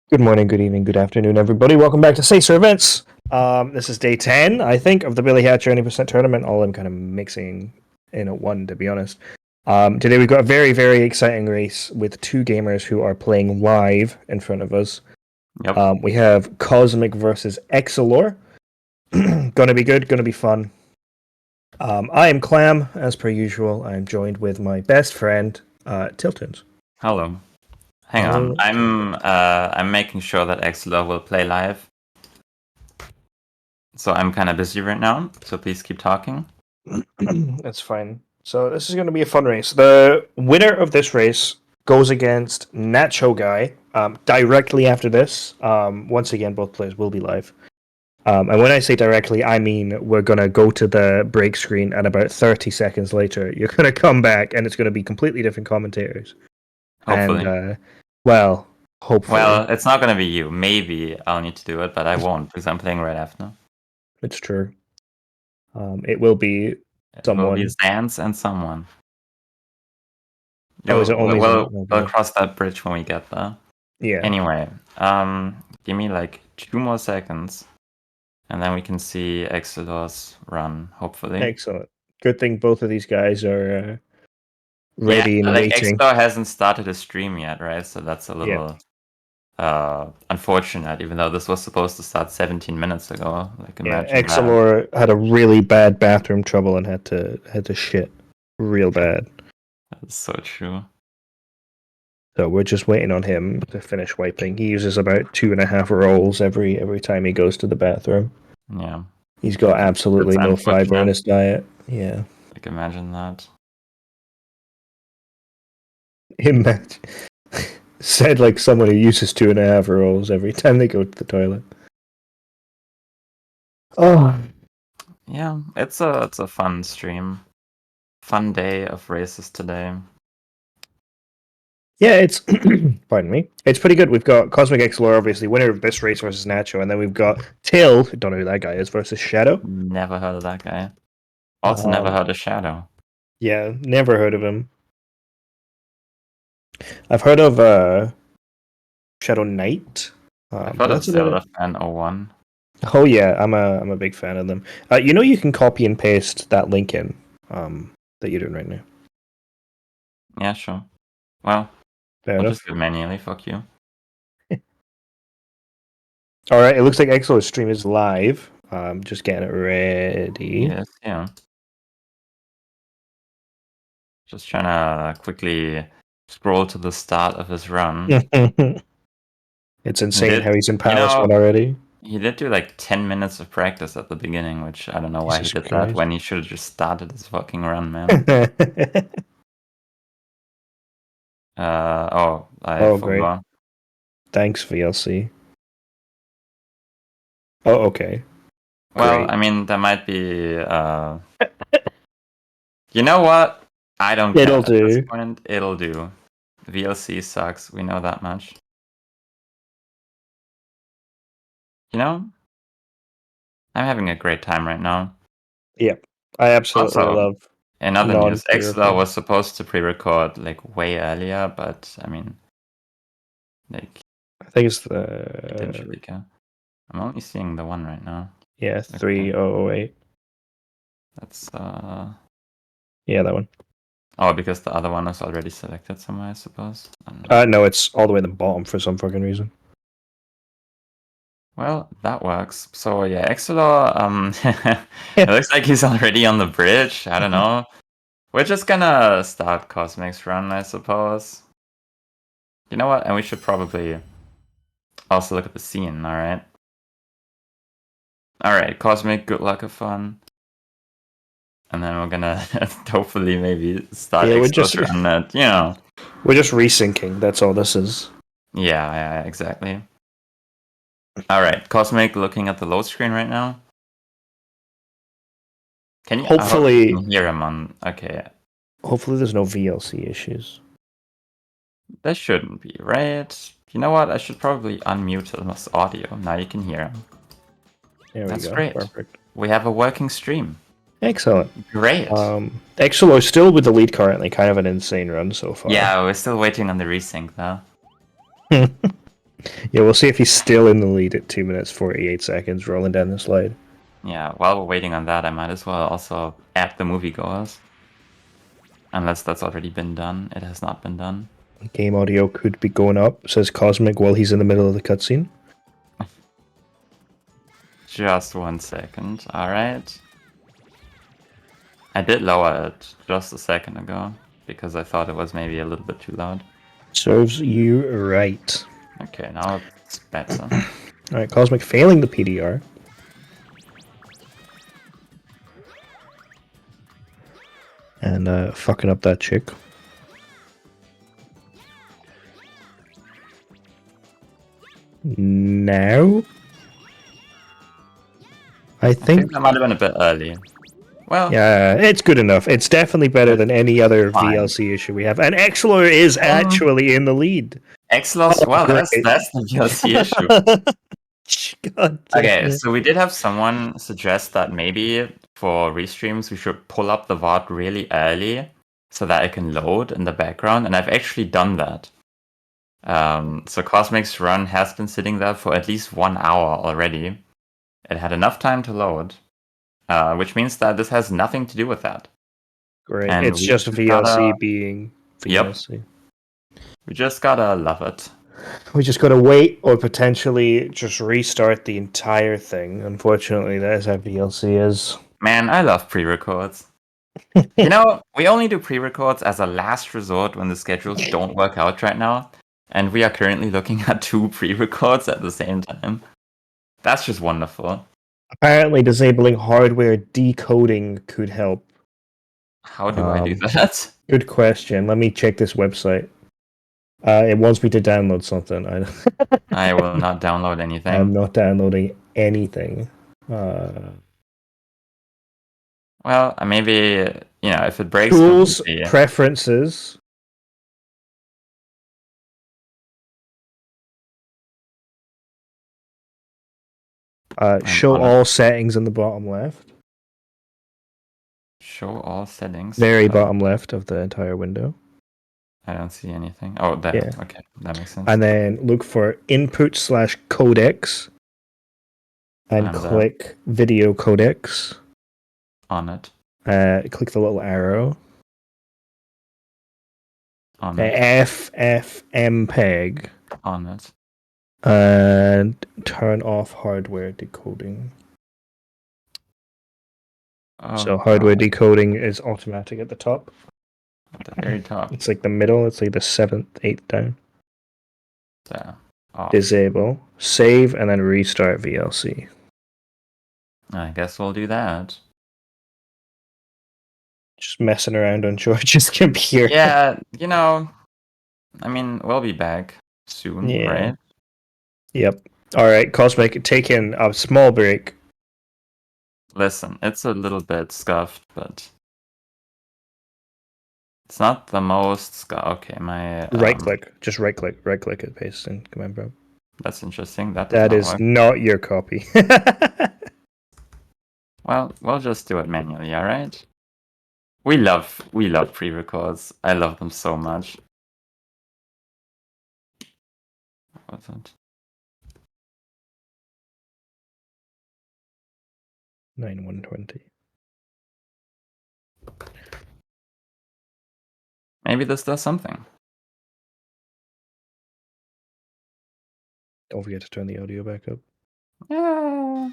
Good morning, good evening, good afternoon, everybody. Welcome back to Sacer Events. This is day 10, I think, of the Billy Hatcher 90% tournament. All I'm kind of mixing in at one, to be honest. Today we've got a very, very exciting race with two gamers who are playing live in front of us. Yep. We have Cosmic versus Exilor. Gonna be good, gonna be fun. I am Clam, as per usual. I'm joined with my best friend, Tiltons. Hello. Hang Hello. on. I'm making sure that Exilor will play live. So I'm kind of busy right now. So please keep talking. That's fine. So this is going to be a fun race. The winner of this race goes against Nacho Guy directly after this. Once again, both players will be live. And when I say directly, I mean we're going to go to the break screen, and about 30 seconds later, you're going to come back, and it's going to be completely different commentators. Hopefully. And, well, hopefully. Well, it's not going to be you. Maybe I'll need to do it, but I won't because I'm playing right after. It's true. It will be someone. It will be Zans and someone. Oh, is it only we'll cross that bridge when we get there. Yeah. Anyway, give me like 2 more seconds. And then we can see Exilor's run, hopefully. Excellent. Good thing both of these guys are ready and waiting. Exilor hasn't started a stream yet, right? So that's a little unfortunate, even though this was supposed to start 17 minutes ago. Like, imagine Exilor had a really bad bathroom trouble and had to shit real bad. That's so true. So we're just waiting on him to finish wiping. He uses about 2.5 rolls every time he goes to the bathroom. Yeah. He's got absolutely no fiber in his diet. Yeah. Like, imagine that. Imagine. Said like someone who uses 2.5 rolls every time they go to the toilet. Oh. Yeah, it's a fun stream. Fun day of races today. Yeah, it's pardon me. It's pretty good. We've got Cosmic Exilor, obviously winner of this race versus Nacho, and then we've got Till, don't know who that guy is, versus Shadow. Never heard of that guy. Also, never heard of Shadow. Yeah, never heard of him. I've heard of Shadow Knight. I've heard of Zelda Fan 01. Oh yeah, I'm a big fan of them. You know, you can copy and paste that link in that you're doing right now. Yeah, sure. Well, I'll just do it manually. Fuck you. All right, it looks like Exilor's stream is live. Just getting it ready. Yes, yeah. Just trying to quickly scroll to the start of his run. It's insane how he's in Palace 1 already. He did do like 10 minutes of practice at the beginning, which I don't know why he did that when he should have just started his fucking run, man. I forgot. Great. Thanks, VLC. Oh, okay. Well, great. I mean, there might be... You know what? I don't care. It'll do. At this point, it'll do. VLC sucks. We know that much. You know? I'm having a great time right now. Yep. I absolutely love... In other news, Exilor was supposed to pre-record like way earlier, but I mean... Like... I think it's It didn't really care. I'm only seeing the one right now. Yeah, 3008. That's yeah, that one. Oh, because the other one is already selected somewhere, I suppose. No, it's all the way at the bottom for some fucking reason. Well, that works. So yeah, Exilor, it looks like he's already on the bridge. I don't know. We're just gonna start Cosmic's run, I suppose. You know what? And we should probably also look at the scene, alright? Alright, Cosmic, good luck, have fun. And then we're gonna hopefully maybe start Exilor's run that, you know. We're just resyncing, that's all this is. Yeah, exactly. Alright, Cosmic looking at the load screen right now. Can you hopefully hear him on? Okay. Hopefully there's no VLC issues. There shouldn't be, right? You know what? I should probably unmute his audio. Now you can hear him. There we go. That's great. Perfect. We have a working stream. Excellent. Great. Exilor still with the lead currently. Kind of an insane run so far. Yeah, we're still waiting on the resync though. Yeah, we'll see if he's still in the lead at 2 minutes 48 seconds, rolling down the slide. Yeah, while we're waiting on that, I might as well also add the moviegoers. Unless that's already been done. It has not been done. Game audio could be going up, says Cosmic while he's in the middle of the cutscene. Just 1 second. Alright. I did lower it just a second ago because I thought it was maybe a little bit too loud. Serves you right. Okay, now it's better. Alright, Cosmic failing the PDR. And fucking up that chick. Now? I I think. think that might have been a bit early. Well, Yeah, it's good enough. It's definitely better than any other Fine. VLC issue we have. And Exlor is actually in the lead. Exlos, well, great. that's the VLC issue. God damn Okay, it. so we did have someone suggest that maybe for restreams we should pull up the VOD really early so that it can load in the background, and I've actually done that. So Cosmic's run has been sitting there for at least 1 hour already. It had enough time to load, which means that this has nothing to do with that. Great. And It's we just just VLC gotta- being Yep. VLC. We just gotta love it. We just gotta wait or potentially just restart the entire thing. Unfortunately, that is how VLC is. Man, I love pre-records. You know, we only do pre-records as a last resort when the schedules don't work out right now, and we are currently looking at 2 pre-records at the same time. That's just wonderful. Apparently, disabling hardware decoding could help. How do I do that? Good question. Let me check this website. It wants me to download something. I will not download I'm anything. not downloading anything. Well, maybe, if it breaks Tools, completely. preferences. Show on it. all settings in the bottom left. Show all settings. Very bottom left of the entire window. I don't see anything. Oh, there. Yeah. Okay, that makes sense. And then look for input/codecs and And, click video codecs. On it. Click the little arrow. On it. FFmpeg. On it. And turn off hardware decoding. Oh, So hardware decoding is automatic at the top. at the very top. It's like the middle. It's like the 7th, 8th down. There. Off. Disable, save, and then restart VLC. I guess we'll do that. Just messing around on George's computer. Yeah, we'll be back soon, Yeah. right? Yep. All right, Cosmic, taking a small break. Listen, it's a little bit scuffed, but it's not the most Okay, my Right click. Just right click it, paste in command prompt. That's interesting. That That does is work. not your copy. Well, we'll just do it manually, all right? We love pre-records. I love them so much. What was it? 9120. Maybe this does something. Don't forget to turn the audio back up. Yeah,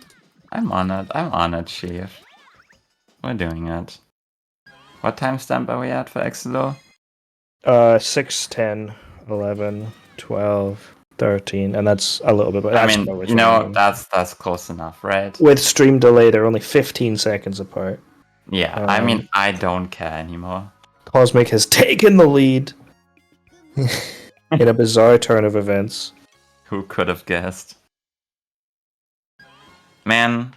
I'm on it, Chief. We're doing it. What timestamp are we at for Exilo? 6, 10, 11, 12, 13, and that's a little bit. That's that's close enough, right? with stream delay, they're only 15 seconds apart. Yeah, I don't care anymore. Cosmic has taken the lead in a bizarre turn of events. Who could have guessed? Man,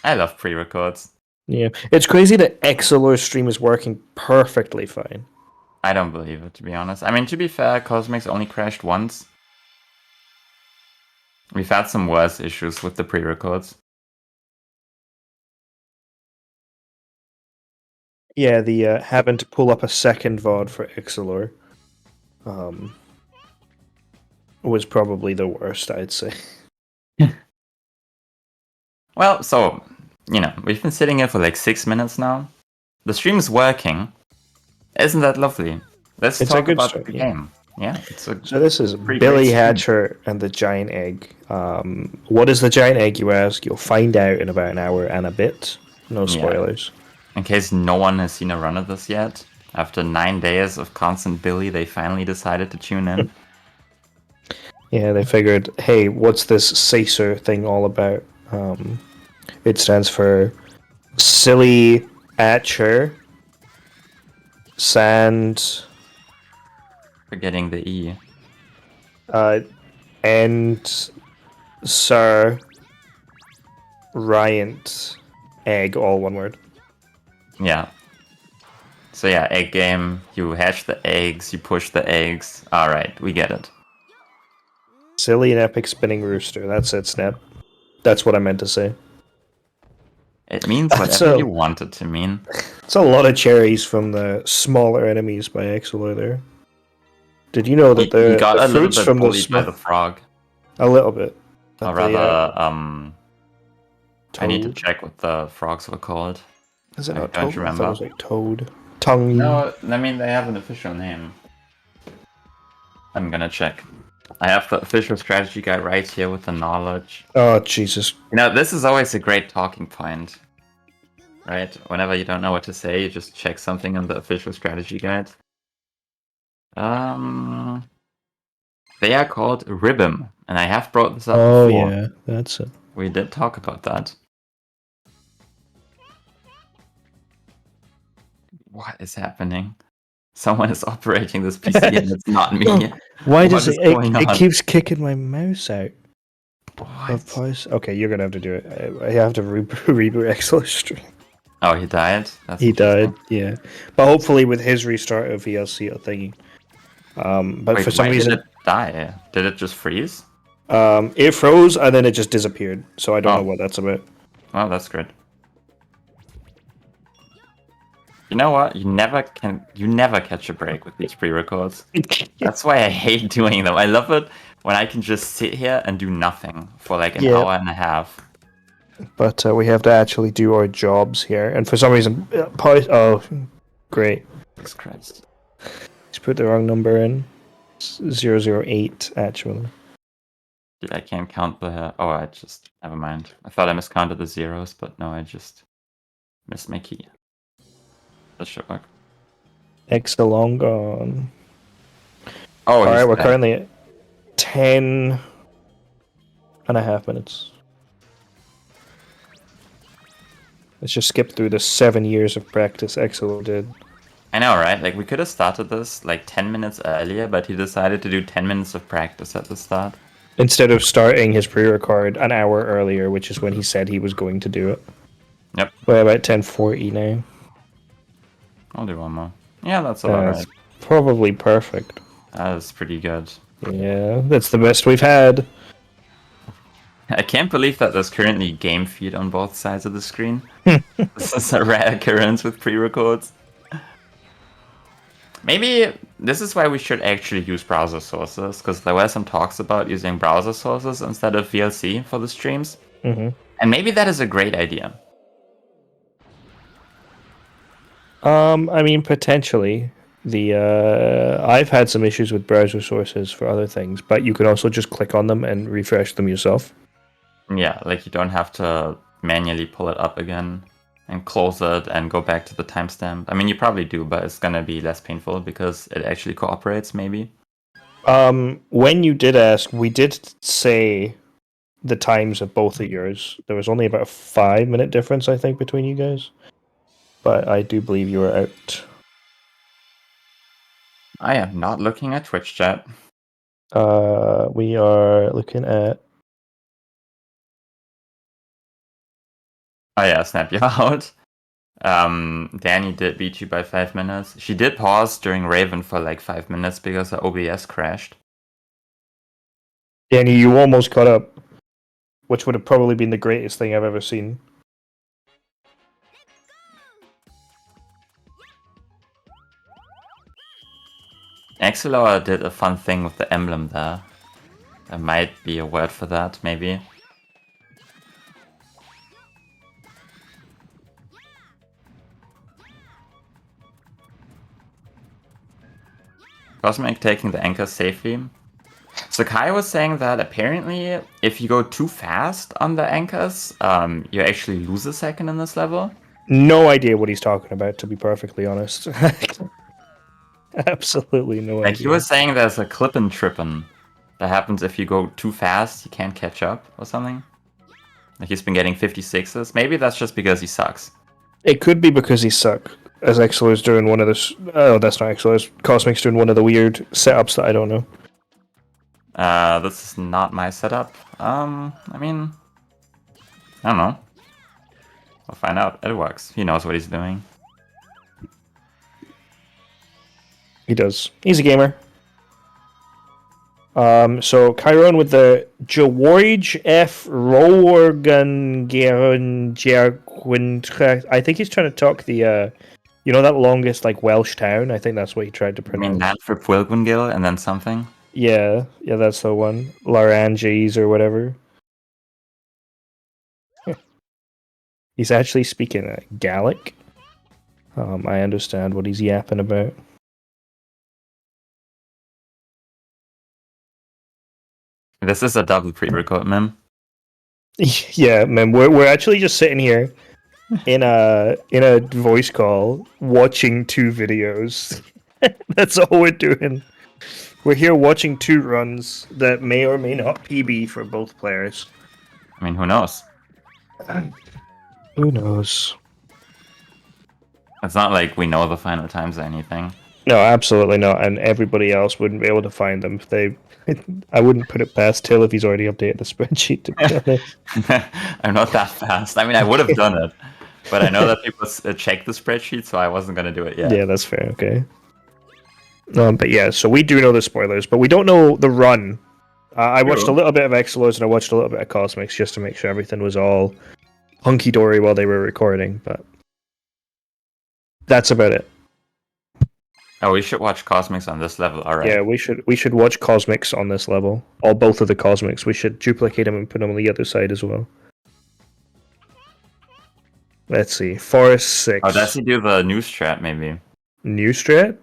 I love pre-records. Yeah, it's crazy that Exilor's stream is working perfectly fine. I don't believe it, to be honest. To be fair, Cosmic's only crashed once. We've had some worse issues with the pre-records. Yeah, the having to pull up a second VOD for Exilor. was probably the worst, I'd say. Well, so, we've been sitting here for like 6 minutes now. The stream is working. Isn't that lovely? Let's It's a talk good about start, the yeah. game. Yeah, it's a So this is pretty Billy great stream. Hatcher and the Giant Egg. What is the Giant Egg, you ask? You'll find out in about an hour and a bit. No Yeah. spoilers. In case no one has seen a run of this yet, after 9 days of constant Billy, they finally decided to tune in. Yeah, they figured, hey, what's this SACER thing all about? It stands for Silly Atcher Sand Forgetting the E. and Sir Ryant Egg, all one word. Yeah. So yeah, egg game. You hatch the eggs, you push the eggs. Alright, we get it. Silly and epic spinning rooster. That's it, Snap. That's what I meant to say. It means whatever So- you want it to mean. It's a lot of cherries from the smaller enemies by Exilor there. Did you know that You got the a little fruits bit from the bullied by the frog. a little bit? Or But the, rather, I need to toad? check what the frogs were called. Is it I not don't toad? I thought remember. it was like toad. Tongue. No, I mean they have an official name. I'm gonna check. I have the official strategy guide right here with the knowledge. Oh Jesus! This is always a great talking point. Right? Whenever you don't know what to say, you just check something on the official strategy guide. They are called Ribbon, and I have brought this up Oh before. yeah, that's it. We did talk about that. What is happening? Someone is operating this PC and it's not me. Why What does is it? going It on? keeps kicking my mouse out of What? pause. Okay, you're gonna have to do it. I have to reboot Exilor stream. Oh, he died? That's He interesting. died. Yeah, but hopefully with his restart of VLC thingy. But Wait, for some why reason, did it die? Did it just freeze? it froze and then it just disappeared. So I don't Oh. know what that's about. Well, that's good. You know what? You never catch a break with these pre-records. That's why I hate doing them. I love it when I can just sit here and do nothing for like an Yeah. hour and a half. But we have to actually do our jobs here, and for some reason, oh, great! Jesus Christ. He's put the wrong number in. It's 008 actually. Dude, I can't count the... Oh, never mind. I thought I miscounted the zeros, but no, I just missed my key. That should work. X long gone. Oh, All right, he's we're dead. currently at 10 and a half minutes. Let's just skip through the 7 years of practice Exilo did. I know, right? Like, we could have started this like 10 minutes earlier, but he decided to do 10 minutes of practice at the start. Instead of starting his pre-record an hour earlier, which is when he said he was going to do it. Yep. We're about 10:40 now. I'll do one more. Yeah, that's about That's right. probably perfect. That was pretty good. Yeah, that's the best we've had. I can't believe that there's currently game feed on both sides of the screen. This is a rare occurrence with pre-records. Maybe this is why we should actually use browser sources, because there were some talks about using browser sources instead of VLC for the streams. Mm-hmm. And maybe that is a great idea. I mean, potentially. I've had some issues with browser sources for other things, but you can also just click on them and refresh them yourself. Yeah, like you don't have to manually pull it up again and close it and go back to the timestamp. I mean, you probably do, but it's gonna be less painful because it actually cooperates, maybe. When you did ask, we did say the times of both of yours. There was only about a 5-minute difference, I think, between you guys. But I do believe you were out. I am not looking at Twitch chat. We are looking at... Oh yeah, snap you out. Danny did beat you by 5 minutes. She did pause during Raven for like 5 minutes because her OBS crashed. Danny, you almost caught up, which would have probably been the greatest thing I've ever seen. Exilor did a fun thing with the emblem there. There might be a word for that, maybe. Cosmic taking the anchor safely. So Kai was saying that apparently if you go too fast on the anchors, you actually lose a second in this level. No idea what he's talking about, to be perfectly honest. Absolutely no Like idea. he was saying there's a clippin' trippin' that happens if you go too fast, you can't catch up or something. Like he's been getting 56s. Maybe that's just because he sucks. It could be because he suck. As Exilor's doing one of this. Oh, that's not Exilor's. Cosmic's doing one of the weird setups that I don't know. This is not my setup. I mean, I don't know. We'll find out. It works. He knows what he's doing. He does. He's a gamer. So Chiron with the George F. Roorgan I think he's trying to talk the you know that longest like Welsh town? I think that's what he tried to I mean, pronounce. that for Pwilgwingil and then something. Yeah, that's the one. Laranges or whatever. He's actually speaking Gaelic. I understand what he's yapping about. This is a double pre-record, man. Yeah, man, we're actually just sitting here in a voice call watching two videos. That's all we're doing. We're here watching two runs that may or may not PB for both players. I mean, who knows? Who knows? It's not like we know the final times or anything. No, absolutely not. And everybody else wouldn't be able to find them if they. I wouldn't put it past Till if he's already updated the spreadsheet. To be honest, I'm not that fast. I mean, I would have done it, but I know that people check the spreadsheet, so I wasn't gonna do it yet. yeah, that's fair. Okay. But yeah, so we do know the spoilers, but we don't know the run. I watched a little bit of Exilors and I watched a little bit of Cosmics just to make sure everything was all hunky dory while they were recording. But that's about it. Oh, we should watch Cosmics on this level. All right. Yeah, we should watch Cosmics on this level. Or both of the Cosmics. We should duplicate them and put them on the other side as well. Let's see. Forest 6. Oh, does he do the new strat, maybe? New strat?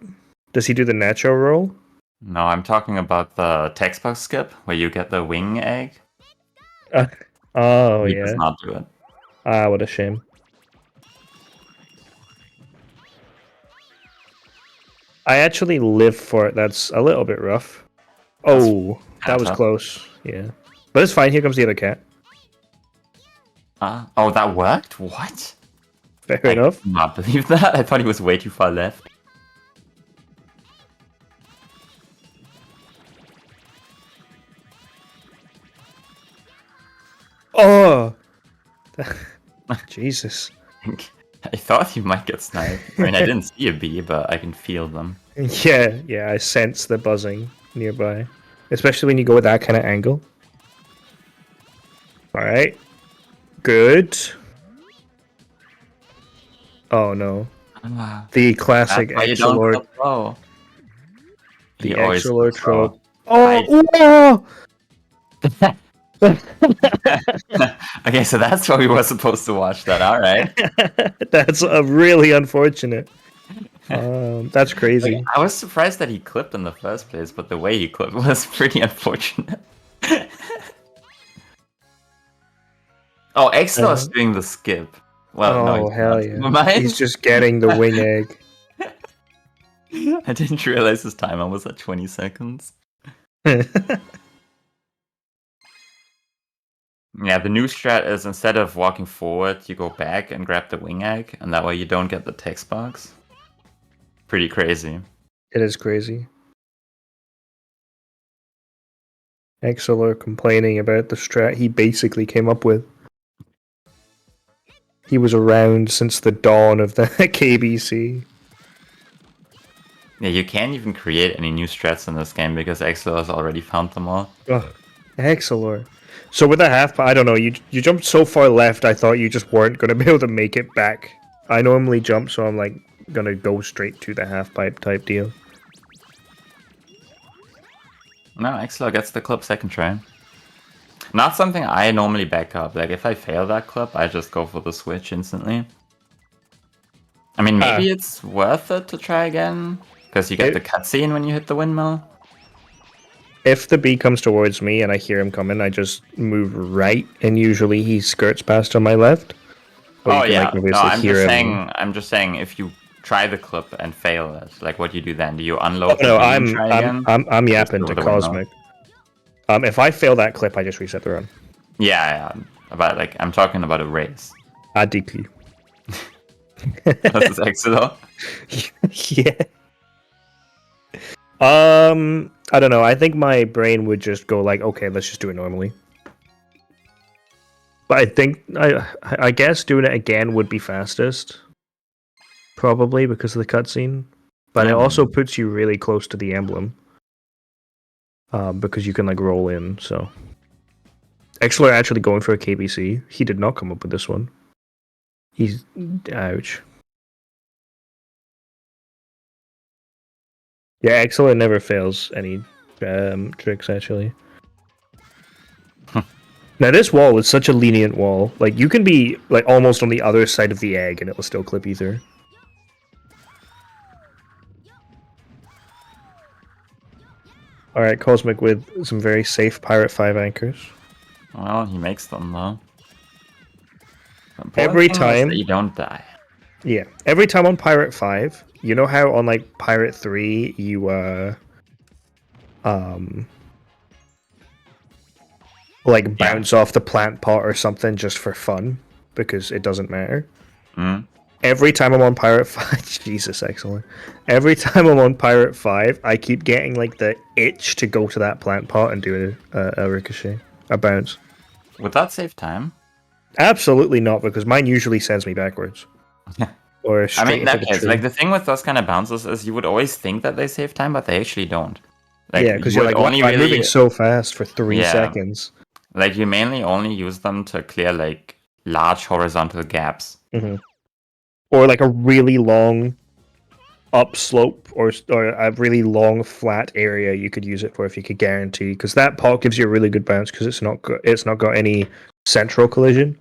Does he do the Nacho roll? No, I'm talking about the text box skip, where you get the wing egg. Oh, He yeah. does not do it. Ah, what a shame. I actually live for it. That's a little bit rough. Oh, that was tough. close. Yeah. But it's fine. Here comes the other cat. Oh, that worked? What? Fair I enough. did not believe that. I thought he was way too far left. Oh! Jesus. I thought he might get sniped. I mean, I didn't see a bee, but I can feel them. Yeah, I sense the buzzing nearby. Especially when you go with that kind of angle. Alright. Good. Oh no. Ah, The classic that's why you don't Exilor. go slow. The He always Exilor goes slow. trope. Oh! Okay, so that's why we were supposed to watch that. All right. That's really unfortunate. That's crazy. Like, I was surprised that he clipped in the first place, but the way he clipped was pretty unfortunate. Oh, Exilor's doing the skip. Well, no, Oh, he's hell not. yeah. Never mind. He's just getting the wing egg. I didn't realize his timer was at 20 seconds. Yeah, the new strat is instead of walking forward, you go back and grab the wing egg, and that way you don't get the text box. Pretty crazy. It is crazy. Exilor complaining about the strat he basically came up with. He was around since the dawn of the KBC. Yeah, you can't even create any new strats in this game because Exilor has already found them all. Ugh, Exilor. So with the half, I don't know. You jumped so far left. I thought you just weren't gonna be able to make it back. I normally jump, so I'm like gonna go straight to the half pipe type deal. No, Exilor gets the clip second try. Not something I normally back up. Like, if I fail that clip, I just go for the switch instantly. I mean, maybe it's worth it to try again, because you get the cutscene when you hit the windmill. If the bee comes towards me and I hear him coming, I just move right, and usually he skirts past on my left. Or Oh you can, yeah, like, no, obviously I'm hear just him. saying. I'm just saying, if you try the clip and fail it, like, what do you do then? Do you unload Oh, no, the bee and try again? I'm Or just yapping go to with the windmill? Cosmic. If I fail that clip, I just reset the run. Yeah, but like, I'm talking about a race. Adikli. This is Exilor. Yeah. I don't know. I think my brain would just go like, okay, let's just do it normally. But I think I guess doing it again would be fastest, probably because of the cutscene. But it also puts you really close to the emblem, because you can like roll in. So, Exilor actually going for a KBC. He did not come up with this one. He's ouch. Yeah, Exilor never fails any tricks actually. Now this wall is such a lenient wall. Like, you can be like almost on the other side of the egg and it will still clip you through. Alright, Cosmic with some very safe Pirate 5 anchors. Well, he makes them though. Every time that you don't die. Yeah. Every time on Pirate 5, you know how on like Pirate 3 you like bounce off the plant pot or something just for fun because it doesn't matter. Mm. Every time I'm on Pirate 5, Jesus, excellent. Every time I'm on Pirate 5, I keep getting like the itch to go to that plant pot and do a ricochet, a bounce. Would that save time? Absolutely not, because mine usually sends me backwards. Or straight I mean, into that the case, tree. like, the thing with those kind of bounces is you would always think that they save time, but they actually don't. Like, Yeah, because you're like, only I'm moving so fast for 3 seconds. Like, you mainly only use them to clear like large horizontal gaps. Mm-hmm. Or like a really long upslope or a really long flat area you could use it for if you could guarantee, because that pot gives you a really good bounce because it's not got any central collision.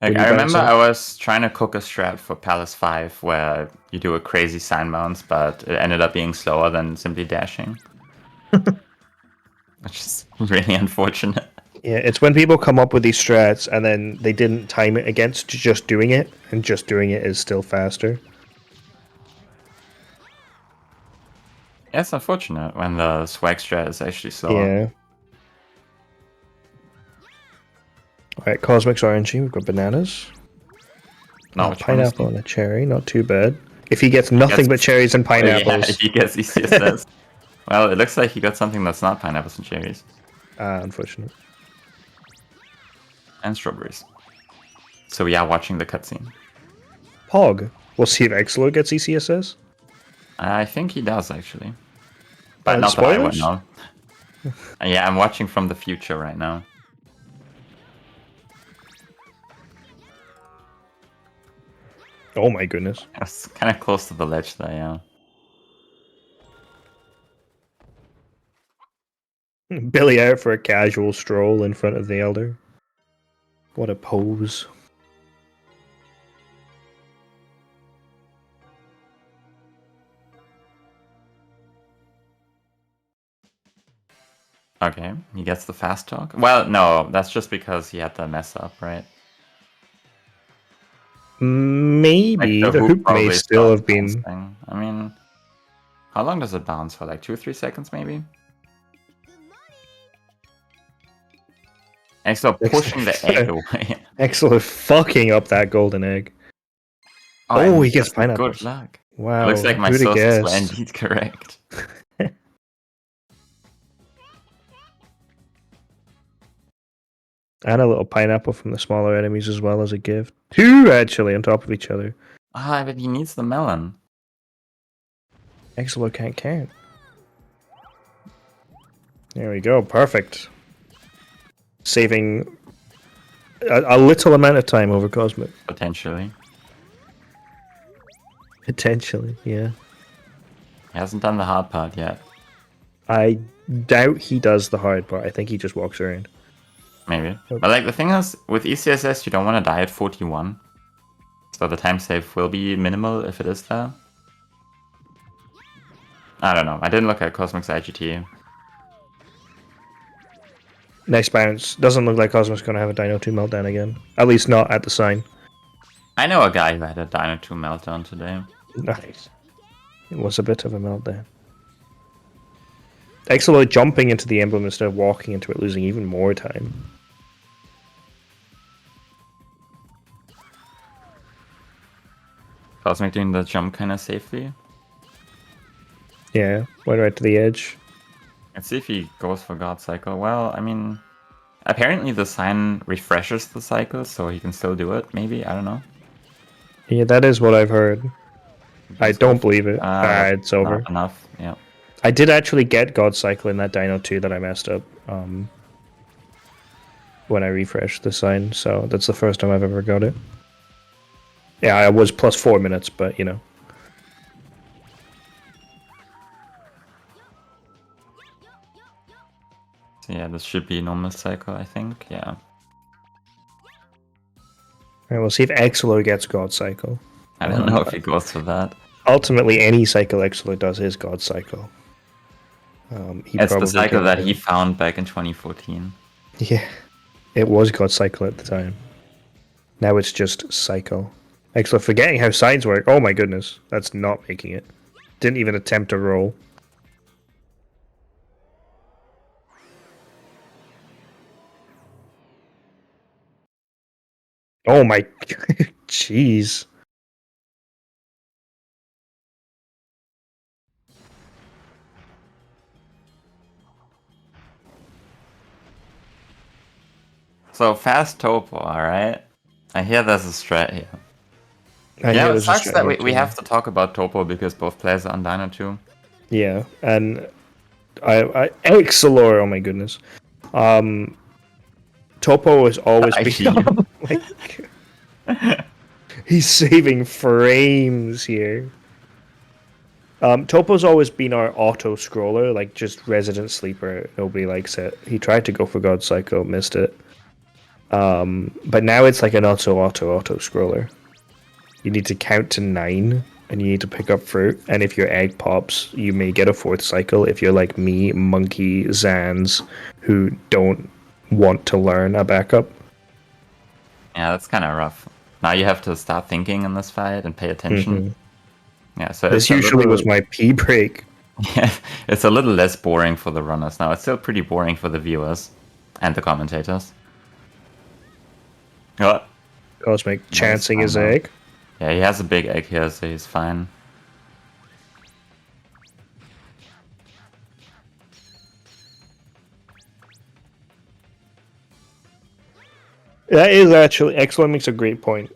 Like, I remember I was trying to cook a strat for Palace 5 where you do a crazy sign bounce, but it ended up being slower than simply dashing. Which is really unfortunate. Yeah, it's when people come up with these strats and then they didn't time it against just doing it, and just doing it is still faster. Yeah, it's unfortunate when the swag strat is actually slower. Yeah. Alright, Cosmic's orangey, we've got bananas. No, pineapple and a cherry, not too bad. If he gets nothing but cherries and pineapples... Yeah, he gets ECSS. Well, it looks like he got something that's not pineapples and cherries. Unfortunate. And strawberries. So we are watching the cutscene. Pog. We'll see if Exilor gets ECSS. I think he does, actually. But not that I would know. Yeah, I'm watching from the future right now. Oh my goodness. I was kind of close to the ledge there, yeah. Billy out for a casual stroll in front of the Elder. What a pose. Okay, he gets the fast talk. Well, no, that's just because he had the mess up, right? Maybe. Like, the hoop may still have been... Bouncing. I mean, how long does it bounce for? Like 2 or 3 seconds, maybe? Exilor pushing the egg away. Exilor fucking up that golden egg. Oh, he gets pineapples. Good luck. Wow. Looks like my sources were indeed correct. And a little pineapple from the smaller enemies as well as a gift. 2 actually on top of each other. Ah, but he needs the melon. Exilor can't count. There we go. Perfect. Saving a little amount of time over Cosmic. Potentially. Potentially, yeah. He hasn't done the hard part yet. I doubt he does the hard part. I think he just walks around. Maybe. Oh. But like the thing is, with ECSS, you don't want to die at 41. So the time save will be minimal if it is there. I don't know. I didn't look at Cosmic's IGT. Nice bounce. Doesn't look like Cosmic's going to have a Dino 2 meltdown again. At least not at the sign. I know a guy who had a Dino 2 meltdown today. Nice. It was a bit of a meltdown. Exolo jumping into the emblem instead of walking into it, losing even more time. Cosmic doing the jump kind of safely. Yeah, went right to the edge. Let's see if he goes for God Cycle. Well, I mean, apparently the sign refreshes the cycle, so he can still do it, maybe? I don't know. Yeah, that is what I've heard. I don't believe it. It's over. Not enough, yeah. I did actually get God Cycle in that Dino 2 that I messed up when I refreshed the sign, so that's the first time I've ever got it. Yeah, I was plus 4 minutes, but you know. So yeah, this should be normal cycle, I think, yeah. Alright, we'll see if Exolo gets God Cycle. I don't know if he goes for that. Ultimately, any cycle Exolo does is God Cycle. It's the cycle that he found back in 2014. Yeah, it was God Cycle at the time. Now it's just Cycle. Exolo forgetting how sides work. Oh my goodness, that's not making it. Didn't even attempt to roll. Oh my, jeez. So fast Topo, alright? I hear there's a strat here. Yeah, it sucks that we have to talk about Topo because both players are on Dino 2. Yeah, and I Exolor, oh my goodness. Topo has always been like, he's saving frames here. Topo's always been our auto scroller, like just resident sleeper. Nobody likes it. He tried to go for God Cycle, missed it. But now it's like an auto scroller. You need to count to 9 and you need to pick up fruit, and if your egg pops, you may get a 4th cycle if you're like me, Monkey, Zans, who don't want to learn a backup. Yeah, that's kind of rough. Now you have to start thinking in this fight and pay attention. Yeah, so this usually was my P break. Yeah, it's a little less boring for the runners now. It's still pretty boring for the viewers and the commentators. What? Cosmic chancing his egg. Yeah, he has a big egg here, so he's fine. That is actually, Exolo makes a great point.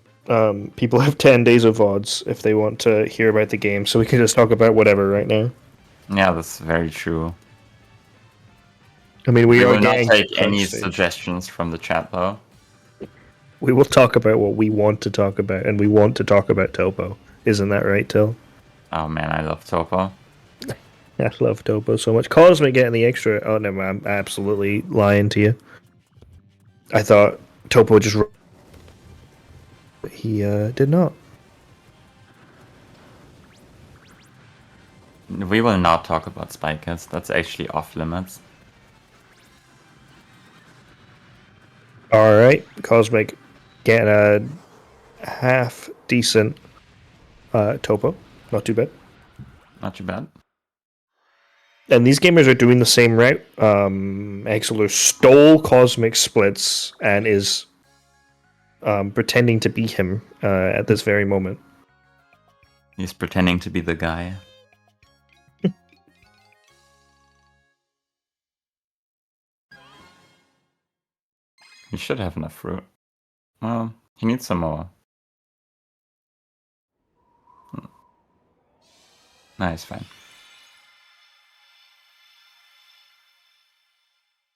People have 10 days of VODs if they want to hear about the game, so we can just talk about whatever right now. Yeah, that's very true. I mean, we will not take any suggestions from the chat, though. We will talk about what we want to talk about, and we want to talk about Topo. Isn't that right, Till? Oh man, I love Topo. I love Topo so much. Cosmic getting the extra. Oh no, I'm absolutely lying to you. I thought Topo just. He did not. We will not talk about Spikers. That's actually off limits. Alright, Cosmic getting a half decent Topo. Not too bad. Not too bad. And these gamers are doing the same route. Exolo stole Cosmic splits and is pretending to be him at this very moment. He's pretending to be the guy. He should have enough fruit. Well, he needs some more. Nice, fine.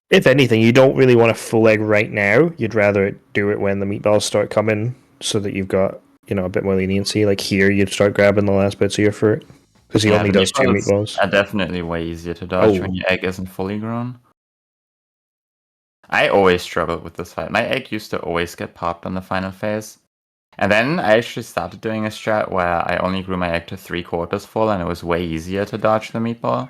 If anything, you don't really want a full egg right now. You'd rather do it when the meatballs start coming, so that you've got, you know, a bit more leniency. Like here, you'd start grabbing the last bits of your fruit. because he only the does 2 meatballs. are definitely way easier to dodge when your egg isn't fully grown. I always struggled with this fight. My egg used to always get popped on the final phase. And then I actually started doing a strat where I only grew my egg to 3/4 full, and it was way easier to dodge the meatball.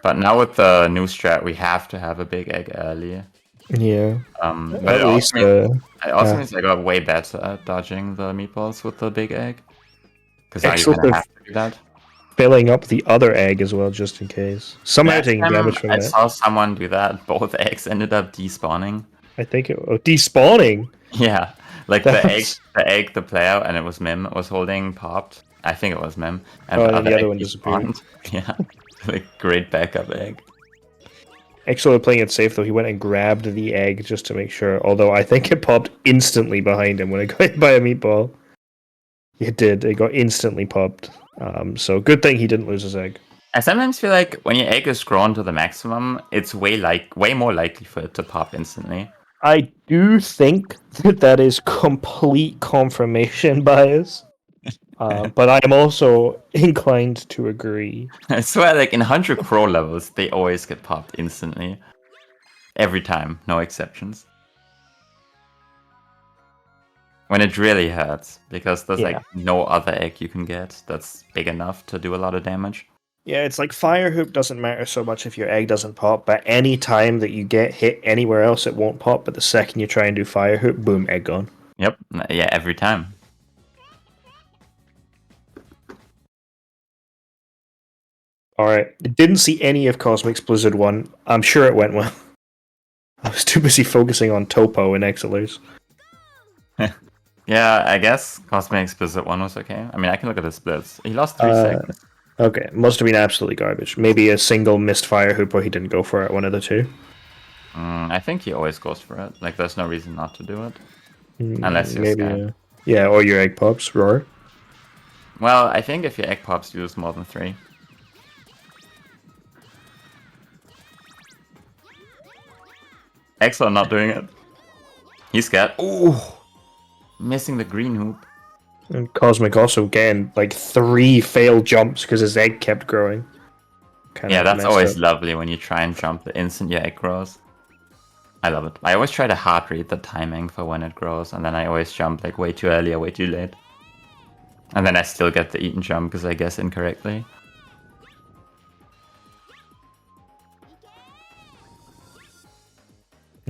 But now with the new strat, we have to have a big egg early. Yeah. But At least, it also yeah. means I got way better at dodging the meatballs with the big egg. Because now you Excellent kind of have to do that. filling up the other egg as well, just in case. Somehow Last taking time damage from I that. saw someone do that. Both eggs ended up despawning. I think despawning. Yeah, like That's... the egg, the player, and it was Mim was holding popped. I think it was Mim, and Oh, the and then other the other egg one disappeared. despawned. Yeah, like great backup egg. Exo playing it safe though. He went and grabbed the egg just to make sure. Although I think it popped instantly behind him when it got hit by a meatball. It did. It got instantly popped. So good thing he didn't lose his egg. I sometimes feel like when your egg is grown to the maximum, it's way more likely for it to pop instantly. I do think that is complete confirmation bias. But I am also inclined to agree. I swear, like in 100 Crow levels, they always get popped instantly. Every time, no exceptions. When it really hurts, because there's like no other egg you can get that's big enough to do a lot of damage. Yeah, it's like Fire Hoop doesn't matter so much if your egg doesn't pop, but any time that you get hit anywhere else, it won't pop. But the second you try and do Fire Hoop, boom, egg gone. Yep, yeah, every time. Alright, didn't see any of Cosmic's Blizzard 1. I'm sure it went well. I was too busy focusing on Topo and Exilers. Yeah, I guess Cosmic's Blizzard 1 was okay. I mean, I can look at the splits. He lost 3 seconds. Okay, must have been absolutely garbage. Maybe a single missed Fire Hoop or he didn't go for it, one of the two. I think he always goes for it. Like, there's no reason not to do it. Unless you're Maybe, scared. Yeah, or your egg pops, Roar. Well, I think if your egg pops, you lose more than 3. Exo not doing it. He's scared. Ooh! Missing the green hoop. And Cosmic also getting like 3 failed jumps because his egg kept growing. Yeah, that's always lovely when you try and jump the instant your egg grows. I love it. I always try to hard read the timing for when it grows, and then I always jump like way too early or way too late. And then I still get the eaten jump because I guess incorrectly.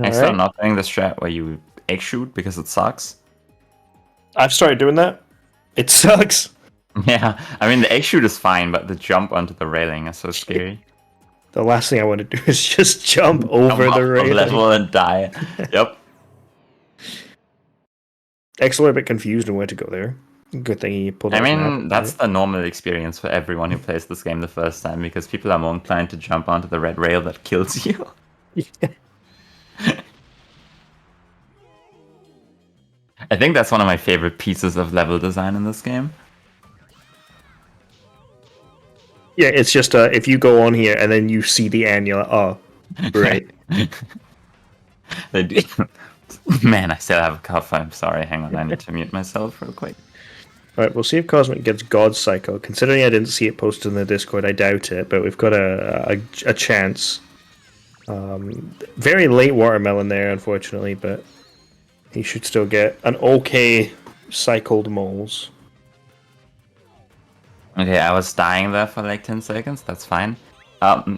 I'm still not doing the strat where you egg shoot because it sucks. I've started doing that. It sucks. Yeah, I mean the egg shoot is fine, but the jump onto the railing is so scary. The last thing I want to do is just jump over the railing. Level and die. Yep. Exo a bit confused on where to go there. Good thing he pulled out. I mean, that's the normal experience for everyone who plays this game the first time, because people are more inclined to jump onto the red rail that kills you. Yeah. I think that's one of my favorite pieces of level design in this game. Yeah, it's just if you go on here and then you see the end, you're like, oh, great. They do. Man, I still have a cough. I'm sorry. Hang on, I need to mute myself real quick. Alright, we'll see if Cosmic gets God's Cycle. Considering I didn't see it posted in the Discord, I doubt it, but we've got a chance. Very late Watermelon there, unfortunately, but he should still get an okay cycled moles. Okay, I was dying there for like 10 seconds. That's fine.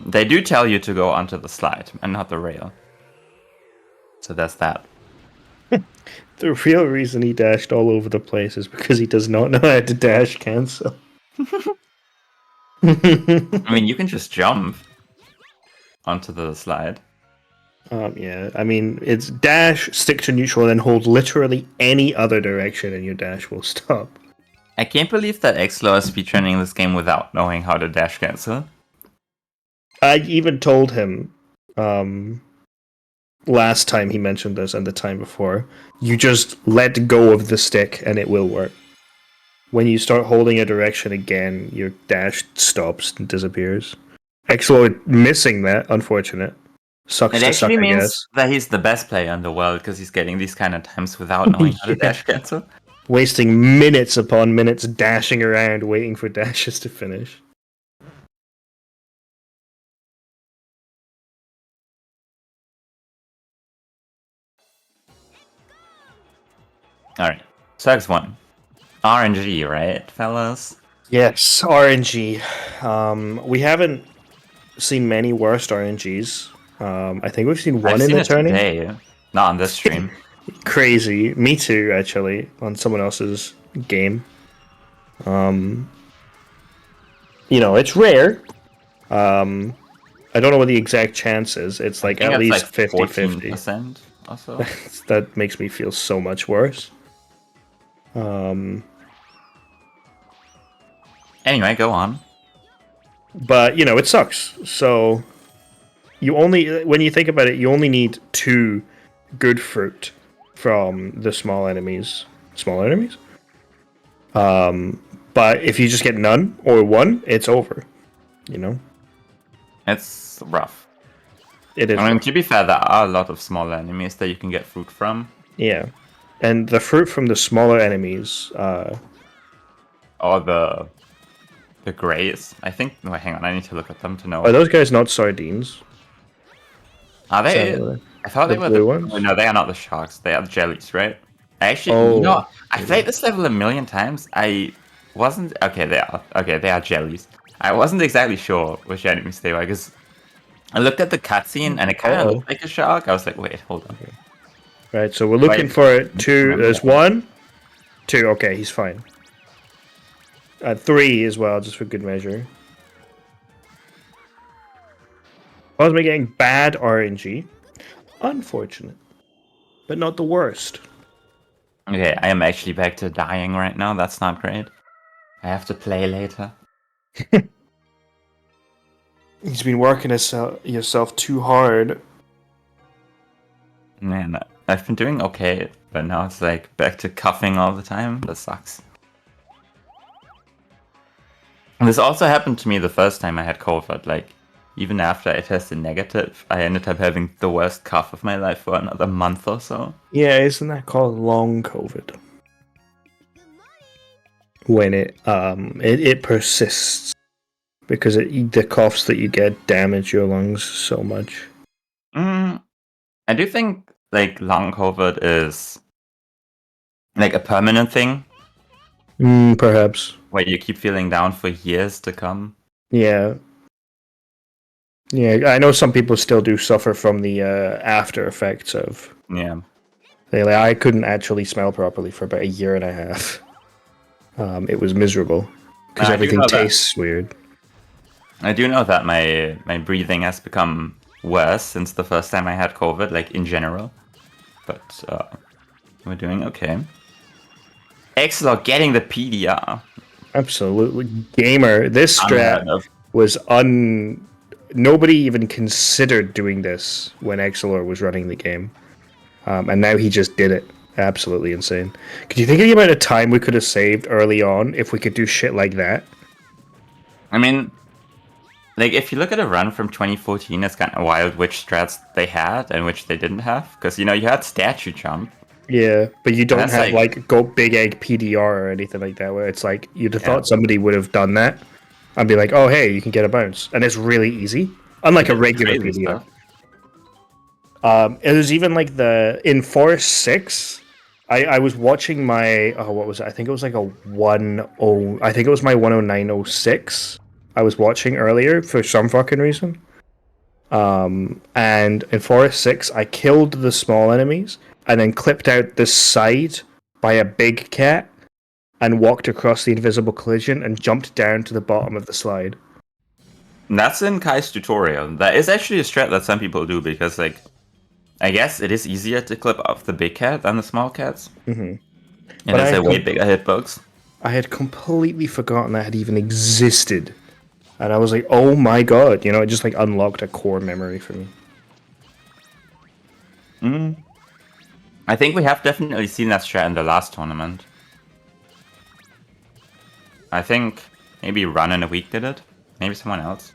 They do tell you to go onto the slide and not the rail. So that's that. The real reason he dashed all over the place is because he does not know how to dash cancel. I mean, you can just jump onto the slide. Yeah, I mean, it's dash, stick to neutral, and then hold literally any other direction and your dash will stop. I can't believe that Exlo is speedrunning this game without knowing how to dash cancel. I even told him last time he mentioned this and the time before, you just let go of the stick and it will work. When you start holding a direction again, your dash stops and disappears. Exlo missing that, unfortunate. Sucks. It actually means that he's the best player in the world because he's getting these kind of times without knowing how to dash cancel. Wasting minutes upon minutes dashing around waiting for dashes to finish. Alright. So X1. RNG, right, fellas? Yes, RNG. We haven't seen many worst RNGs. I think we've seen one I've in seen the it tourney. today. Not on this stream. Crazy. Me too, actually, on someone else's game. It's rare. I don't know what the exact chance is. It's I like think at it's least like 50-50. 14% or so. That makes me feel so much worse. Anyway, go on. But it sucks. So when you think about it, you only need 2 good fruit from the small enemies. Small enemies? But if you just get none or 1, it's over. It's rough. It is I mean, rough. to be fair, there are a lot of smaller enemies that you can get fruit from. Yeah. And the fruit from the smaller enemies, Or the greys. I think. Wait, hang on. I need to look at them to know. are those guys not sardines? Are they? So, I thought the they were blue the. ones? Oh, no, they are not the sharks. They are the jellies, right? I actually, Oh, I played this level a million times. I wasn't. Okay, they are. Okay, they are jellies. I wasn't exactly sure which enemies they were because I looked at the cutscene and it kind of Uh-oh. looked like a shark. I was like, wait, hold on. Right, so we're looking Wait, for 2. remember There's that. 1, 2. Okay, he's fine. 3 as well, just for good measure. I was getting bad RNG. Unfortunate. But not the worst. Okay, I am actually back to dying right now. That's not great. I have to play later. He's been working yourself too hard. Man, I've been doing okay, but now it's like back to coughing all the time. That sucks. And this also happened to me the first time I had COVID. Like, even after I tested negative, I ended up having the worst cough of my life for another month or so. Yeah, isn't that called long COVID? When it persists because the coughs that you get damage your lungs so much. I do think like long COVID is like a permanent thing Perhaps. where you keep feeling down for years to come. Yeah. Yeah, I know some people still do suffer from the after effects of. Yeah. I couldn't actually smell properly for about a year and a half. It was miserable because I do everything know that. tastes weird. I do know that my breathing has become worse since the first time I had COVID, like in general. But we're doing okay. Exlog getting the PDR. Absolutely, gamer. This strat Unheard of. was Nobody even considered doing this when Exelor was running the game, and now he just did it. Absolutely insane. Could you think of the amount of time we could have saved early on if we could do shit like that? I mean, like if you look at a run from 2014, it's kind of wild which strats they had and which they didn't have. Because you had statue jump. Yeah, but you don't That's have like- go big egg PDR or anything like that, where it's like you'd have Yeah. thought somebody would have done that and be like, "Oh, hey, you can get a bounce," and it's really easy, unlike a regular Crazy PDR. stuff. It was even like in Forest 6. I was watching my what was it? I think it was like a 10. I think it was my 10906. I was watching earlier for some fucking reason. And in Forest 6, I killed the small enemies and then clipped out the side by a big cat and walked across the invisible collision and jumped down to the bottom of the slide. And that's in Kai's tutorial. That is actually a strat that some people do because, like, I guess it is easier to clip off the big cat than the small cats. Mm-hmm. And But it's a way bigger hitbox. I had completely forgotten that had even existed. And I was like, oh my god, it just like unlocked a core memory for me. I think we have definitely seen that strat in the last tournament. I think maybe Run in a Week did it. Maybe someone else.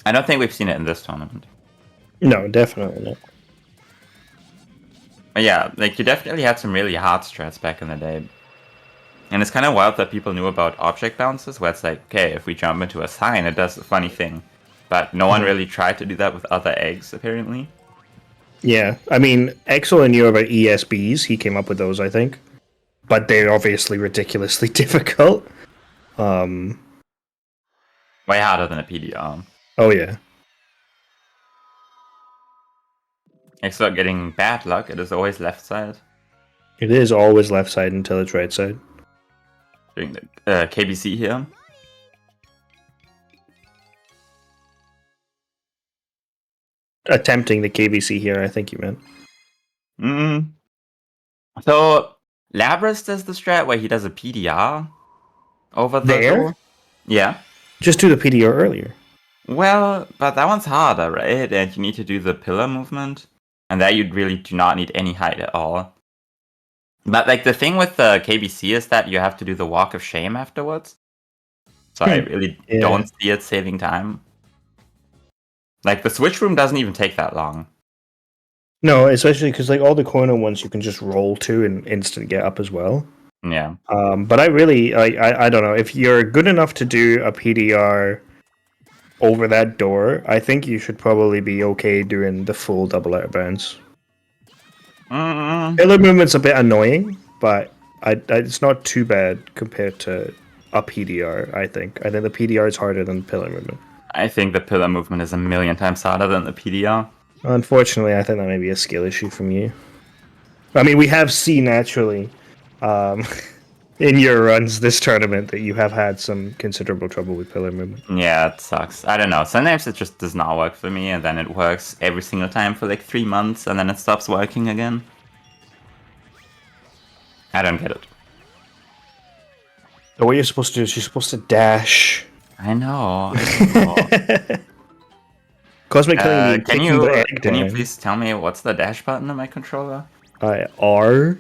I don't think we've seen it in this tournament. No, definitely not. But yeah, like you definitely had some really hard strats back in the day. And it's kind of wild that people knew about object bounces, where it's like, okay, if we jump into a sign, it does a funny thing. But no one really tried to do that with other eggs, apparently. Yeah, I mean, Exo knew about ESBs. He came up with those, I think, but they're obviously ridiculously difficult. Um. Way harder than a PDR. Oh yeah. Except getting bad luck, it is always left side. It is always left side until it's right side. Doing the KBC here. Attempting the KBC here, I think you meant. Mm. So Labras does the strat where he does a PDR over the There? door. Yeah. Just do the PDR earlier. Well, but that one's harder, right? And you need to do the pillar movement. And that you really do not need any height at all. But like the thing with the KBC is that you have to do the walk of shame afterwards. So I really Yeah. don't see it saving time. Like the switch room doesn't even take that long. No, especially because like all the corner ones you can just roll to and instant get up as well. Yeah. But I really I don't know if you're good enough to do a PDR over that door. I think you should probably be okay doing the full double out of bounds. Mm-mm. Pillar movement's a bit annoying, but it's not too bad compared to a PDR. I think the PDR is harder than pillar movement. I think the pillar movement is a million times harder than the PDR. Unfortunately, I think that may be a skill issue from you. I mean, we have seen naturally in your runs this tournament that you have had some considerable trouble with pillar movement. Yeah, it sucks. I don't know. Sometimes it just does not work for me, and then it works every single time for like 3 months, and then it stops working again. I don't get it. So what you're supposed to do is you're supposed to dash. I know. Cosmic Killing Can kicking the egg you down. please tell me what's the dash button on my controller? R.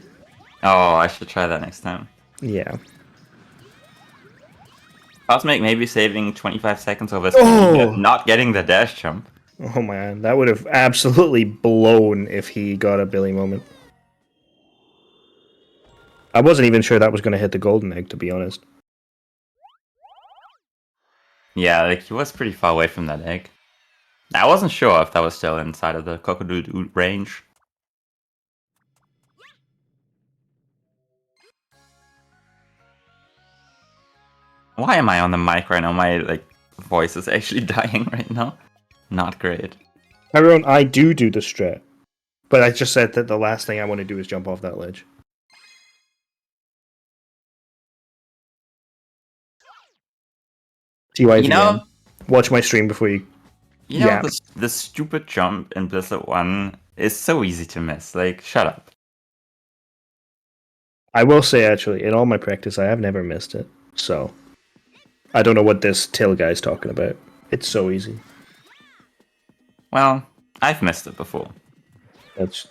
Oh, I should try that next time. Yeah. Cosmic maybe saving 25 seconds over Oh! not getting the dash jump. Oh man, that would have absolutely blown if he got a Billy moment. I wasn't even sure that was going to hit the golden egg, to be honest. Yeah, like he was pretty far away from that egg. I wasn't sure if that was still inside of the Cock-a-doodle range. Why am I on the mic right now? My like voice is actually dying right now. Not great. Tyrone, I do the strat. But I just said that the last thing I want to do is jump off that ledge. TYVM. Watch my stream before you... You know, the stupid jump in Blizzard 1 is so easy to miss. Like, shut up. I will say, actually, in all my practice, I have never missed it. So, I don't know what this Till guy's talking about. It's so easy. Well, I've missed it before. That's...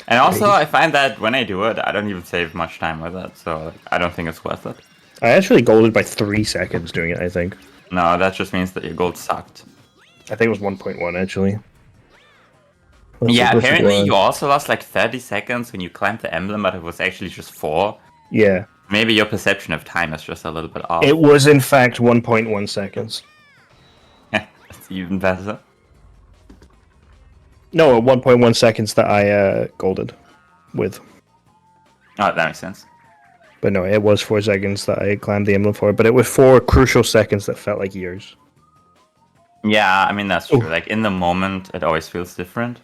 And also, I find that when I do it, I don't even save much time with it. So, I don't think it's worth it. I actually golded by 3 seconds doing it, I think. No, that just means that your gold sucked. I think it was 1.1, actually. Yeah, apparently you also lost like 30 seconds when you climbed the emblem, but it was actually just 4. Yeah. Maybe your perception of time is just a little bit off. It was, in fact, 1.1 seconds. That's even better. No, 1.1 seconds that I golded with. Oh, that makes sense. But no, it was 4 seconds that I climbed the emblem for, but it was 4 crucial seconds that felt like years. Yeah, I mean, that's true. Ooh. Like, in the moment, it always feels different.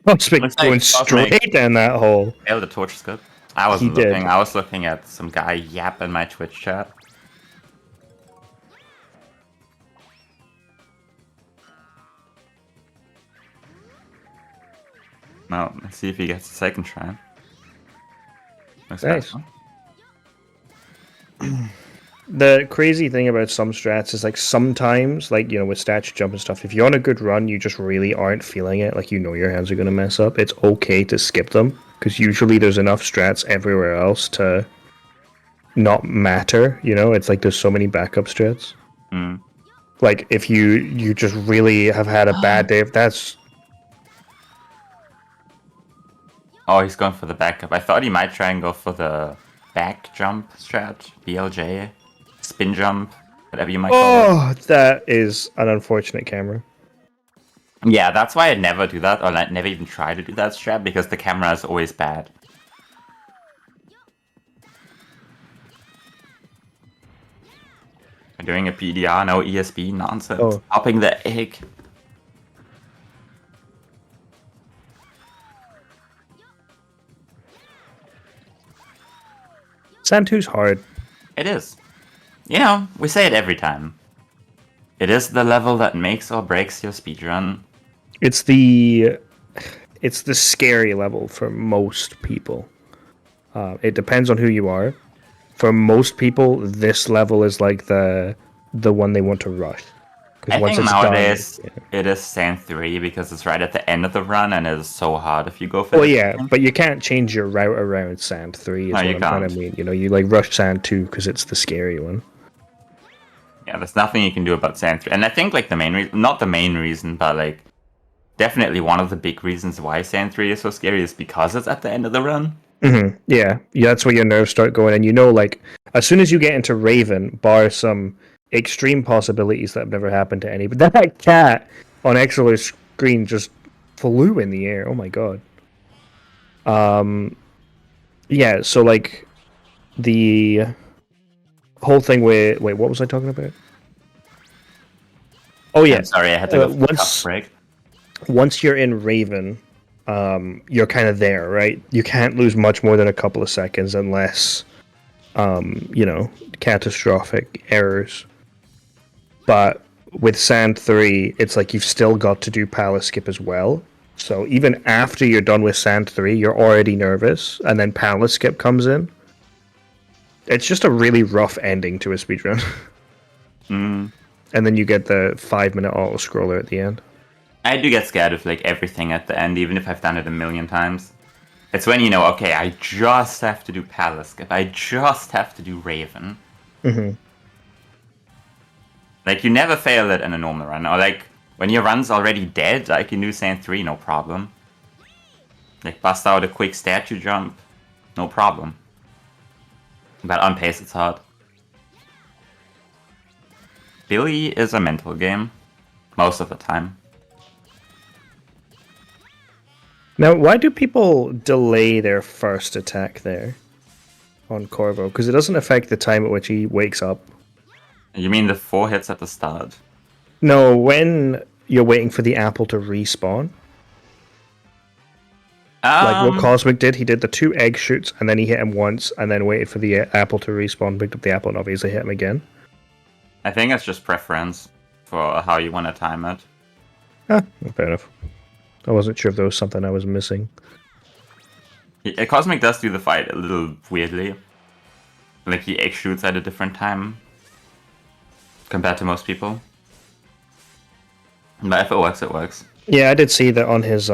Cosmic going straight down that hole. Yeah, the torch is good. I wasn't looking. I was looking at some guy yap in my Twitch chat. Well, let's see if he gets a second try. Looks Nice. better. The crazy thing about some strats is like sometimes, like, you know, with statue jump and stuff, if you're on a good run, you just really aren't feeling it. Like, you know your hands are going to mess up. It's okay to skip them because usually there's enough strats everywhere else to not matter. You know, it's like there's so many backup strats. Mm. Like if you just really have had a bad day, if that's... Oh, he's going for the backup. I thought he might try and go for the back jump strat, BLJ, spin jump. whatever you might call Oh, that is an unfortunate camera. it. Yeah, that's why I never do that, or like, never even try to do that strat, because the camera is always bad. We're doing a PDR, no ESB nonsense. Oh. Popping the egg. Sand 2's hard. It is. You know, we say it every time. It is the level that makes or breaks your speedrun. It's the scary level for most people. It depends on who you are. For most people, this level is like the one they want to rush. I think nowadays it is Sand 3 because it's right at the end of the run and it is so hard if you go for Well, it. yeah, but you can't change your route around Sand 3 is No, what you I'm trying to can't. mean. You know, you like rush Sand 2 because it's the scary one. Yeah, there's nothing you can do about Sand 3. And I think like the main reason, not the main reason, but like definitely one of the big reasons why Sand 3 is so scary is because it's at the end of the run. Mm-hmm. Yeah, that's where your nerves start going, and you know, like as soon as you get into Raven, bar some extreme possibilities that have never happened to any, but that cat on Exeler's screen just flew in the air. Oh my god. Yeah. So like the whole thing with wait, what was I talking about? Oh yeah. I'm sorry, I had to go for a Once cup break. once you're in Raven, you're kind of there, right? You can't lose much more than a couple of seconds unless, you know, catastrophic errors. But with Sand 3, it's like you've still got to do Palace Skip as well. So even after you're done with Sand 3, you're already nervous, and then Palace Skip comes in. It's just a really rough ending to a speedrun. Mm. And then you get the 5-minute auto scroller at the end. I do get scared of like everything at the end, even if I've done it a million times. It's when you know, okay, I just have to do Palace Skip. I just have to do Raven. Mm-hmm. Like, you never fail it in a normal run. Or like, when your run's already dead, I can do Sand 3, no problem. Like, bust out a quick statue jump, no problem. But on pace, it's hard. Billy is a mental game, most of the time. Now, why do people delay their first attack there on Corvo? Because it doesn't affect the time at which he wakes up. You mean the 4 hits at the start? No, when you're waiting for the apple to respawn. Like what Cosmic did, he did the 2 egg shoots, and then he hit him once, and then waited for the apple to respawn, picked up the apple, and obviously hit him again. I think it's just preference for how you want to time it. Ah, fair enough. I wasn't sure if there was something I was missing. Cosmic does do the fight a little weirdly. Like, he egg shoots at a different time compared to most people. But if it works, it works. Yeah, I did see that on his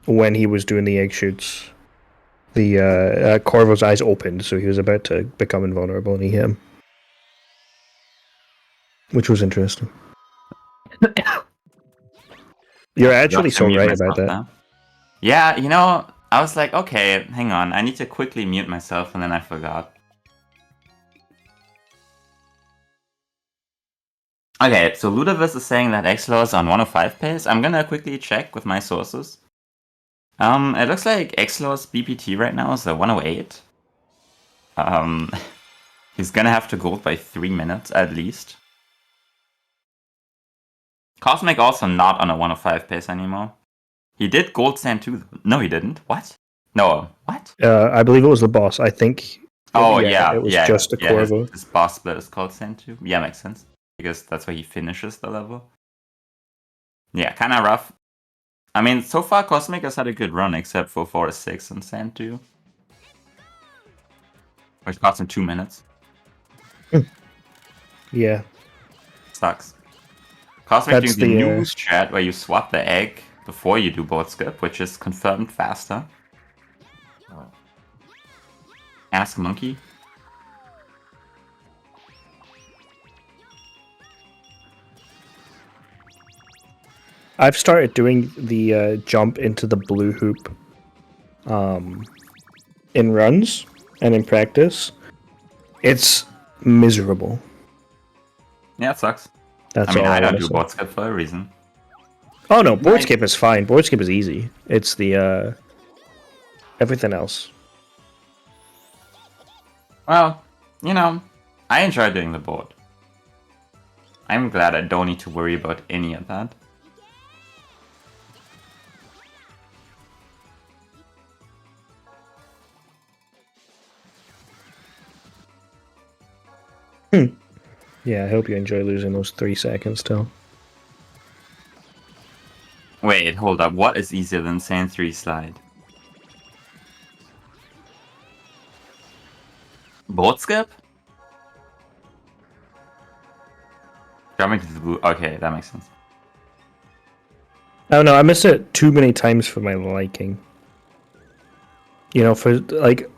when he was doing the egg shoots, the Corvo's eyes opened, so he was about to become invulnerable, and he hit him, which was interesting. You're actually so right about that. Now. Yeah, you know, I was like, okay, hang on, I need to quickly mute myself, and then I forgot. Okay, so Ludovic is saying that Exlor is on 105 pace. I'm gonna quickly check with my sources. It looks like Exlor's BPT right now is a 108. He's gonna have to gold by 3 minutes at least. Cosmic also not on a 105 pace anymore. He did gold Sand 2. No, he didn't. What? No, what? I believe it was the boss. I think. Oh, yeah. It was yeah, just a Corvo. His boss split is called Sand 2. Yeah, makes sense. Because that's where he finishes the level. Yeah, kind of rough. I mean, so far Cosmic has had a good run, except for 4-6 and Sand 2. Which cost him 2 minutes. Yeah. Sucks. Cosmic That's doing the the, new strat where you swap the egg before you do board skip, which is confirmed faster. Ask Monkey. I've started doing the jump into the blue hoop in runs and in practice. It's miserable. Yeah, it sucks. That's I mean, all I don't wanna do say. board skip for a reason. Oh no, board Like- skip is fine. Board skip is easy. It's the everything else. Well, you know, I enjoy doing the board. I'm glad I don't need to worry about any of that. Yeah, I hope you enjoy losing those 3 seconds still. Wait, hold up. What is easier than Sand 3 slide? Board skip? Jumping to the blue. Okay, that makes sense. Oh no, I missed it too many times for my liking. You know, for like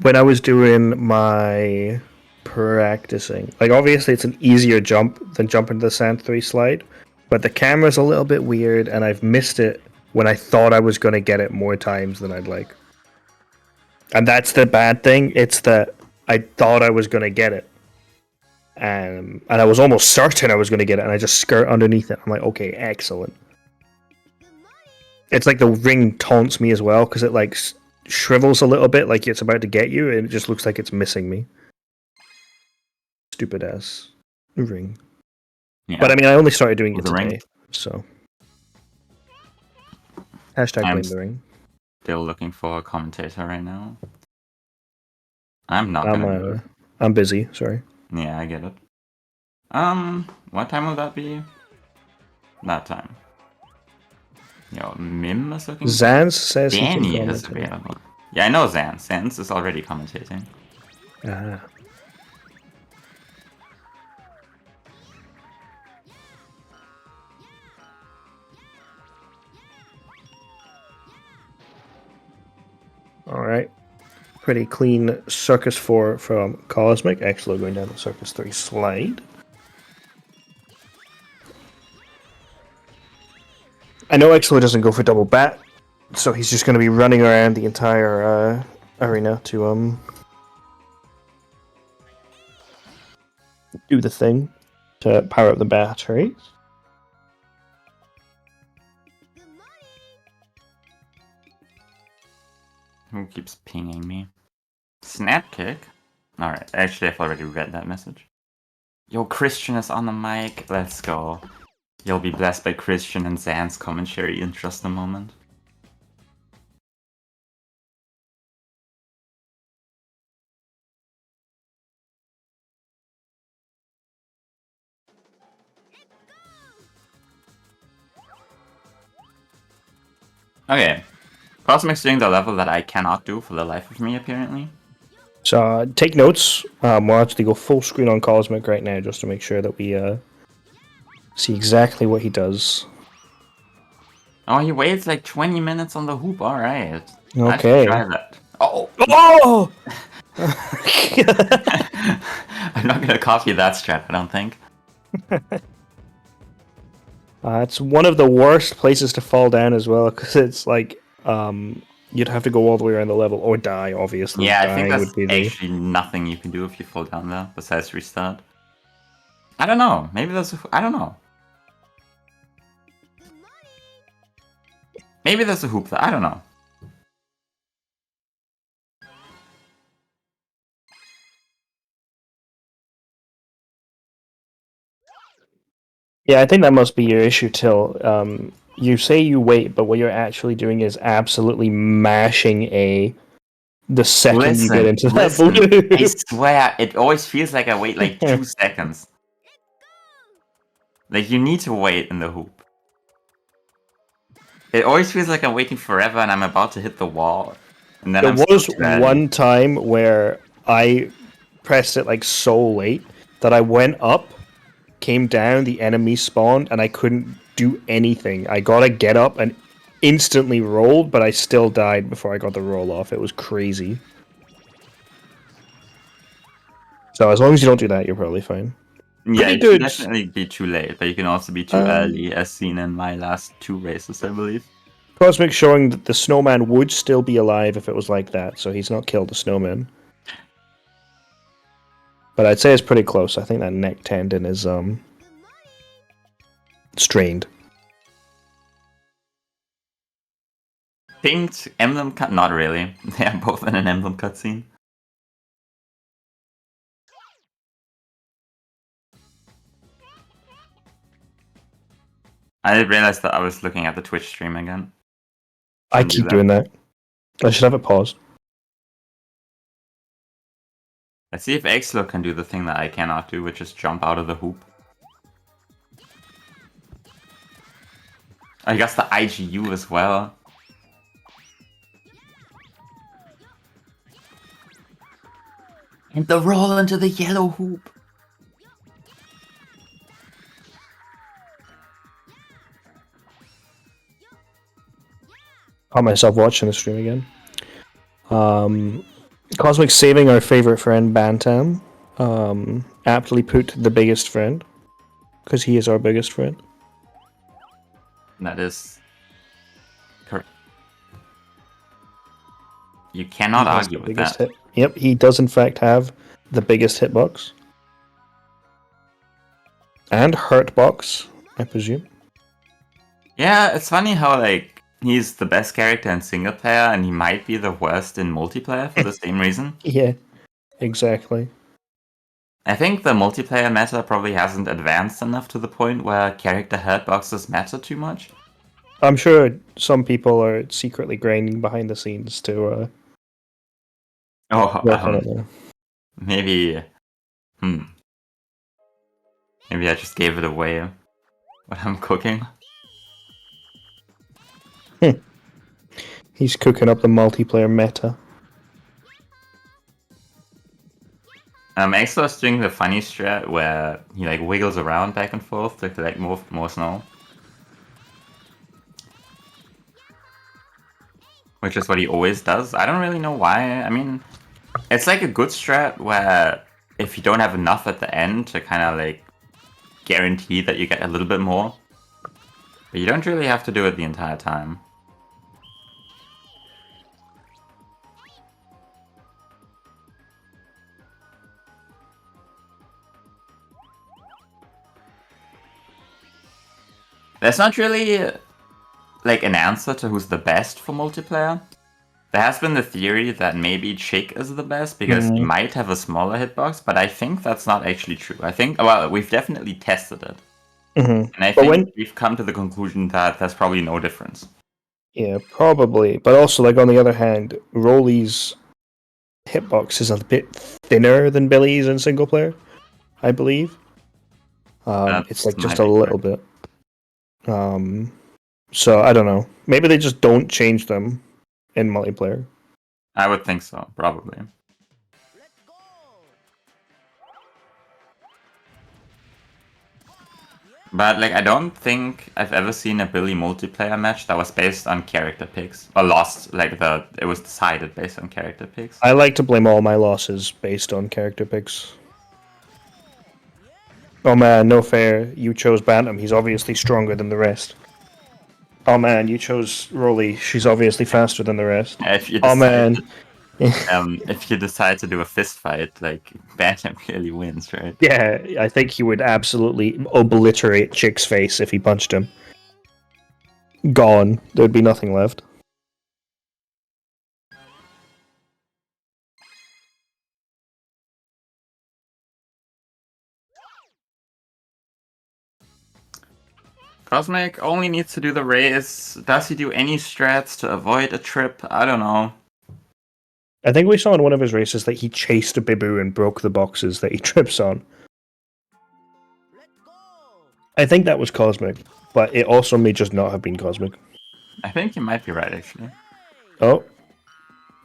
when I was doing my practicing, like obviously it's an easier jump than jumping to the Sand 3 slide, but the camera's a little bit weird and I've missed it when I thought I was going to get it more times than I'd like. And that's the bad thing. It's that I thought I was going to get it. And I was almost certain I was going to get it, and I just skirt underneath it. I'm like, okay, excellent. It's like the ring taunts me as well, because it like shrivels a little bit like it's about to get you, and it just looks like it's missing me. Stupid ass ring. Yeah. But I mean, I only started doing it The ring? today, so. Hashtag I'm blame the ring. Still looking for a commentator right now. I'm not gonna do it. I'm busy, sorry. Yeah, I get it. What time will that be? That time. Yo, Mim is looking. Zans says he can Danny is comment. available. Yeah, I know Zan. Sans is already commentating. Ah. Alright. Pretty clean Circus 4 from Cosmic. Exlo going down the Circus 3 slide. I know Exlo doesn't go for double bat, so he's just going to be running around the entire arena to do the thing to power up the batteries. Who keeps pinging me? Snap kick? Alright, actually I've already read that message. Yo, Christian is on the mic. Let's go. You'll be blessed by Christian and Zan's commentary in just a moment. Okay. Cosmic's doing the level that I cannot do for the life of me, apparently. So take notes. We'll actually go full screen on Cosmic right now just to make sure that we see exactly what he does. Oh, he waits like 20 minutes on the hoop. Alright. Okay. Try that. Oh! Oh! I'm not gonna copy that strat, I don't think. It's one of the worst places to fall down as well, because it's like you'd have to go all the way around the level or die. Obviously, Yeah, I dying think that's would be the... actually nothing you can do if you fall down there besides restart. I don't know. Maybe there's I don't know. Maybe there's a hoop there. I don't know. Yeah, I think that must be your issue, Till. You say you wait, but what you're actually doing is absolutely mashing the second you get into that blue. I swear, it always feels like I wait like 2 seconds. Like, you need to wait in the hoop. It always feels like I'm waiting forever and I'm about to hit the wall. And then There was one time where I pressed it like so late that I went up, came down, the enemy spawned, and I couldn't do anything. I gotta get up and instantly rolled, but I still died before I got the roll off. It was crazy. So as long as you don't do that, you're probably fine. Yeah, Pretty you good. can definitely be too late, but you can also be too early, as seen in my last 2 races, I believe. Cosmic showing that the snowman would still be alive if it was like that, so he's not killed the snowman. But I'd say it's pretty close. I think that neck tendon is strained. Pinked emblem cut? Not really. They are both in an emblem cutscene. I realized that I was looking at the Twitch stream again. I keep doing that. I should have it paused. Let's see if Exlo can do the thing that I cannot do, which is jump out of the hoop. I guess the IGU as well. And the roll into the yellow hoop. Caught myself watching the stream again. Cosmic saving our favorite friend Bantam. Aptly put the biggest friend. Because he is our biggest friend. That is correct. You cannot argue with that. Hit. Yep, he does in fact have the biggest hitbox. And hurtbox, I presume. Yeah, it's funny how, like, he's the best character in single player and he might be the worst in multiplayer for the same reason. Yeah, exactly. I think the multiplayer meta probably hasn't advanced enough to the point where character hurtboxes matter too much. I'm sure some people are secretly grinding behind the scenes to work on it now. Maybe... Maybe I just gave it away, what I'm cooking. He's cooking up the multiplayer meta. Exlo's doing the funny strat where he like wiggles around back and forth to collect more snow. Which is what he always does. I don't really know why. I mean, it's like a good strat where if you don't have enough at the end to kind of like guarantee that you get a little bit more. But you don't really have to do it the entire time. There's not really like an answer to who's the best for multiplayer. There has been the theory that maybe Chick is the best because he might have a smaller hitbox, but I think that's not actually true. I think, well, we've definitely tested it. And I think we've come to the conclusion that there's probably no difference. Yeah, probably. But also, like, on the other hand, Rolly's hitbox is a bit thinner than Billy's in single player, I believe. It's like just a little bit. So I don't know. Maybe they just don't change them in multiplayer. I would think so, probably. But like, I don't think I've ever seen a Billy multiplayer match that was based on character picks or lost. Like it was decided based on character picks. I like to blame all my losses based on character picks. Oh man, no fair. You chose Bantam. He's obviously stronger than the rest. Oh man, you chose Rolly. She's obviously faster than the rest. Oh man. If you decide to do a fist fight, like Bantam clearly wins, right? Yeah, I think he would absolutely obliterate Chick's face if he punched him. Gone. There'd be nothing left. Cosmic only needs to do the race. Does he do any strats to avoid a trip? I don't know. I think we saw in one of his races that he chased a Bibu and broke the boxes that he trips on. I think that was Cosmic, but it also may just not have been Cosmic. I think you might be right, actually. Oh.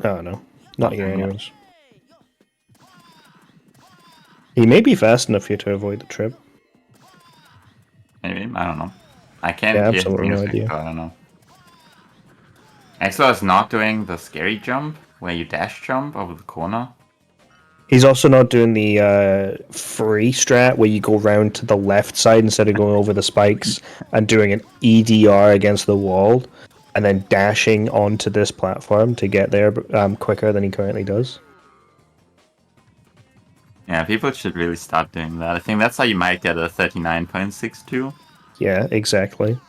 Oh, no. Not here anyways. He may be fast enough here to avoid the trip. Maybe? I don't know. I can't hear absolutely no idea. So I don't know. Exlo is not doing the scary jump, where you dash jump over the corner. He's also not doing the free strat, where you go round to the left side instead of going over the spikes, and doing an EDR against the wall, and then dashing onto this platform to get there quicker than he currently does. Yeah, people should really start doing that. I think that's how you might get a 39.62. Yeah, exactly.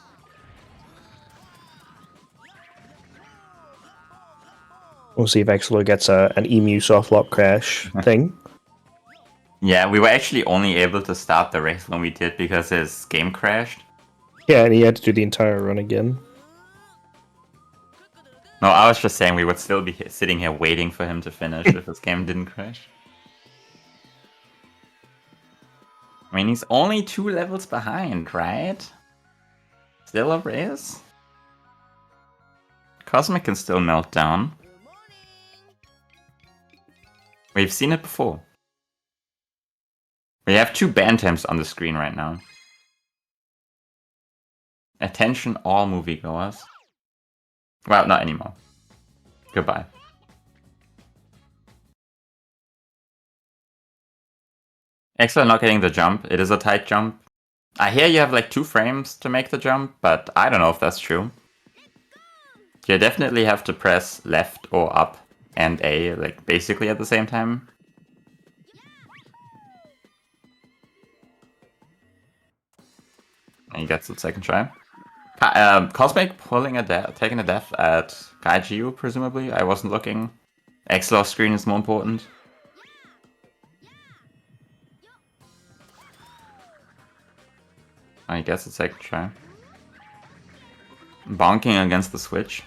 We'll see if Exilor gets an Emu soft lock crash thing. Yeah, we were actually only able to start the race when we did because his game crashed. Yeah, and he had to do the entire run again. No, I was just saying we would still be sitting here waiting for him to finish if his game didn't crash. I mean, he's only 2 levels behind, right? Still a race? Cosmic can still melt down. We've seen it before. We have 2 Bantams on the screen right now. Attention all moviegoers. Well, not anymore. Goodbye. Extra not getting the jump. It is a tight jump. I hear you have like 2 frames to make the jump, but I don't know if that's true. You definitely have to press left or up and A, like basically at the same time. And he gets the second try. Cosmic pulling taking a death at Kaiju, presumably. I wasn't looking. Exilor's screen is more important. I guess the second try. Bonking against the switch.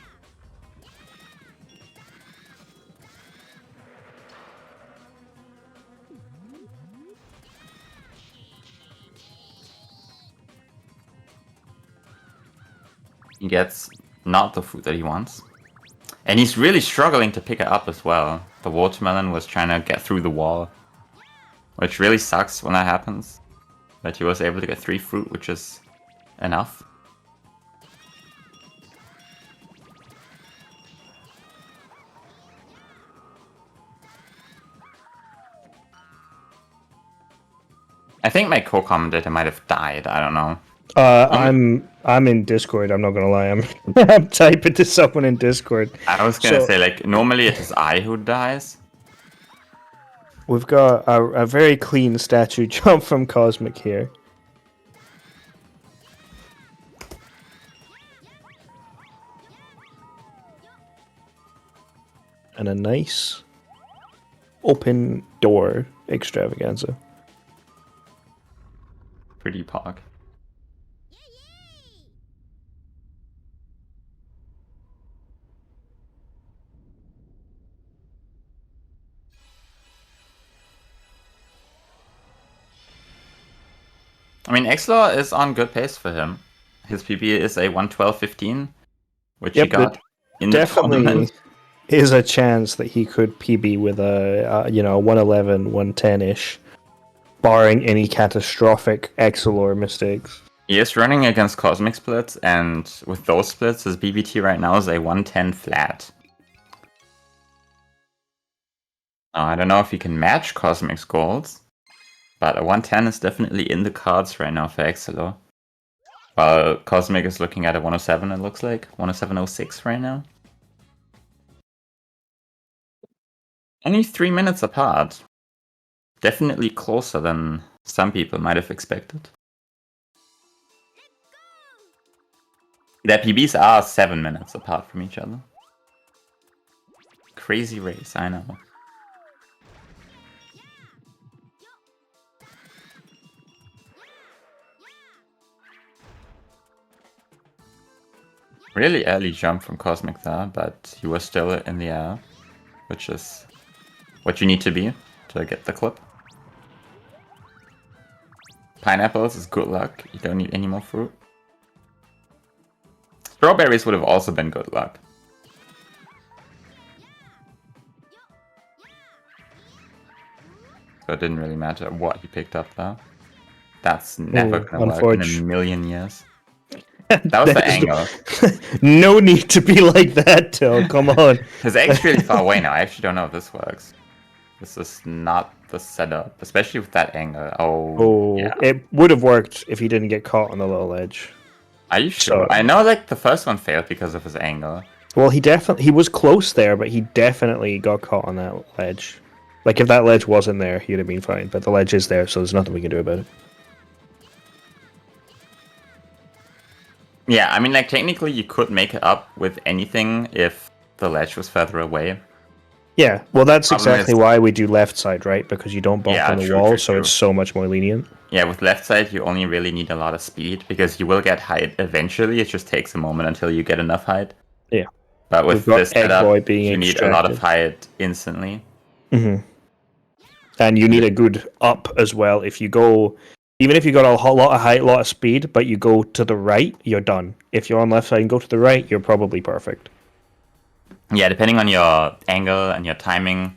He gets not the food that he wants. And he's really struggling to pick it up as well. The watermelon was trying to get through the wall. Which really sucks when that happens. But he was able to get 3 fruit, which is enough. I think my co-commentator might have died, I don't know. I'm in Discord. I'm not gonna lie. I'm typing to someone in Discord. I was gonna say, like, normally it is I who dies. We've got a very clean statue jump from Cosmic here. And a nice open door extravaganza. Pretty pog. I mean, Exilor is on good pace for him. His PB is a 112.15, which he got in the definitely tournament. is a chance that he could PB with a 111, 110-ish, barring any catastrophic Exilor mistakes. He is running against Cosmic splits, and with those splits, his BBT right now is a 110 flat. Now, I don't know if he can match Cosmic's goals, but a 110 is definitely in the cards right now for Exilor. While Cosmic is looking at a 107, it looks like. 107.06 right now. Only 3 minutes apart. Definitely closer than some people might have expected. Their PBs are 7 minutes apart from each other. Crazy race, I know. Really early jump from Cosmic there, but he was still in the air, which is what you need to be to get the clip. Pineapples is good luck, you don't need any more fruit. Strawberries would have also been good luck. So it didn't really matter what he picked up there. That's never gonna work in a million years. That was the angle. No need to be like that, Till. Come on. His egg's really far away now. I actually don't know if this works. This is not the setup, especially with that angle. Oh, yeah. It would have worked if he didn't get caught on the little edge. Are you sure? I know, like, the first one failed because of his angle. Well, he was close there, but he definitely got caught on that ledge. Like if that ledge wasn't there, he'd have been fine. But the ledge is there, so there's nothing we can do about it. Yeah, I mean, like technically you could make it up with anything if the ledge was further away. Yeah, well, that's Problem exactly is- why we do left side, right? Because you don't bump Yeah, on the true, wall, true, so true. it's so much more lenient. Yeah, with left side you only really need a lot of speed because you will get height eventually. It just takes a moment until you get enough height. Yeah. But with We've got this Egg setup, Boy being you need a lot of extracted. height instantly. Mm-hmm. And you need a good up as well. If you go, even if you got a lot of height, a lot of speed, but you go to the right, you're done. If you're on left side and go to the right, you're probably perfect. Yeah, depending on your angle and your timing,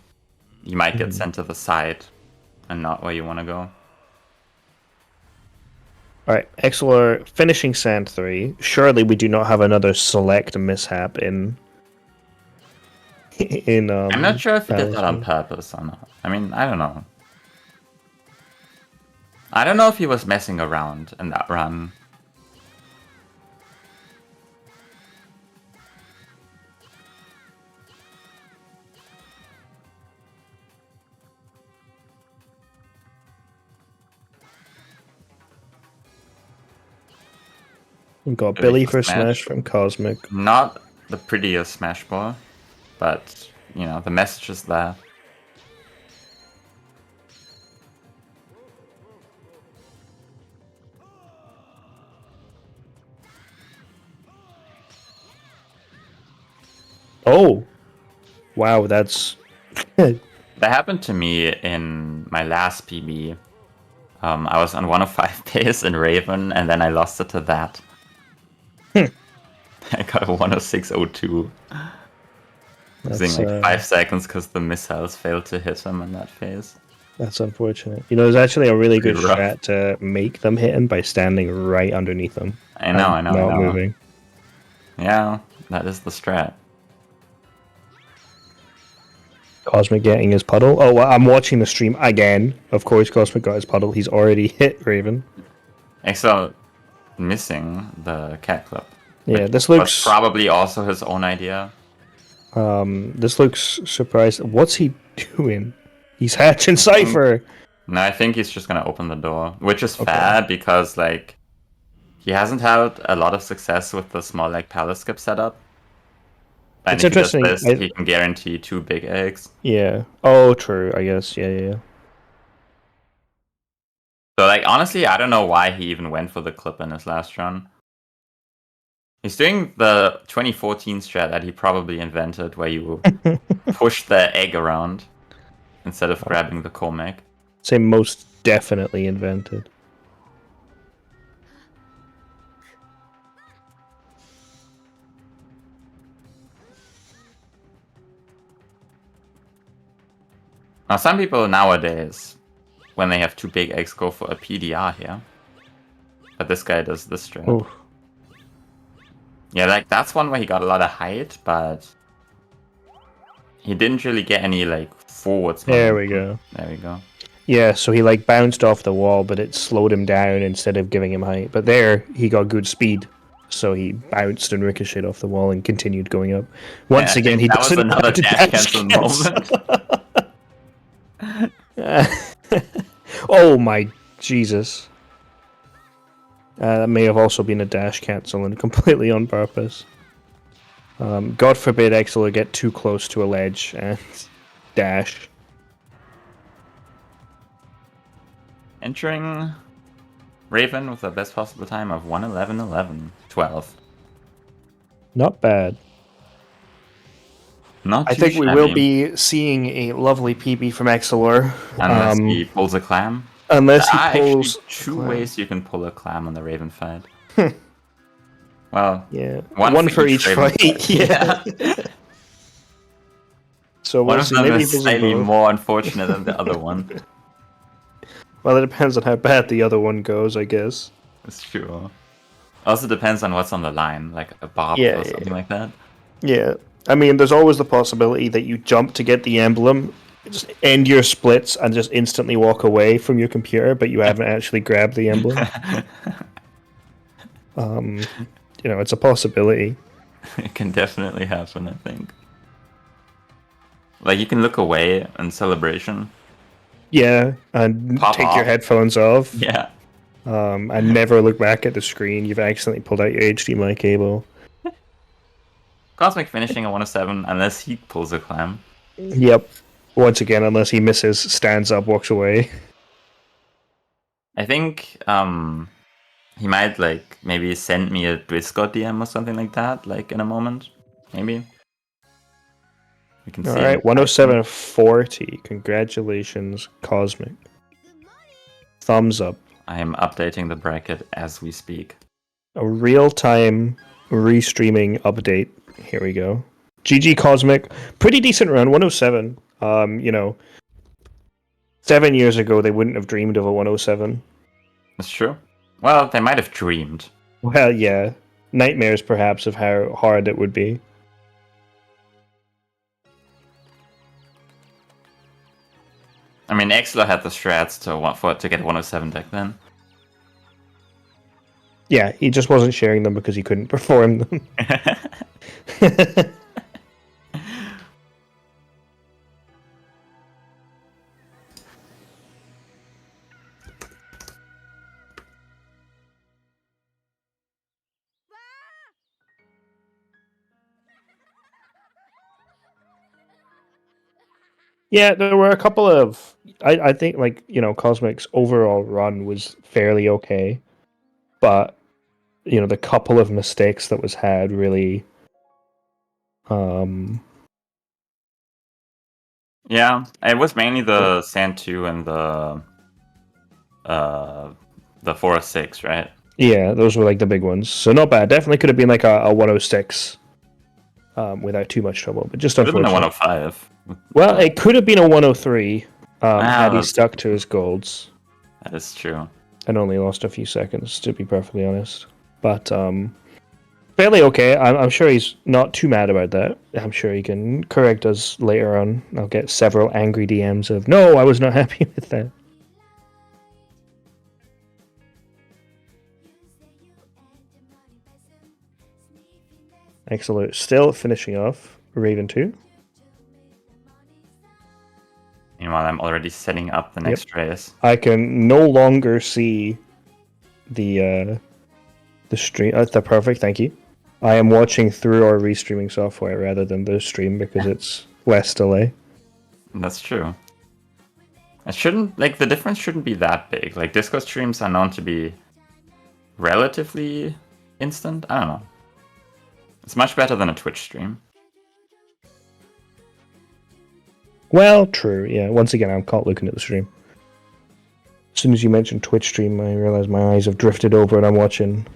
you might get sent to the side and not where you want to go. All right, Exilor finishing Sand 3. Surely we do not have another select mishap in. I'm not sure if he did that on Talisman. purpose or not. I mean, I don't know. I don't know if he was messing around in that run. We've got Billy Billy for for Smash Smash. from Cosmic. Not the prettiest Smash Ball, but, you know, the message is there. Oh, wow, that's That happened to me in my last PB. I was on 105 pace in Raven, and then I lost it to that. I got a 106.02. Losing like 5 seconds because the missiles failed to hit him in that phase. That's unfortunate. You know, there's actually a really good Pretty rough. strat to make them hit him by standing right underneath them. I know, and I know, I not know. moving. Yeah, that is the strat. Cosmic getting his puddle. Oh, well, I'm watching the stream again. Of course, Cosmic got his puddle. He's already hit Raven. Exo missing the cat club. Yeah, this Was looks. probably also his own idea. This looks surprised. What's he doing? He's hatching Cypher. No, I think he's just gonna open the door, which is fair because like he hasn't had a lot of success with the small like palace skip setup. And It's if he does interesting, this, he can guarantee 2 big eggs. Yeah. Oh, true. I guess. Yeah. So like honestly, I don't know why he even went for the clip in his last run. He's doing the 2014 strat that he probably invented, where you push the egg around instead of grabbing the Comac. Say most definitely invented. Now some people nowadays, when they have 2 big eggs, go for a PDR here. But this guy does this strat. Oh, Yeah, like that's one where he got a lot of height, but he didn't really get any like forwards. there we go. There we go. Yeah, so he like bounced off the wall, but it slowed him down instead of giving him height. But there, he got good speed, so he bounced and ricocheted off the wall and continued going up. Once Yeah, I again, think he that was doesn't know another how to dash dash cancel moment. Oh my Jesus! That may have also been a dash cancel and completely on purpose. God forbid Exilor get too close to a ledge and dash. Entering Raven with the best possible time of 1:11:11:12. Not bad. Not I too think we will shabby, be seeing a lovely PB from Exilor. unless he pulls a clam. Unless he There are pulls. actually 2 ways you can pull a clam on the Raven fight. Well, Yeah. one for for each each Raven fight. fight. Yeah. So One we'll of see. them Maybe he is pulls them slightly both. more unfortunate than the other one. Well, it depends on how bad the other one goes, I guess. It's true. Also depends on what's on the line, like a barb Yeah, or something like that. Yeah. I mean, there's always the possibility that you jump to get the emblem, just end your splits, and just instantly walk away from your computer, but you haven't actually grabbed the emblem. You know, it's a possibility. It can definitely happen, I think. Like you can look away in celebration. Yeah, and Pop take your off. headphones off. Yeah. And never look back at the screen. You've accidentally pulled out your HDMI cable. Cosmic finishing a 107 unless he pulls a clam. Yep. Once again, unless he misses, stands up, walks away. I think he might like maybe send me a Discord DM or something like that, like in a moment. Maybe. We can All see. right, 107.40. Congratulations, Cosmic. Thumbs up. I am updating the bracket as we speak. A real-time restreaming update. Here we go. GG Cosmic. Pretty decent run, 107. 7 years ago they wouldn't have dreamed of a 107. That's true. Well, they might have dreamed. Well, yeah. Nightmares, perhaps, of how hard it would be. I mean, Exler had the strats to get 107 back then. Yeah, he just wasn't sharing them because he couldn't perform them. Yeah, there were a couple of. I think, Cosmic's overall run was fairly okay. But, the couple of mistakes that was had really. Yeah, it was mainly the Sand 2 and the 406, right? Yeah, those were like the big ones. So not bad. Definitely could have been like a 106 without too much trouble, but just Could have been a unfortunate. 105. Well, it could have been a 103 had he that's- stuck to his golds That is true. and only lost a few seconds, to be perfectly honest. But fairly okay. I'm sure he's not too mad about that. I'm sure he can correct us later on. I'll get several angry DMs of, no, I was not happy with that. Excellent. Still finishing off Raven 2. Meanwhile, I'm already setting up the next race. I can no longer see the stream. That's perfect, thank you. I am watching through our restreaming software rather than the stream because it's less delay. That's true. The difference shouldn't be that big. Like, Discord streams are known to be relatively instant. I don't know. It's much better than a Twitch stream. Well, true, yeah. Once again, I'm caught looking at the stream. As soon as you mentioned Twitch stream, I realized my eyes have drifted over and I'm watching.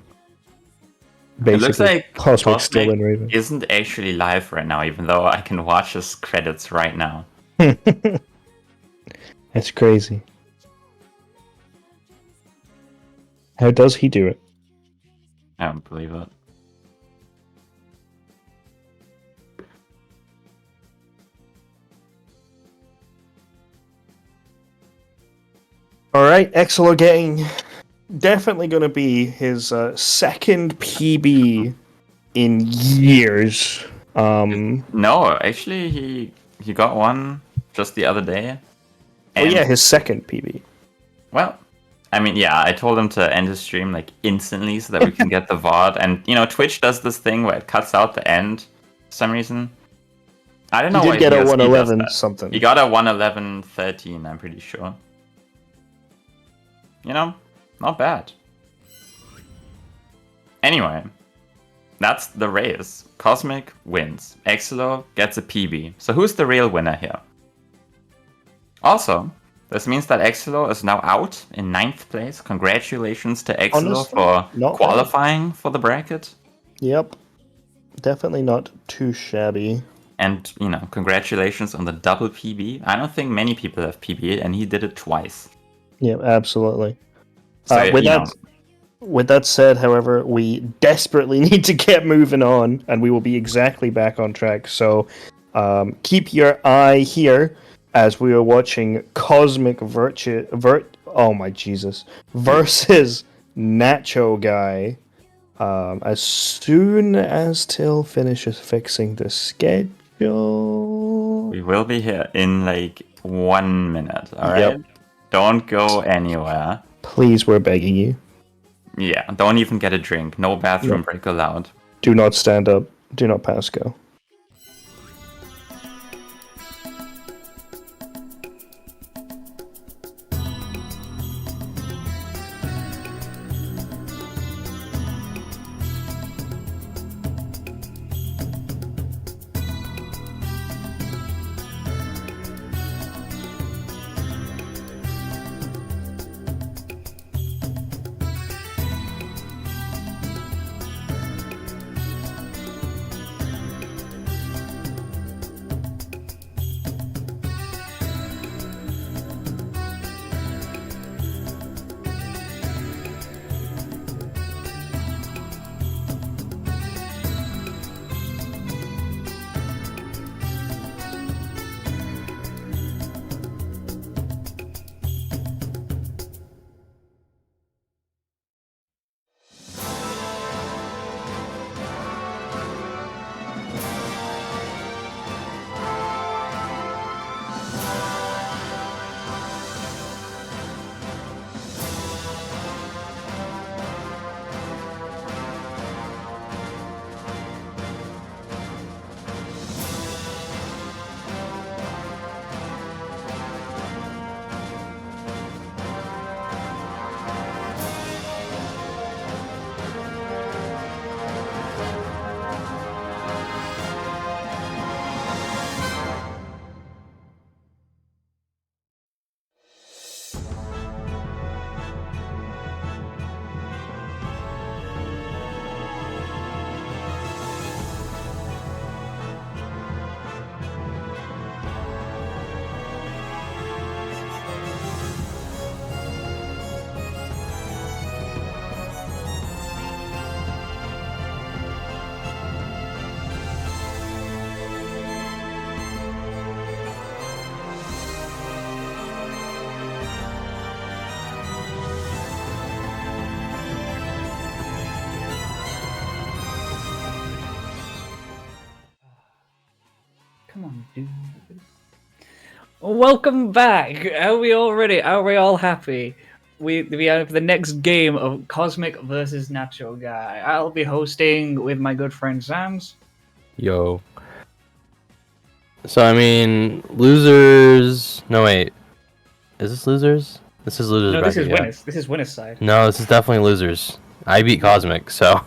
Basically, It looks like Cosmic still in Raven. isn't actually live right now, even though I can watch his credits right now. That's crazy. How does he do it? I don't believe it. Alright, Exelo getting definitely going to be his second PB in years. No, actually, he got one just the other day. Oh yeah, his second PB. Well, I mean, yeah, I told him to end his stream like instantly so that we can get the VOD. And Twitch does this thing where it cuts out the end for some reason. I don't know He why did get a DSP does 111 that. something. He got a 111.13, I'm pretty sure. Not bad. Anyway, that's the race. Cosmic wins. Exelo gets a PB. So who's the real winner here? Also, this means that Exelo is now out in 9th place. Congratulations to Exelo Honestly, for not qualifying for the bracket. Yep. Definitely not too shabby. And, congratulations on the double PB. I don't think many people have PB, and he did it twice. Yeah, absolutely. So, with that said, however, we desperately need to get moving on, and we will be exactly back on track. So keep your eye here as we are watching Cosmic versus Nacho Guy. As soon as Till finishes fixing the schedule. We will be here in like 1 minute. All Yep. right. Don't go anywhere. Please, we're begging you. Yeah. Don't even get a drink. No bathroom Yep. break allowed. Do not stand up. Do not pass go. Come on, dude. Welcome back. Are we all ready? Are we all happy? We have the next game of Cosmic versus Nacho Guy. I'll be hosting with my good friend Zams. Yo. So I mean, losers. No wait, is this losers? This is losers. No, this is bracket, yeah. winners. This is winners side. No, this is definitely losers. I beat Cosmic, so.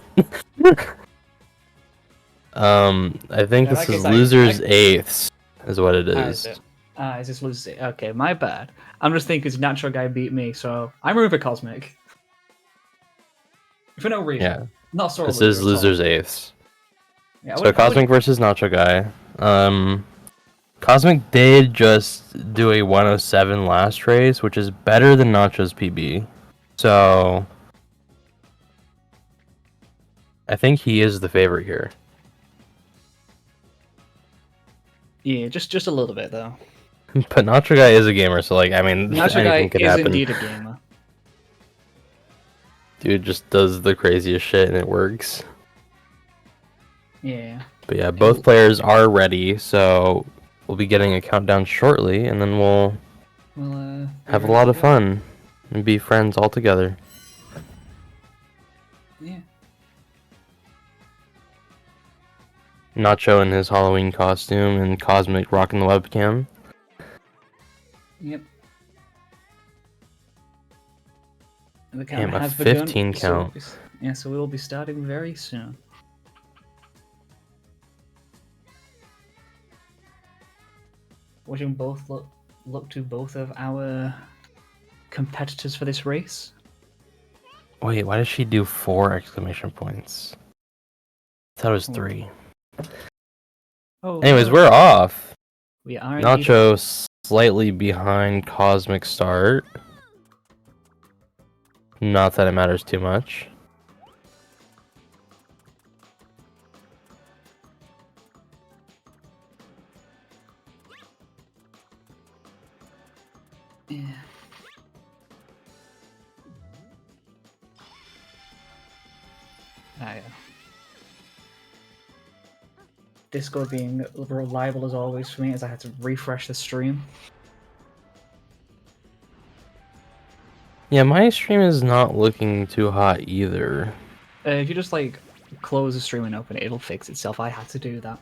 I think Yeah, this like is I say, losers eighths, is what it Is is. is this losers? Okay, my bad. I'm just thinking because Nacho Guy beat me, so I'm rooting for Cosmic. For no reason. Yeah, Not sore. this is losers eighths. Yeah, So Cosmic versus Nacho Guy. Cosmic did just do a 107 last race, which is better than Nacho's PB. So I think he is the favorite here. Yeah, just a little bit though. But Nacho Guy is a gamer, so like I mean, Nacho anything Guy could is happen. indeed a gamer. Dude just does the craziest shit and it works. Yeah. But yeah, both players are ready, so we'll be getting a countdown shortly, and then we'll Well, have a lot of fun and be friends all together. Yeah. Nacho in his Halloween costume and Cosmic rocking the webcam. Yep. And the Damn, count a has begun. 15 count. Yeah, so we will be starting very soon. Would you both look to both of our competitors for this race? Wait, why does she do 4 exclamation points? I thought it was 3. Oh. Anyways, we're off. We are indeed. Nacho slightly behind Cosmic start. Not that it matters too much. Yeah. Ah, yeah. Discord being reliable as always for me, as I had to refresh the stream. Yeah, my stream is not looking too hot either. If you just like close the stream and open it, it'll fix itself. I had to do that.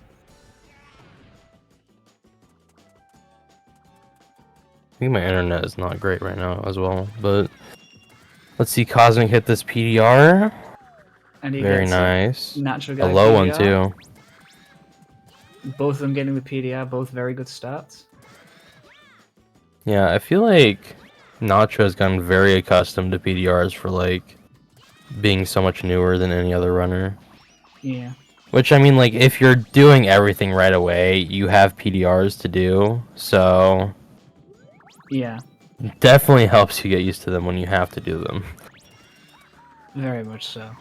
I think my internet is not great right now as well, but let's see Cosmic hit this PDR. And he Very gets nice. Natural A Guy low one PDR. too. Both of them getting the PDR, both very good stats. Yeah, I feel like Nacho has gotten very accustomed to PDRs for like being so much newer than any other runner. Yeah. Which I mean, like if you're doing everything right away, you have PDRs to do, so Yeah. definitely helps you get used to them when you have to do them. Very much so.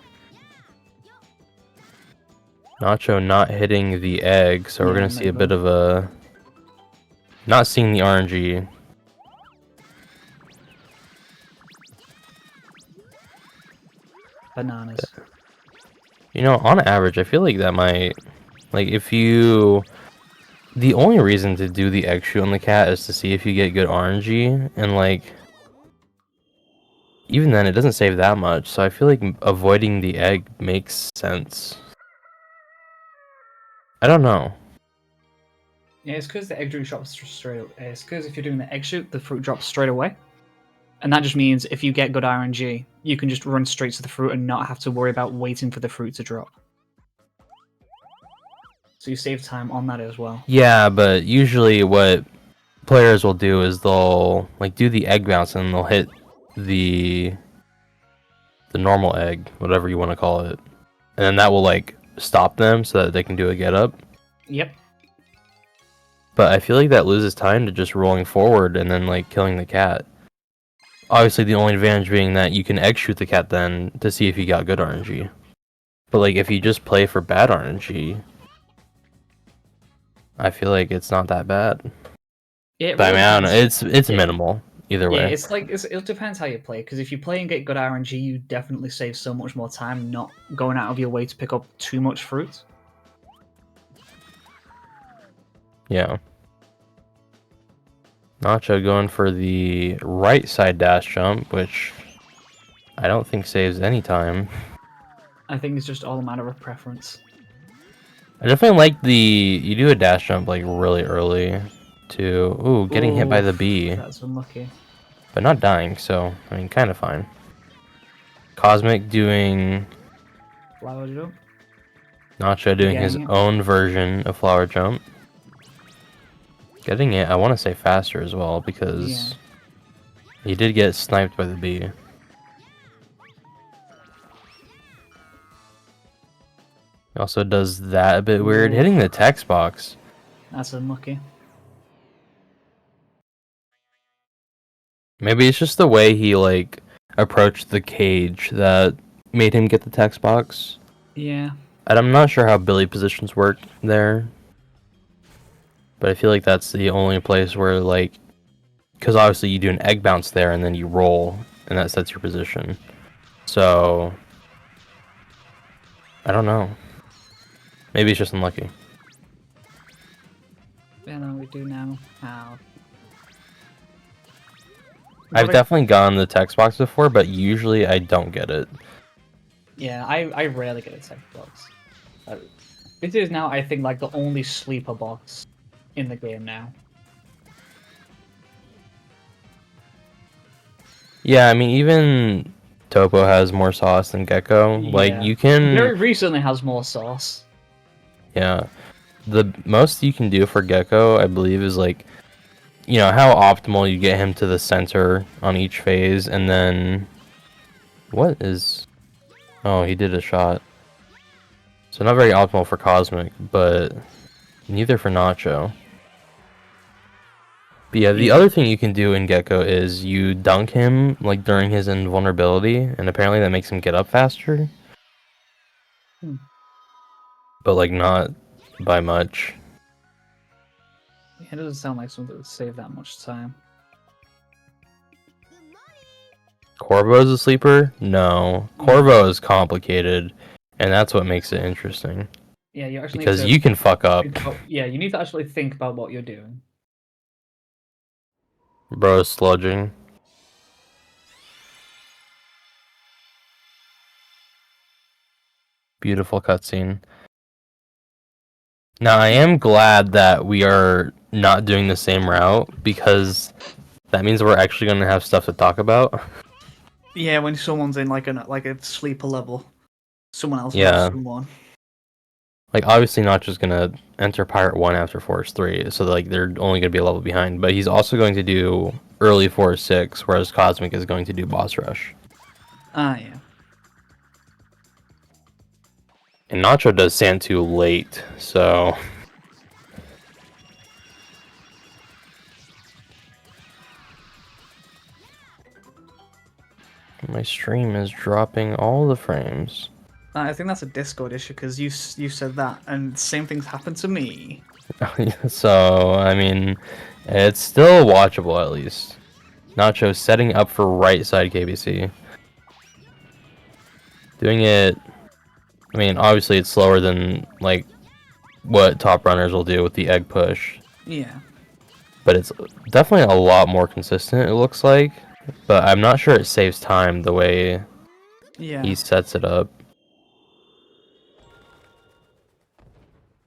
Nacho not hitting the egg, so we're Yeah, gonna see a maybe. bit of a not seeing the RNG. Bananas. You know, on average, I feel like that might, like, if you, the only reason to do the egg shoot on the cat is to see if you get good RNG, and like, even then, it doesn't save that much. So I feel like avoiding the egg makes sense. I don't know. Yeah, it's because the egg shoot drops straight. It's because if you're doing the egg shoot, the fruit drops straight away, and that just means if you get good RNG, you can just run straight to the fruit and not have to worry about waiting for the fruit to drop. So you save time on that as well. Yeah, but usually what players will do is they'll like do the egg bounce and they'll hit the normal egg, whatever you want to call it, and then that will like stop them so that they can do a get up. Yep. But I feel like that loses time to just rolling forward and then like killing the cat. Obviously, the only advantage being that you can egg shoot the cat then to see if you got good RNG. But like if you just play for bad RNG, I feel like it's not that bad. Yeah, it But I mean, really I don't know. depends. It's minimal either Yeah, way. it's like it depends how you play. Because if you play and get good RNG, you definitely save so much more time not going out of your way to pick up too much fruit. Yeah. Nacho going for the right side dash jump, which I don't think saves any time. I think it's just all a matter of preference. I definitely like you do a dash jump like really early to, ooh, getting hit by the Oof, bee, That's unlucky. but not dying, so, I mean, kind of fine. Cosmic doing, Flower jump. Nacho doing his Getting it. own version of flower jump. Getting it, I want to say faster as well, because he did get sniped by the bee. He also does that a bit weird, Oof. hitting the text box. That's unlucky. Maybe it's just the way he like approached the cage that made him get the text box. Yeah. And I'm not sure how Billy positions work there. But I feel like that's the only place where like, because obviously you do an egg bounce there and then you roll and that sets your position. So I don't know. Maybe it's just unlucky. Yeah, no, we do now. Ow. I've What a- definitely gotten the text box before, but usually I don't get it. Yeah, I rarely get a text box. This is now, I think, like the only sleeper box in the game now. Yeah, I mean even Topo has more sauce than Gecko. Like Yeah. you can Very recently has more sauce. Yeah. The most you can do for Gecko, I believe, is like, you know, how optimal you get him to the center on each phase, and then... What is... Oh, he did a shot. So not very optimal for Cosmic, but neither for Nacho. But yeah, the other thing you can do in Gecko is you dunk him, like, during his invulnerability, and apparently that makes him get up faster. But, like, not by much. Yeah, it doesn't sound like something that would save that much time. Corvo's a sleeper? No. Corvo is complicated, and that's what makes it interesting. Yeah, you actually because need to you can fuck up. you need to actually think about what you're doing. Bro is sludging. Beautiful cutscene. Now I am glad that we are not doing the same route because that means we're actually going to have stuff to talk about. Yeah, when someone's in like a sleeper level, someone else Yeah. knows someone. Like obviously not just going to enter Pirate 1 after Forest 3, so like they're only going to be a level behind, but he's also going to do early Forest 6, whereas Cosmic is going to do Boss Rush. Ah, yeah. And Nacho does Santu late, so my stream is dropping all the frames. I think that's a Discord issue because you said that, and same things happened to me. So, I mean, it's still watchable at least. Nacho setting up for right side KBC. Doing it, I mean, obviously it's slower than, like, what top runners will do with the egg push. Yeah. But it's definitely a lot more consistent, it looks like. But I'm not sure it saves time the way Yeah. he sets it up.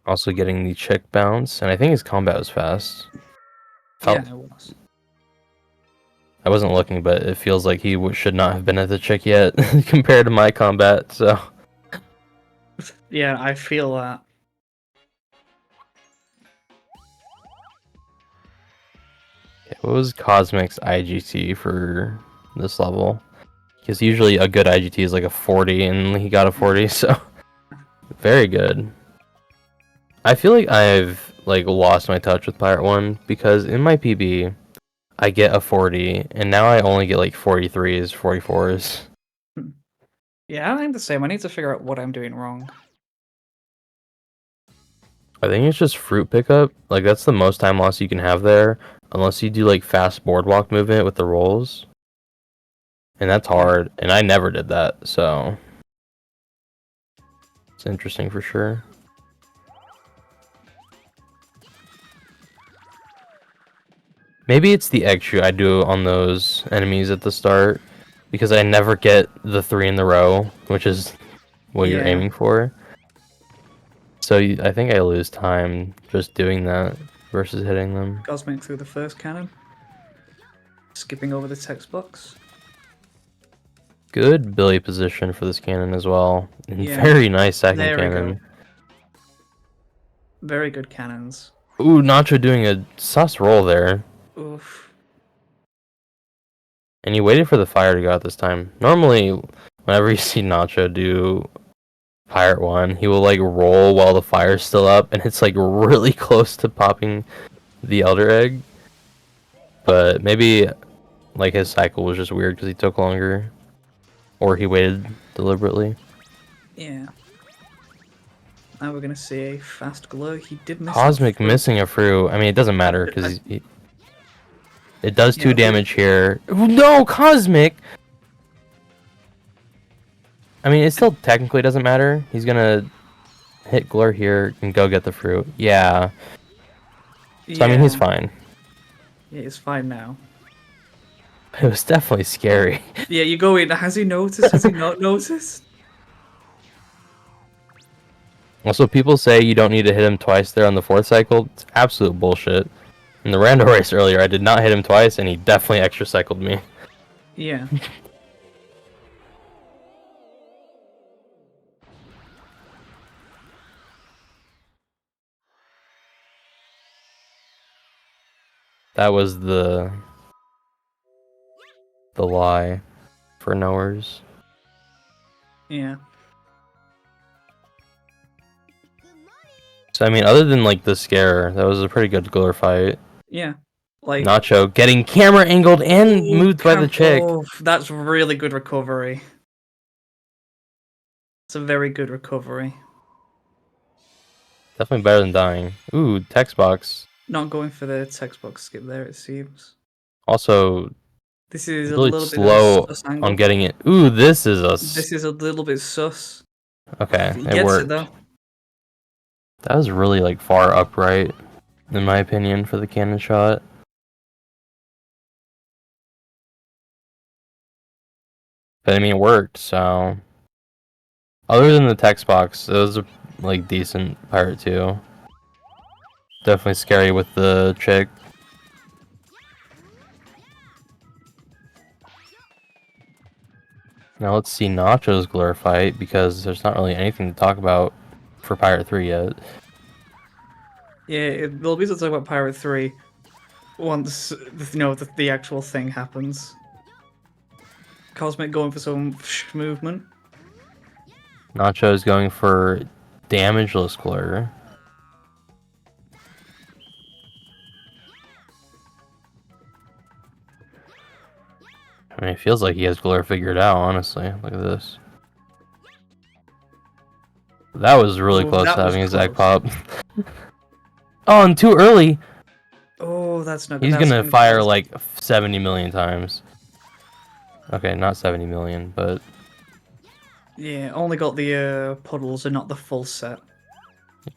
Also getting the chick bounce, and I think his combat was fast. Yeah, it was. I wasn't looking, but it feels like he should not have been at the chick yet compared to my combat, so... Yeah, I feel that. What was Cosmic's IGT for this level? Because usually a good IGT is like a 40, and he got a 40, so... Very good. I feel like I've like lost my touch with Pirate 1, because in my PB, I get a 40, and now I only get like 43s, 44s. Yeah, I'm the same. I need to figure out what I'm doing wrong. I think it's just fruit pickup. Like, that's the most time loss you can have there, unless you do like fast boardwalk movement with the rolls. And that's hard, and I never did that, so... It's interesting for sure. Maybe it's the egg shoot I do on those enemies at the start, because I never get the 3 in the row, which is what you're Yeah. aiming for. So I think I lose time just doing that versus hitting them. Cosmic through the first cannon. Skipping over the text box. Good Billy position for this cannon as well. And Yeah. very nice second There we cannon. go. Very good cannons. Ooh, Nacho doing a sus roll there. Oof. And he waited for the fire to go out this time. Normally, whenever you see Nacho do Pirate 1, he will like roll while the fire's still up, and it's like really close to popping the Elder Egg. But maybe like his cycle was just weird because he took longer. Or he waited deliberately. Yeah. Now we're gonna see a fast glow. He did miss. Cosmic the fruit. missing a fruit. I mean, it doesn't matter because it does 2 Yeah, damage here. No, Cosmic! I mean, it still technically doesn't matter. He's gonna hit Glur here and go get the fruit. Yeah. So, I mean, he's fine. Yeah, he's fine now. It was definitely scary. Yeah, you go in. Has he noticed? Has he not noticed? Also, people say you don't need to hit him twice there on the 4th cycle. It's absolute bullshit. In the rando race earlier, I did not hit him twice, and he definitely extra cycled me. Yeah. That was the lie for knowers. Yeah. So I mean, other than like the scare, that was a pretty good Glur fight. Yeah. Like Nacho getting camera angled and moved by the chick. Oh, that's really good recovery. It's a very good recovery. Definitely better than dying. Ooh, text box. Not going for the text box skip there, it seems. Also, This is really a little slow bit of a sus angle. on getting it. Ooh, this is a. This is a little bit sus. Okay, He it gets worked. it though. That was really like far upright, in my opinion, for the cannon shot. But I mean, it worked. So, other than the text box, it was a like decent pirate too. Definitely scary with the chick. Now let's see Nacho's Glur fight, because there's not really anything to talk about for Pirate 3 yet. Yeah, there'll be something about Pirate 3 once the actual thing happens. Cosmic going for some movement. Nacho's going for damageless Glur. I mean, it feels like he has Glur figured out, honestly. Look at this. That was really Oh, close that to was having his egg close. pop. Oh, and too early! Oh, that's not good. He's That's gonna gonna fire cause- like 70 million times. Okay, not 70 million, but Yeah, only got the puddles and not the full set.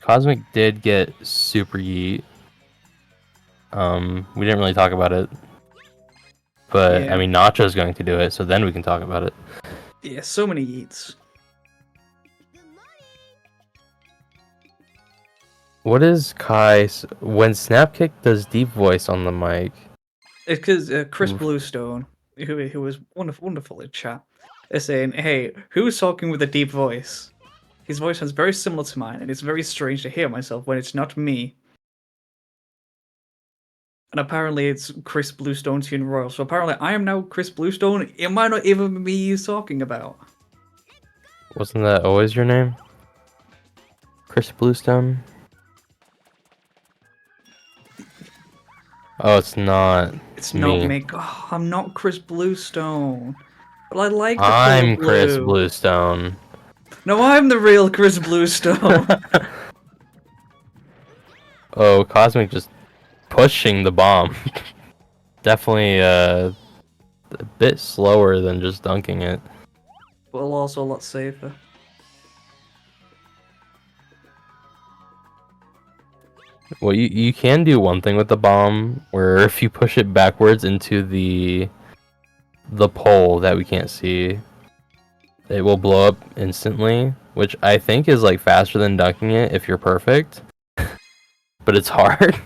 Cosmic did get Super Yeet. We didn't really talk about it. But, Yeah. I mean, Nacho's going to do it, so then we can talk about it. Yeah, so many yeets. What is when Snapkick does deep voice on the mic? It's because Chris Oof. Bluestone, who was wonderful in chat, is saying, "Hey, who's talking with a deep voice? His voice sounds very similar to mine, and it's very strange to hear myself when it's not me." And apparently, it's Chris Bluestone Tune Royal. So apparently, I am now Chris Bluestone. It might not even be me he's talking about. Wasn't that always your name? Chris Bluestone? Oh, it's not. It's not me. Oh, I'm not Chris Bluestone. But I like the I'm color Chris blue. Bluestone. No, I'm the real Chris Bluestone. Oh, Cosmic just pushing the bomb. Definitely a bit slower than just dunking it. But also a lot safer. Well, you can do one thing with the bomb, where if you push it backwards into the pole that we can't see, it will blow up instantly, which I think is like faster than dunking it if you're perfect. But it's hard.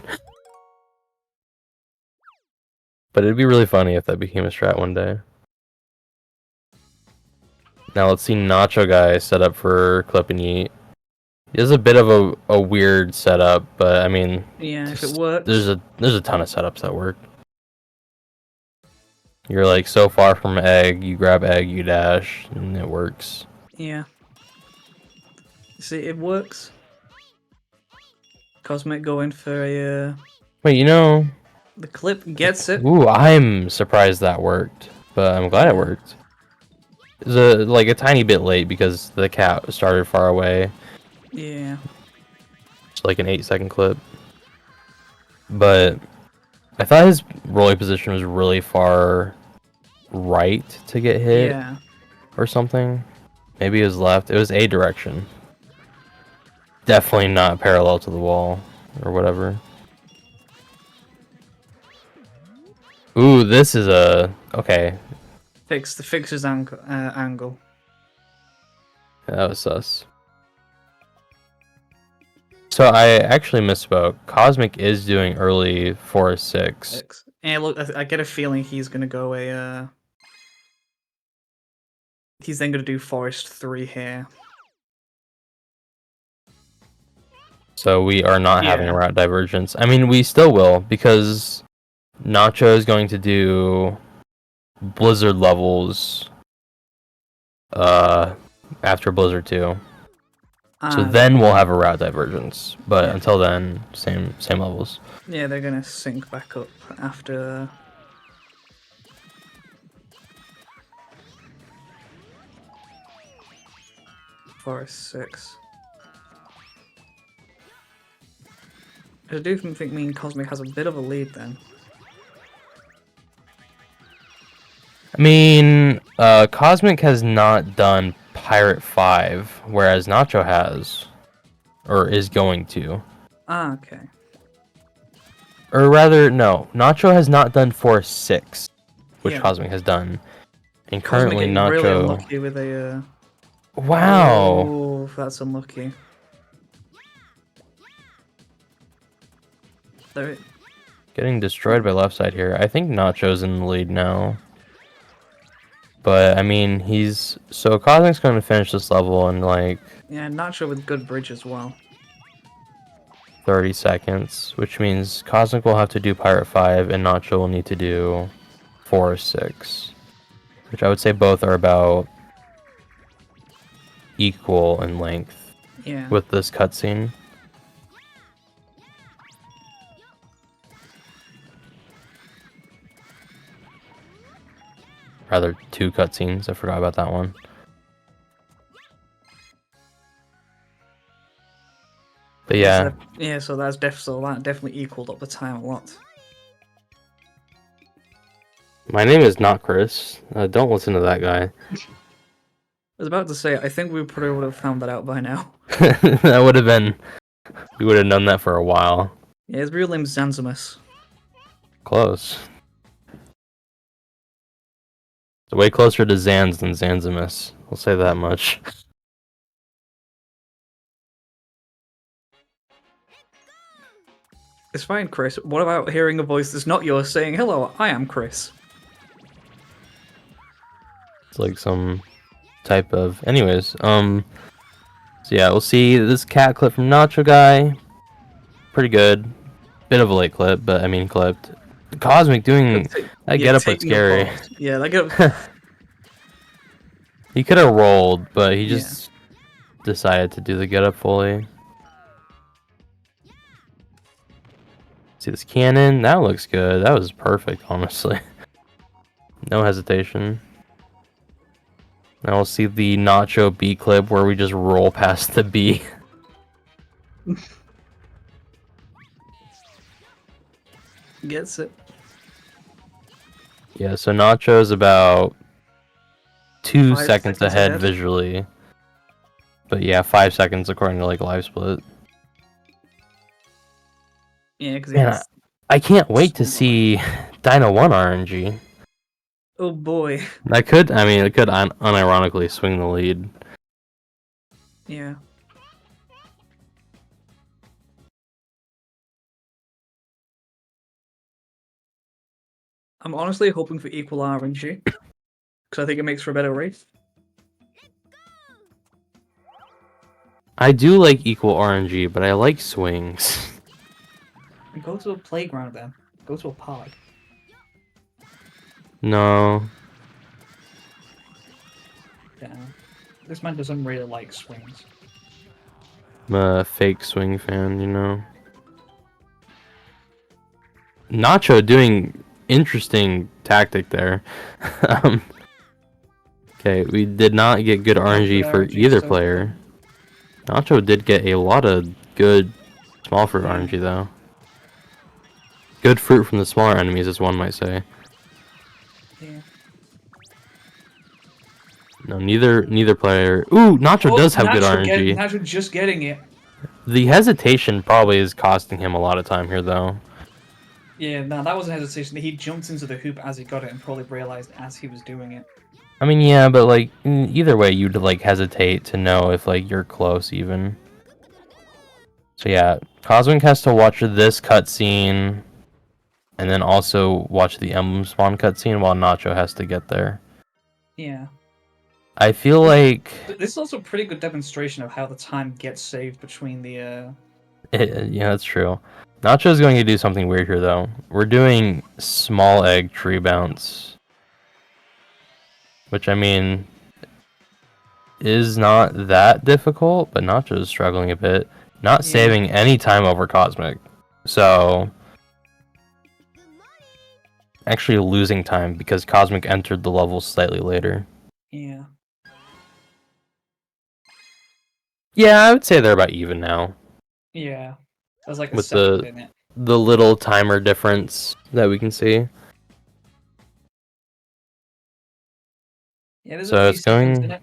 But it'd be really funny if that became a strat one day. Now let's see Nacho guy set up for Clip and Yeet. He has a bit of a weird setup, but I mean, Yeah, if it works. there's a ton of setups that work. You're like so far from egg, you grab egg, you dash, and it works. Yeah. See, it works. Cosmic going for a Wait, you know, the clip gets it. ooh, I'm surprised that worked, but I'm glad it worked. It was like a tiny bit late because the cat started far away. Yeah. It's like an 8-second clip. But I thought his rolling position was really far right to get hit Yeah. or something. Maybe it was left. It was a direction. Definitely not parallel to the wall or whatever. Ooh, this is okay. Fix his angle. That was sus. So I actually misspoke. Cosmic is doing early Forest 6. And look, I get a feeling he's gonna go he's then gonna do Forest 3 here. So we are not having Yeah. a route divergence. I mean, we still will, because Nacho is going to do Blizzard levels after Blizzard 2. So then we'll have a route divergence. But Yeah. until then, same levels. Yeah, they're gonna sync back up after. Forest 6. I do think me and Cosmic has a bit of a lead then. I mean, Cosmic has not done Pirate 5, whereas Nacho has. or is going to. Ah, okay. Or rather, no, Nacho has not done Force 6, which Yeah. Cosmic has done. And Cosmic currently getting really Nacho... unlucky with a. Wow! Oh, that's unlucky. There. Getting destroyed by left side here. I think Nacho's in the lead now. But, I mean, he's... So Cosmic's going to finish this level in, like, Yeah, Nacho with good bridge as well. 30 seconds. Which means Cosmic will have to do Pirate 5, and Nacho will need to do 4 or 6. Which I would say both are about equal in length Yeah. with this cutscene. Rather, 2 cutscenes. I forgot about that one. But yeah, Yeah, so that definitely equaled up the time a lot. my name is not Chris. Don't listen to that guy. I was about to say, I think we probably would have found that out by now. That would have been... We would have known that for a while. Yeah, his real name's Zanzimus. Close. It's way closer to Zanz than Zanzimus. We'll say that much. It's fine, Chris. What about hearing a voice that's not yours saying, "Hello, I am Chris"? It's like some type of... Anyways, so yeah, we'll see this cat clip from Nacho Guy. Pretty good. Bit of a late clip, but I mean clipped. Cosmic doing... That Yeah, getup looked taking a scary. pause. Yeah, that getup. He could have rolled, but he Yeah. just decided to do the getup fully. See this cannon? That looks good. That was perfect, honestly. No hesitation. Now we'll see the Nacho B clip where we just roll past the B. Gets it. Yeah, so Nacho's about 2 5 seconds seconds ahead ahead. visually. But yeah, 5 seconds according to like Live Split. Yeah, because Man, I can't wait to see Dino 1 RNG. Oh boy. That could, I mean, it could unironically swing the lead. Yeah. I'm honestly hoping for equal RNG, because I think it makes for a better race. I do like equal RNG, but I like swings. And go to a playground then. Go to a park. No. Yeah. This man doesn't really like swings. I'm a fake swing fan, you know. Nacho doing interesting tactic there. Okay, we did not get good RNG good for RNG either so player. Nacho did get a lot of good small fruit Yeah. RNG though. Good fruit from the smaller enemies, as one might say. Yeah. No, neither player. Ooh, Nacho does have good RNG. Nacho just getting it. The hesitation probably is costing him a lot of time here, though. Yeah, no, that wasn't hesitation. He jumped into the hoop as he got it and probably realized as he was doing it. I mean, yeah, but like either way, you'd like hesitate to know if like you're close even. So yeah, Cosmic has to watch this cutscene, and then also watch the emblem spawn cutscene while Nacho has to get there. Yeah. I feel like This is also a pretty good demonstration of how the time gets saved between the yeah, that's true. Nacho's going to do something weird here, though. We're doing small egg tree bounce, which I mean is not that difficult, but Nacho's struggling a bit. Not Yeah. saving any time over Cosmic, so actually losing time because Cosmic entered the level slightly later. Yeah. Yeah, I would say they're about even now. Yeah. There's like a With second the- in it. The little timer difference that we can see. Yeah, there's So a few it's seconds in going- it.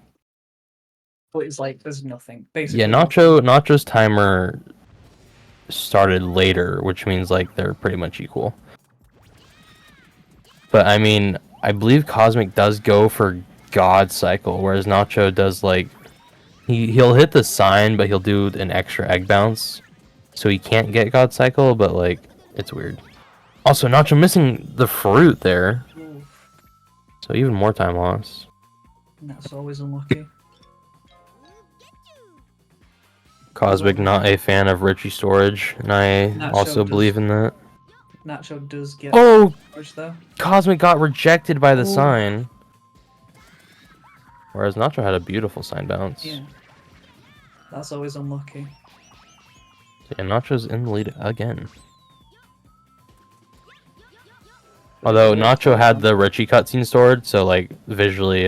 but it's like there's nothing. Basically, Yeah, Nacho's timer started later, which means like they're pretty much equal. But I mean, I believe Cosmic does go for God Cycle, whereas Nacho does like he'll hit the sign, but he'll do an extra egg bounce, so he can't get God Cycle. But like, it's weird. Also, Nacho missing the fruit there, Oof, so even more time loss. that's always unlucky. Cosmic not a fan of Richie Storage, and I Nacho also does- believe in that. Nacho does get Oh, push though. Cosmic got rejected by the Oh. sign. Whereas Nacho had a beautiful sign bounce. Yeah, that's always unlucky. Yeah, Nacho's in the lead again. Although Nacho had the Richie cutscene stored, so like visually,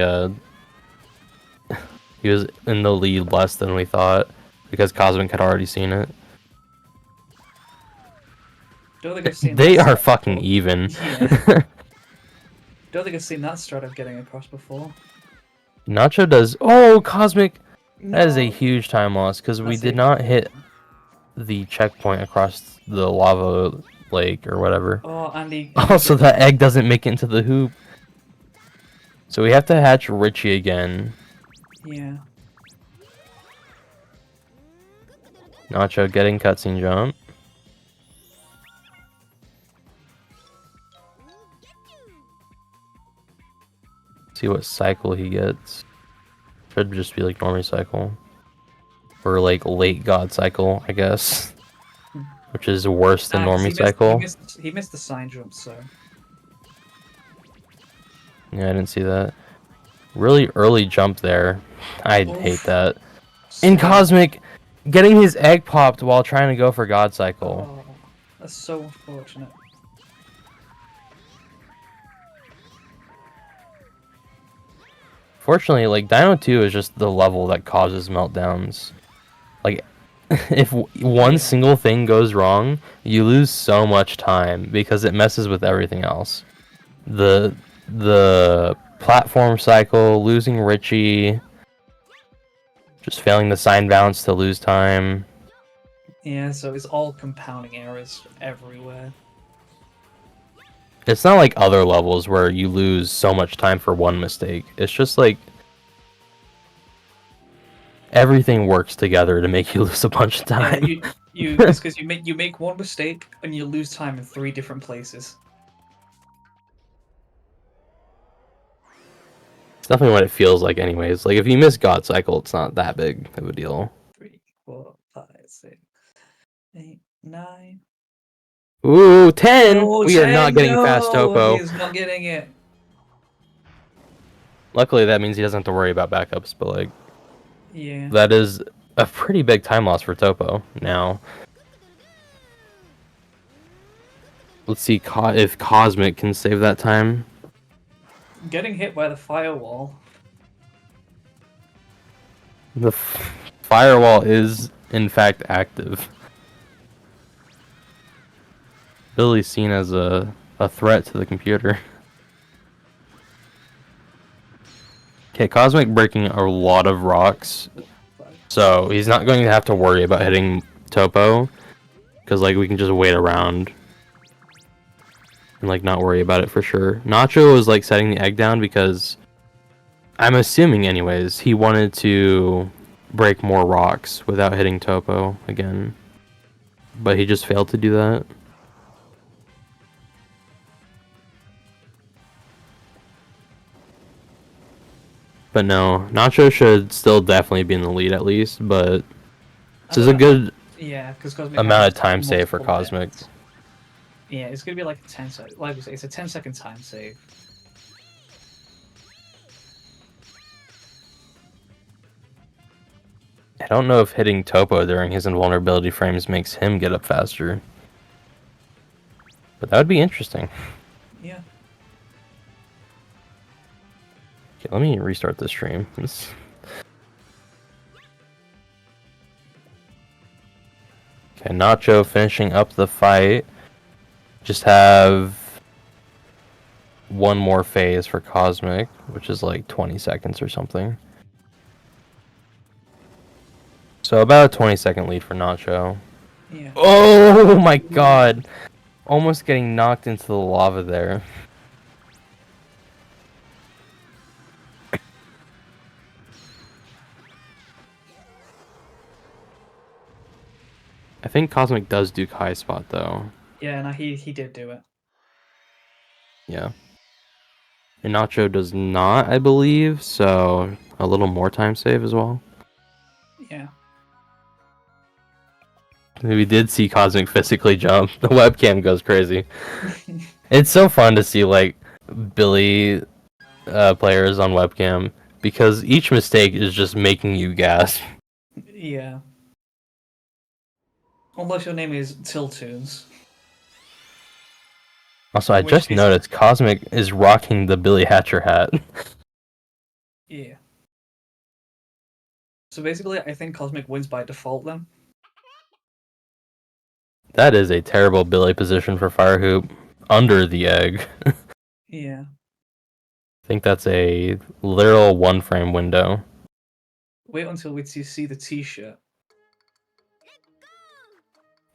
he was in the lead less than we thought because Cosmic had already seen it. Don't think I've seen They that are strat fucking before. even. Yeah. Don't think I've seen that strat of getting across before. Nacho does. Oh, Cosmic! That is a No. huge time loss because we That's did it. not hit the checkpoint across the lava lake or whatever. Oh, Andy. Also, that egg doesn't make it into the hoop. So we have to hatch Richie again. Yeah. Nacho getting cutscene jump. See what cycle he gets. Should just be like normie cycle. Or like late god cycle, I guess. Which is worse than 'Cause normie cycle. He missed the sign jump, so. Yeah, I didn't see that. Really early jump there. I Oof. hate that. In Cosmic, getting his egg popped while trying to go for God Cycle. Oh, that's so unfortunate. Fortunately, like, Dino 2 is just the level that causes meltdowns. Like, if one single thing goes wrong, you lose so much time because it messes with everything else. The platform cycle, losing Richie, just failing the sign bounce to lose time. Yeah, so it's all compounding errors everywhere. It's not like other levels where you lose so much time for one mistake. It's just like everything works together to make you lose a bunch of Yeah, time. it's because you make one mistake and you lose time in 3 different places. It's definitely what it feels like anyways. Like if you miss God Cycle, it's not that big of a deal. 3, 4, 5, 6, 8, 9. Ooh, 10! Oh, We are not getting fast topo. He's not getting it. Luckily that means he doesn't have to worry about backups, but like Yeah. that is a pretty big time loss for Topo now. Let's see if Cosmic can save that time. Getting hit by the firewall. The firewall is in fact active. Billy's seen as a threat to the computer. Okay, Cosmic breaking a lot of rocks, so he's not going to have to worry about hitting Topo, because like we can just wait around and like not worry about it for sure. Nacho was like setting the egg down because I'm assuming anyways he wanted to break more rocks without hitting Topo again, but he just failed to do that. But no, Nacho should still definitely be in the lead at least, but this is a good Yeah, because Cosmic amount has of time save for multiple Cosmic. hits. Yeah, it's gonna be like a 10 second. Like I say, it's a 10-second time save. I don't know if hitting Topo during his invulnerability frames makes him get up faster. But that would be interesting. Yeah. Okay, let me restart the stream. Okay, Nacho finishing up the fight. Just have one more phase for Cosmic, which is like 20 seconds or something. So about a 20-second lead for Nacho. Yeah. Oh my god! Almost getting knocked into the lava there. I think Cosmic does do High Spot though. Yeah, no, he did do it. Yeah. And Nacho does not, I believe, so a little more time save as well. Yeah. We did see Cosmic physically jump. The webcam goes crazy. It's so fun to see like Billy players on webcam because each mistake is just making you gasp. Yeah. Unless your name is Tiltoons. Also, I Which just is- noticed Cosmic is rocking the Billy Hatcher hat. Yeah. So basically, I think Cosmic wins by default then. That is a terrible Billy position for Fire Hoop under the egg. I Yeah. think that's a literal one frame window. Wait until we see the T-shirt.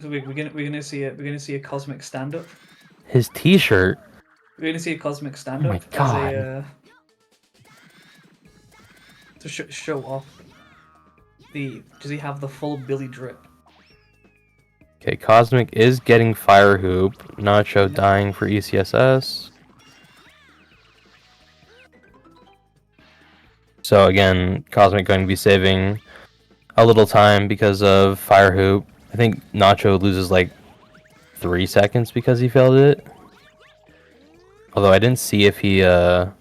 So we're gonna see it. We're gonna see a Cosmic stand up. His t-shirt. We're gonna see a Cosmic stand Oh my up as God. a to show off the. Does he have the full Billy drip? Okay, Cosmic is getting Fire Hoop. Nacho dying for E ECSS. So again, Cosmic going to be saving a little time because of Fire Hoop. I think Nacho loses like 3 seconds because he failed it. Although I didn't see if he did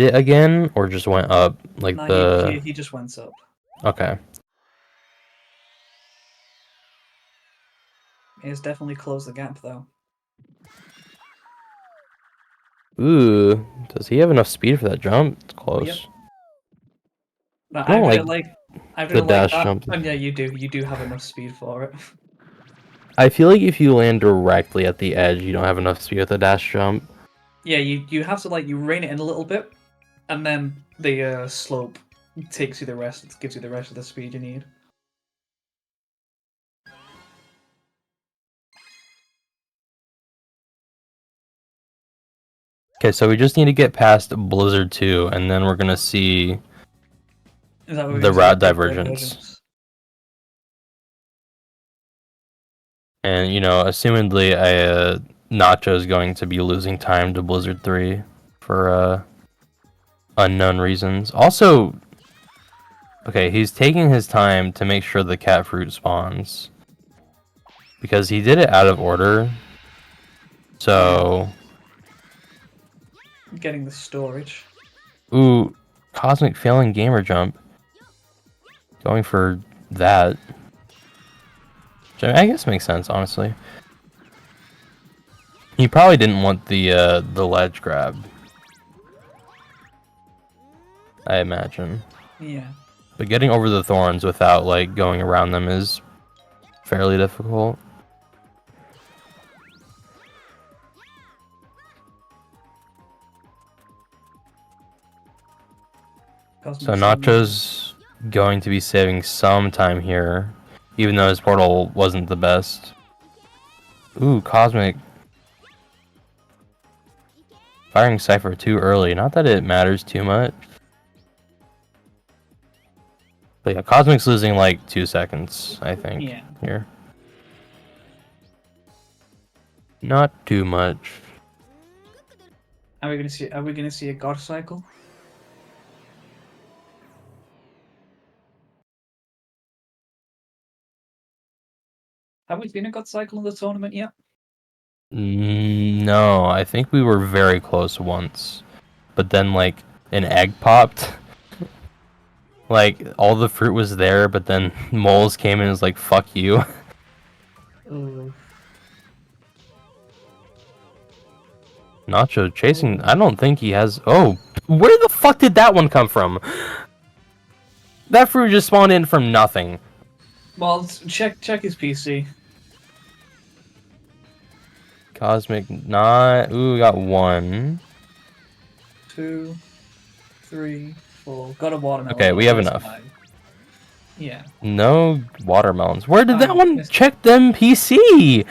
it again or just went up like No, the he just went up. okay. He has definitely closed the gap though. Ooh, does he have enough speed for that jump? It's close. Yep. No, I don't I like really the like dash that. jump. And yeah, you do have enough speed for it. I feel like if you land directly at the edge, you don't have enough speed with the dash jump. Yeah, you have to like you rein it in a little bit, and then the slope takes you the rest. It gives you the rest of the speed you need. Okay, so we just need to get past Blizzard 2, and then we're gonna see Is that what we're the gonna see? route Big divergence. And you know, assumedly, Nacho is going to be losing time to Blizzard 3 for unknown reasons. Also, okay, he's taking his time to make sure the cat fruit spawns because he did it out of order. So, Getting the storage. ooh, Cosmic failing gamer jump. Going for that. Which I guess makes sense, honestly. He probably didn't want the ledge grab. I imagine. Yeah. But getting over the thorns without like going around them is fairly difficult. So Nacho's going to be saving some time here, even though his portal wasn't the best. Ooh, Cosmic. Firing Cypher too early. Not that it matters too much. But yeah, Cosmic's losing like 2 seconds, I think, Yeah. here. Not too much. Are we gonna see a God cycle? Have we seen a God cycle in the tournament yet? No, I think we were very close once. But then, like, an egg popped. Like, all the fruit was there, but then Moles came in and was like, fuck you. Oh. Nacho chasing. I don't think he has. Oh, where the fuck did that one come from? That fruit just spawned in from nothing. Well, check his PC. Cosmic not. Ooh, we got 1. 2, 3, 4. Got a watermelon. Okay, we have that's enough. 5. Yeah. No watermelons. Where did that one yes. check them PC?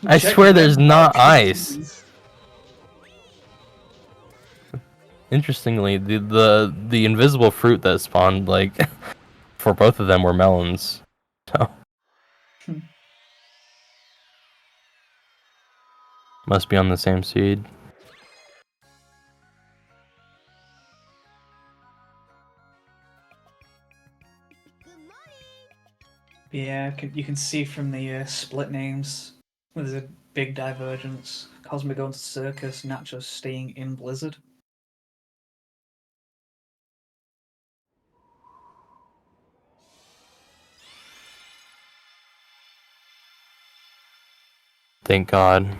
I Check swear there's them not out, ice. please. Interestingly, the invisible fruit that spawned like for both of them were melons. So Hmm. must be on the same seed. Yeah, you can see from the split names, there's a big divergence. Cosmic going to Circus, Nacho staying in Blizzard. Thank God.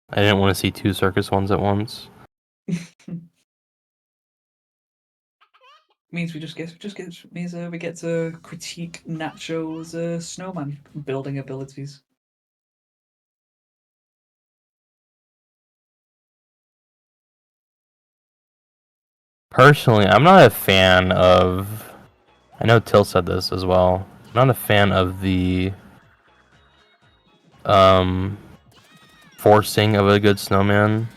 I didn't want to see 2 circus ones at once. Means we we get to critique Nacho's snowman building abilities. Personally, I'm not a fan of. I know Till said this as well. I'm not a fan of the forcing of a good snowman.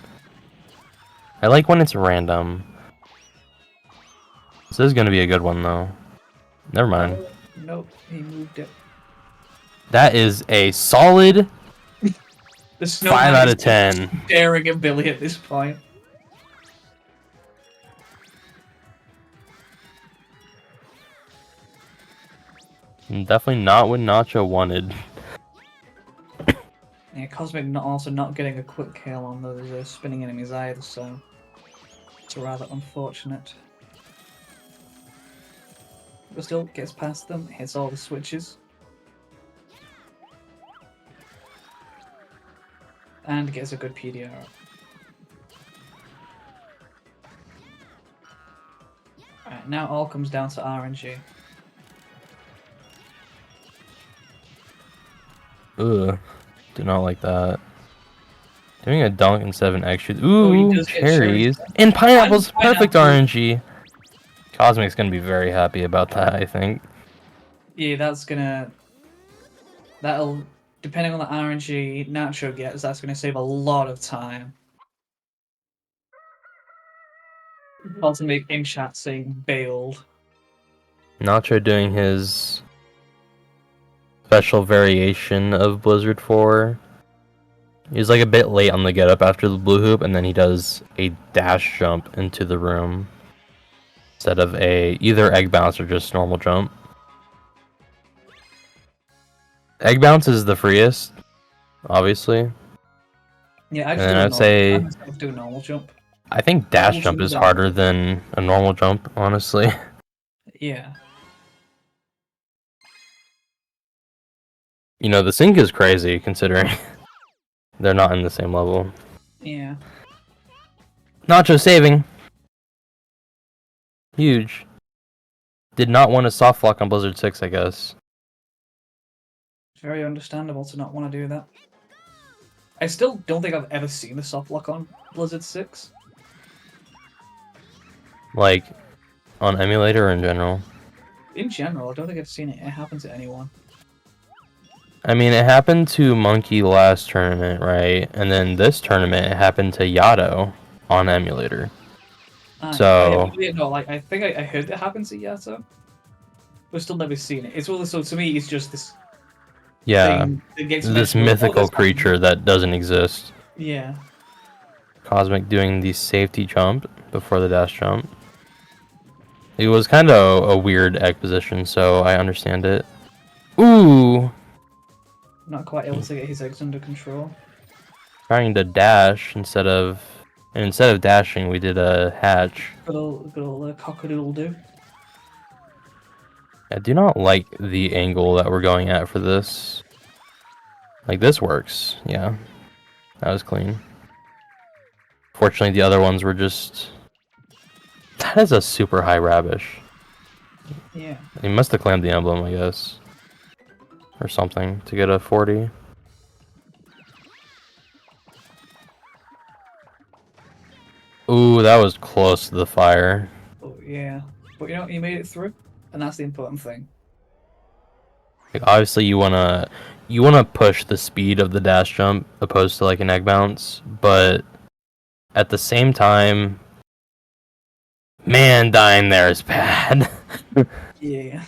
I like when it's random. This is gonna be a good one though. Never mind. Nope, he moved it. That is a solid The 5 out is of 10. staring at Billy at this point. Definitely not what Nacho wanted. Yeah, Cosmic also not getting a quick kill on those spinning enemies either, so it's rather unfortunate. But still gets past them, hits all the switches. And gets a good PDR. Alright, now all comes down to RNG. Ugh. Do not like that. Doing a dunk instead of an extra. he Ooh, does get cherries. cherries. And pineapples. Pineapple. Perfect RNG. Cosmic's gonna be very happy about that, I think. Yeah, that'll, depending on the RNG Nacho gets, that's gonna save a lot of time. Also make in chat saying bailed. Nacho doing his special variation of Blizzard 4. He's like a bit late on the get up after the blue hoop, and then he does a dash jump into the room instead of a either egg bounce or just normal jump. Egg bounce is the freest, obviously. Yeah, I And I'd say do a normal jump. I think dash Normal jump jump is is harder than a normal jump, honestly. Yeah. You know, the sync is crazy considering they're not in the same level. Yeah. Nacho saving. Huge. Did not want a soft lock on Blizzard 6, I guess. It's very understandable to not want to do that. I still don't think I've ever seen a soft lock on Blizzard 6. Like, on emulator or in general? In general, I don't think I've seen it happen to anyone. I mean, it happened to Monkey last tournament, right? And then this tournament, it happened to Yato on emulator. So- I think I heard it happen to Yato, but still never seen it. It's all so to me, it's just this Yeah, thing that gets this mentioned, mythical this creature that doesn't exist. Yeah. Cosmic doing the safety jump before the dash jump. It was kind of a weird egg position, so I understand it. Ooh! Not quite able to get his eggs under control. Trying to dash instead of dashing, we did a hatch. Good old cockadoodle do. I do not like the angle that we're going at for this. Like, this works. Yeah. That was clean. Fortunately, the other ones were just... That is a super high Rabish. Yeah. He must have claimed the emblem, I guess. Or something, to get a 40. Ooh, that was close to the fire. Yeah, but you know, you made it through, and that's the important thing. Like, obviously, you wanna push the speed of the dash jump opposed to like an egg bounce, but at the same time, man, dying there is bad. Yeah.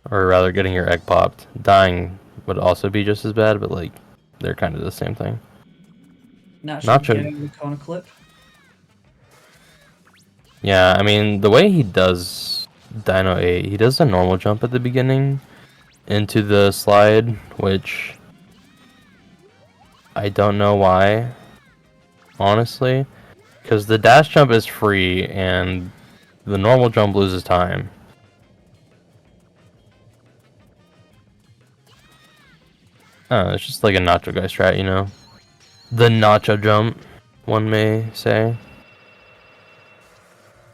Or rather, getting your egg popped. Dying would also be just as bad, but like they're kind of the same thing. Naturally Nacho- getting the corner clip. Yeah, I mean the way he does Dino 8, he does a normal jump at the beginning into the slide, which I don't know why, honestly, because the dash jump is free and the normal jump loses time. It's just like a Nacho guy strat, you know? The Nacho jump, one may say.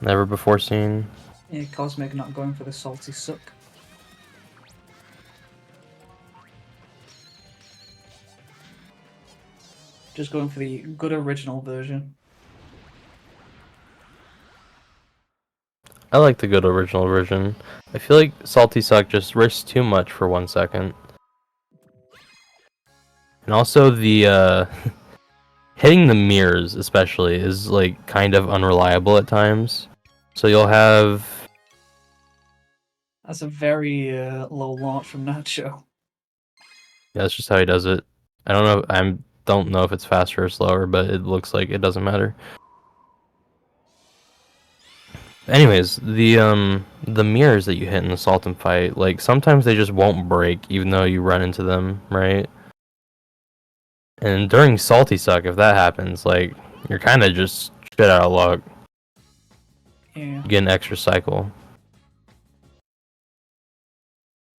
Never before seen. Yeah, Cosmic not going for the salty suck. Just going for the good original version. I like the good original version. I feel like Salty Suck just risks too much for 1 second. And also the hitting the mirrors especially is like kind of unreliable at times. So you'll have That's a very low launch from Nacho. yeah, that's just how he does it. I don't know don't know if it's faster or slower, but it looks like it doesn't matter. Anyways, the mirrors that you hit in the Saltum fight, like sometimes they just won't break even though you run into them, right? And during Salty Suck, if that happens, like you're kind of just shit out of luck. Yeah. You get an extra cycle.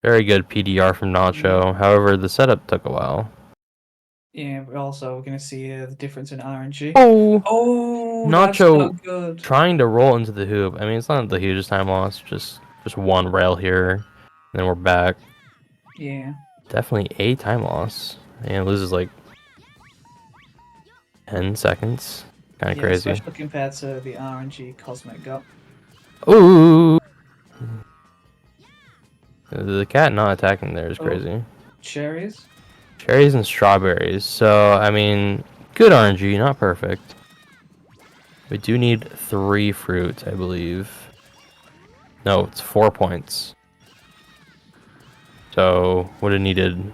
Very good PDR from Nacho. However, the setup took a while. Yeah, but also we're gonna see the difference in RNG. Oh, Oh, that's Nacho not good. trying to roll into the hoop. I mean, it's not the hugest time loss. Just one rail here, and then we're back. Yeah. Definitely a time loss, and it loses like 10 seconds. Kind of Yeah, crazy. especially compared to the RNG Cosmic got. Ooh. The cat not attacking there is Oh. crazy. Cherries. Cherries and strawberries. So, I mean, good RNG, not perfect. We do need 3 fruits, I believe. No, it's 4 points. So, would have needed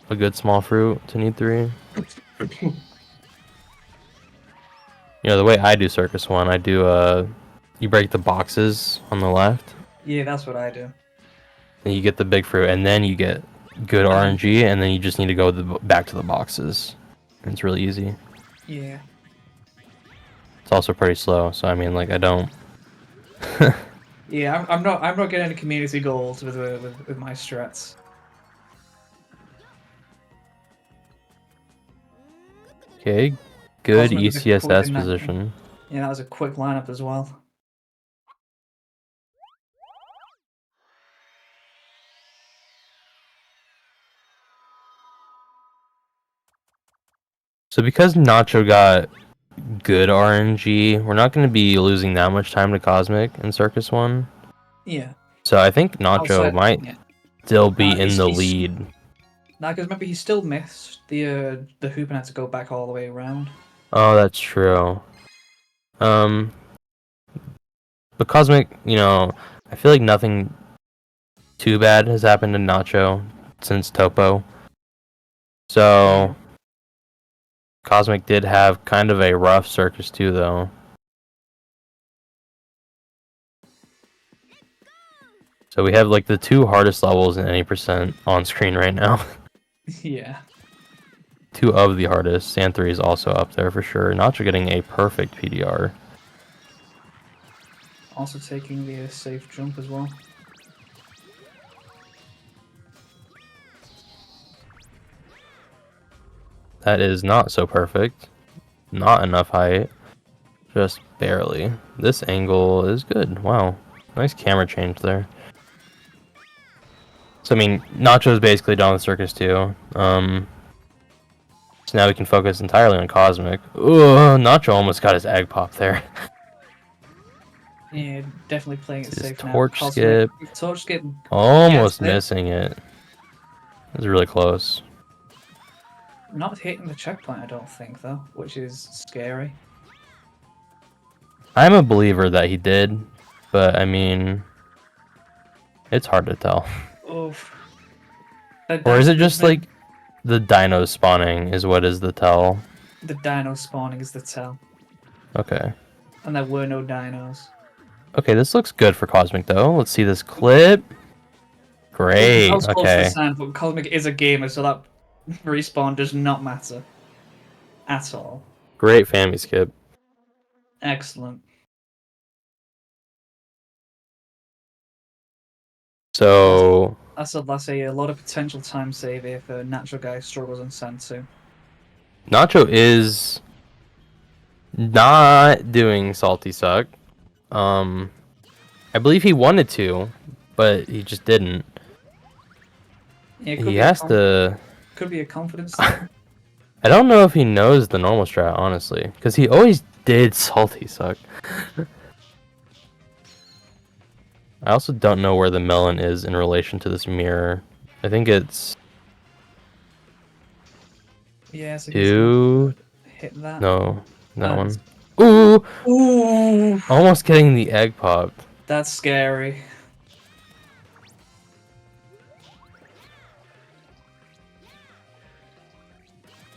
a good small fruit to need 3. You know, the way I do Circus 1, I do, you break the boxes on the left, Yeah, that's what I do. and you get the big fruit, and then you get good RNG, and then you just need to go back to the boxes. And it's really easy. Yeah. It's also pretty slow, so I mean, like, I don't... Yeah, I'm not getting any community goals with my strats. Okay, good Cosmic with a quick ECSS in that- position. Yeah, that was a quick lineup as well. So because Nacho got good RNG, we're not going to be losing that much time to Cosmic in Circus 1. Yeah. So I think Nacho Outside- might yeah. still be He's- in the he's- lead. Nah, because remember he still missed the hoop and had to go back all the way around. Oh, that's true. But Cosmic, you know, I feel like nothing too bad has happened to Nacho since Topo. So Cosmic did have kind of a rough Circus 2, though. So we have like the 2 hardest levels in any percent on screen right now. Yeah. 2 of the hardest. Sand 3 is also up there for sure. Nacho getting a perfect PDR. Also taking the safe jump as well. That is not so perfect. Not enough height. Just barely. This angle is good. Wow. Nice camera change there. So, I mean, Nacho's basically done with Circus 2. So now we can focus entirely on Cosmic. Ooh, Nacho almost got his egg pop there. Yeah, definitely playing it This is safe now. torch Cosmic, skip. Torch skip. Almost Yes, it- missing it. It was really close. Not hitting the checkpoint, I don't think, though, which is scary. I'm a believer that he did, but I mean, it's hard to tell. Oof. Or is it just like the dinos spawning is what is the tell? the dino spawning is the tell, Okay. and there were no dinos. Okay, this looks good for Cosmic though. Let's see this clip. Great. How close to the Okay. sand, but Cosmic is a gamer, so that respawn does not matter at all. Great family skip. Excellent. So That's a lot of potential time save if a natural guy struggles in sand too. Nacho is not doing salty suck. I believe he wanted to, but he just didn't. Yeah, He has to. Could be a confidence thing. I don't know if he knows the normal strat, honestly, because he always did salty suck. I also don't know where the melon is in relation to this mirror. I think it's Yeah, so two. hit that. No, that Oh, one. Ooh, Ooh, almost getting the egg popped. that's scary.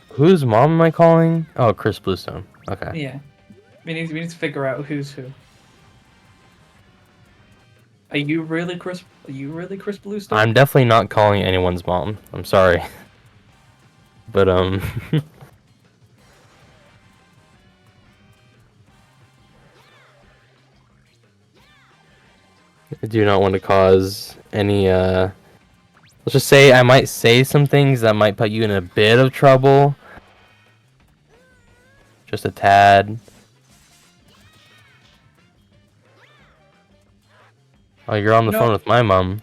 Whose mom am I calling? Oh, Chris Bluestone. Okay. Yeah, we need to figure out who's who. Are you really Chris? Are you really Chris Bluestone? I'm definitely not calling anyone's mom. I'm sorry. But I do not want to cause any let's just say I might say some things that might put you in a bit of trouble. Just a tad. Oh, you're on the No. phone with my mom.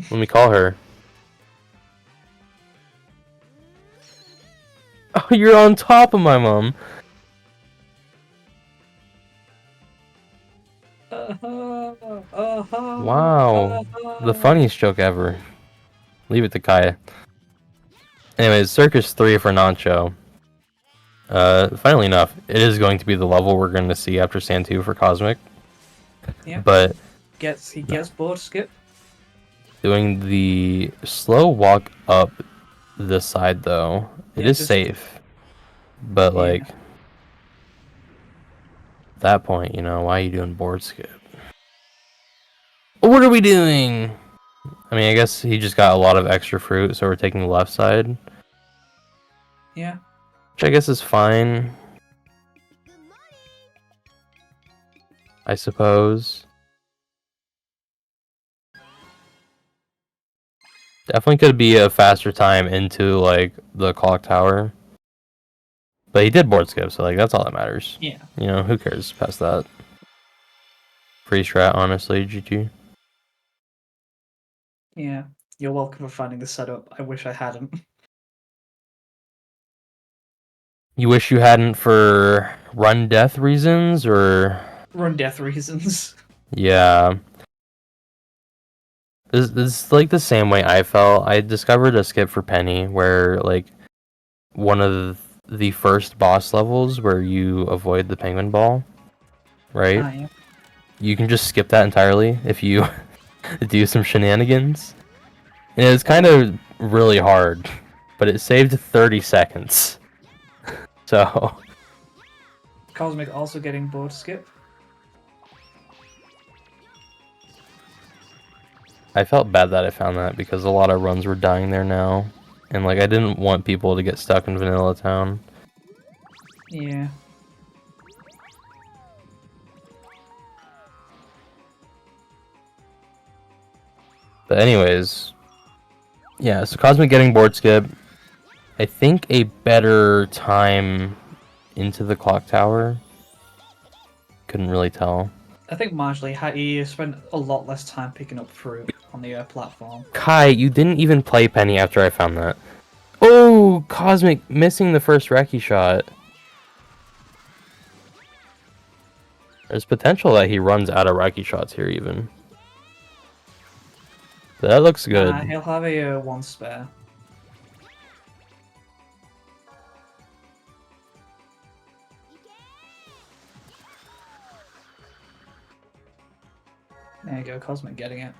Let me call her. Oh, you're on top of my mom. Wow. The funniest joke ever. Leave it to Kaya. Anyways, Circus 3 for Nacho. Funnily enough, it is going to be the level we're going to see after Sand 2 for Cosmic. Yeah. But He gets bored skip. doing the slow walk up this side, though, it Yeah, is just- safe. But, Yeah. like, at that point, you know, why are you doing board skip? What are we doing? I mean, I guess he just got a lot of extra fruit, so we're taking the left side. Yeah. Which I guess is fine. I suppose. Definitely could be a faster time into, like, the clock tower. But he did board skip, so, like, that's all that matters. Yeah. You know, who cares past that? Free strat, honestly, GG. Yeah. You're welcome for finding the setup. I wish I hadn't. You wish you hadn't for run death reasons, or... Run death reasons. Yeah. This is like the same way I felt. I discovered a skip for Penny where, like, one of the first boss levels where you avoid the penguin ball, right? Yeah. You can just skip that entirely if you do some shenanigans. And it's kind of really hard, but it saved 30 seconds. So, Cosmic also getting bored skip. I felt bad that I found that because a lot of runs were dying there now. And, like, I didn't want people to get stuck in Vanilla Town. Yeah. But anyways, yeah, so Cosmic getting board skip. I think a better time into the clock tower. Couldn't really tell. I think marginally he spent a lot less time picking up fruit on the platform. Kai, you didn't even play Penny after I found that. Oh, Cosmic missing the first Reki shot. There's potential that he runs out of Raiki shots here, even. That looks good. He'll have a 1 spare. There you go, Cosmic getting it.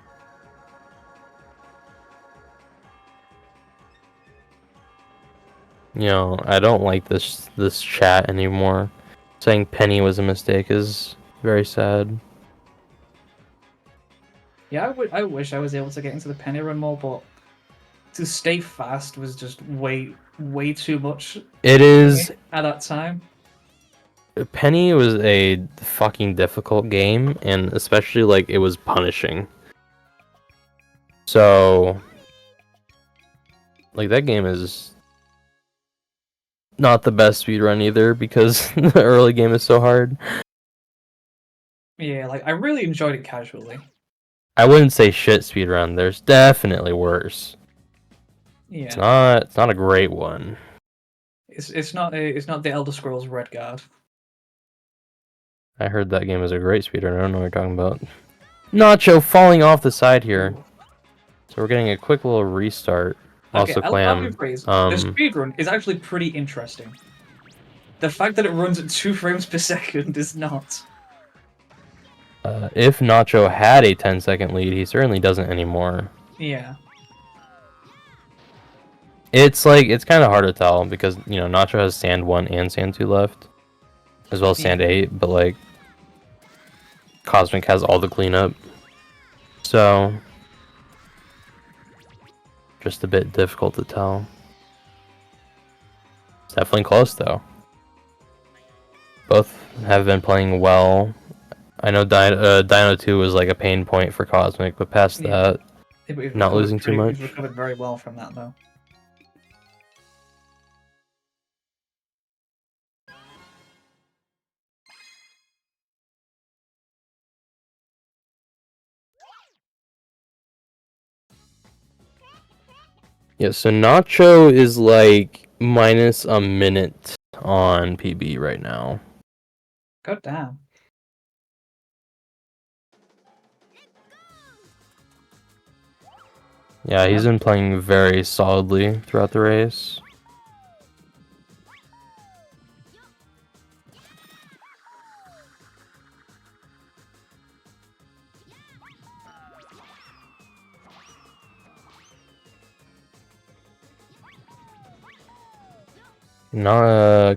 You know, I don't like this chat anymore. Saying Penny was a mistake is very sad. Yeah, I wish I was able to get into the penny run more, but to stay fast was just way too much It is. at that time. Penny was a fucking difficult game, and especially like it was punishing. So, like that game is not the best speedrun either because the early game is so hard. Yeah, like I really enjoyed it casually. I wouldn't say shit speedrun. There's definitely worse. Yeah, It's not a great one. it's not the Elder Scrolls Redguard. I heard that game is a great speedrun. I don't know what you're talking about. Nacho falling off the side here. So we're getting a quick little restart. Also, I'll Clam. rephrase. The speedrun is actually pretty interesting. The fact that it runs at 2 frames per second is not. If Nacho had a 10-second lead, he certainly doesn't anymore. Yeah. It's kind of hard to tell because, you know, Nacho has Sand 1 and Sand 2 left, as well as Sand 8, but like Cosmic has all the cleanup. So just a bit difficult to tell. It's definitely close though. Both have been playing well. I know Dino 2 was like a pain point for Cosmic, but past that, not losing too much. We've recovered very well from that though. Yeah, so Nacho is like minus a minute on PB right now. God damn. Yeah, he's been playing very solidly throughout the race.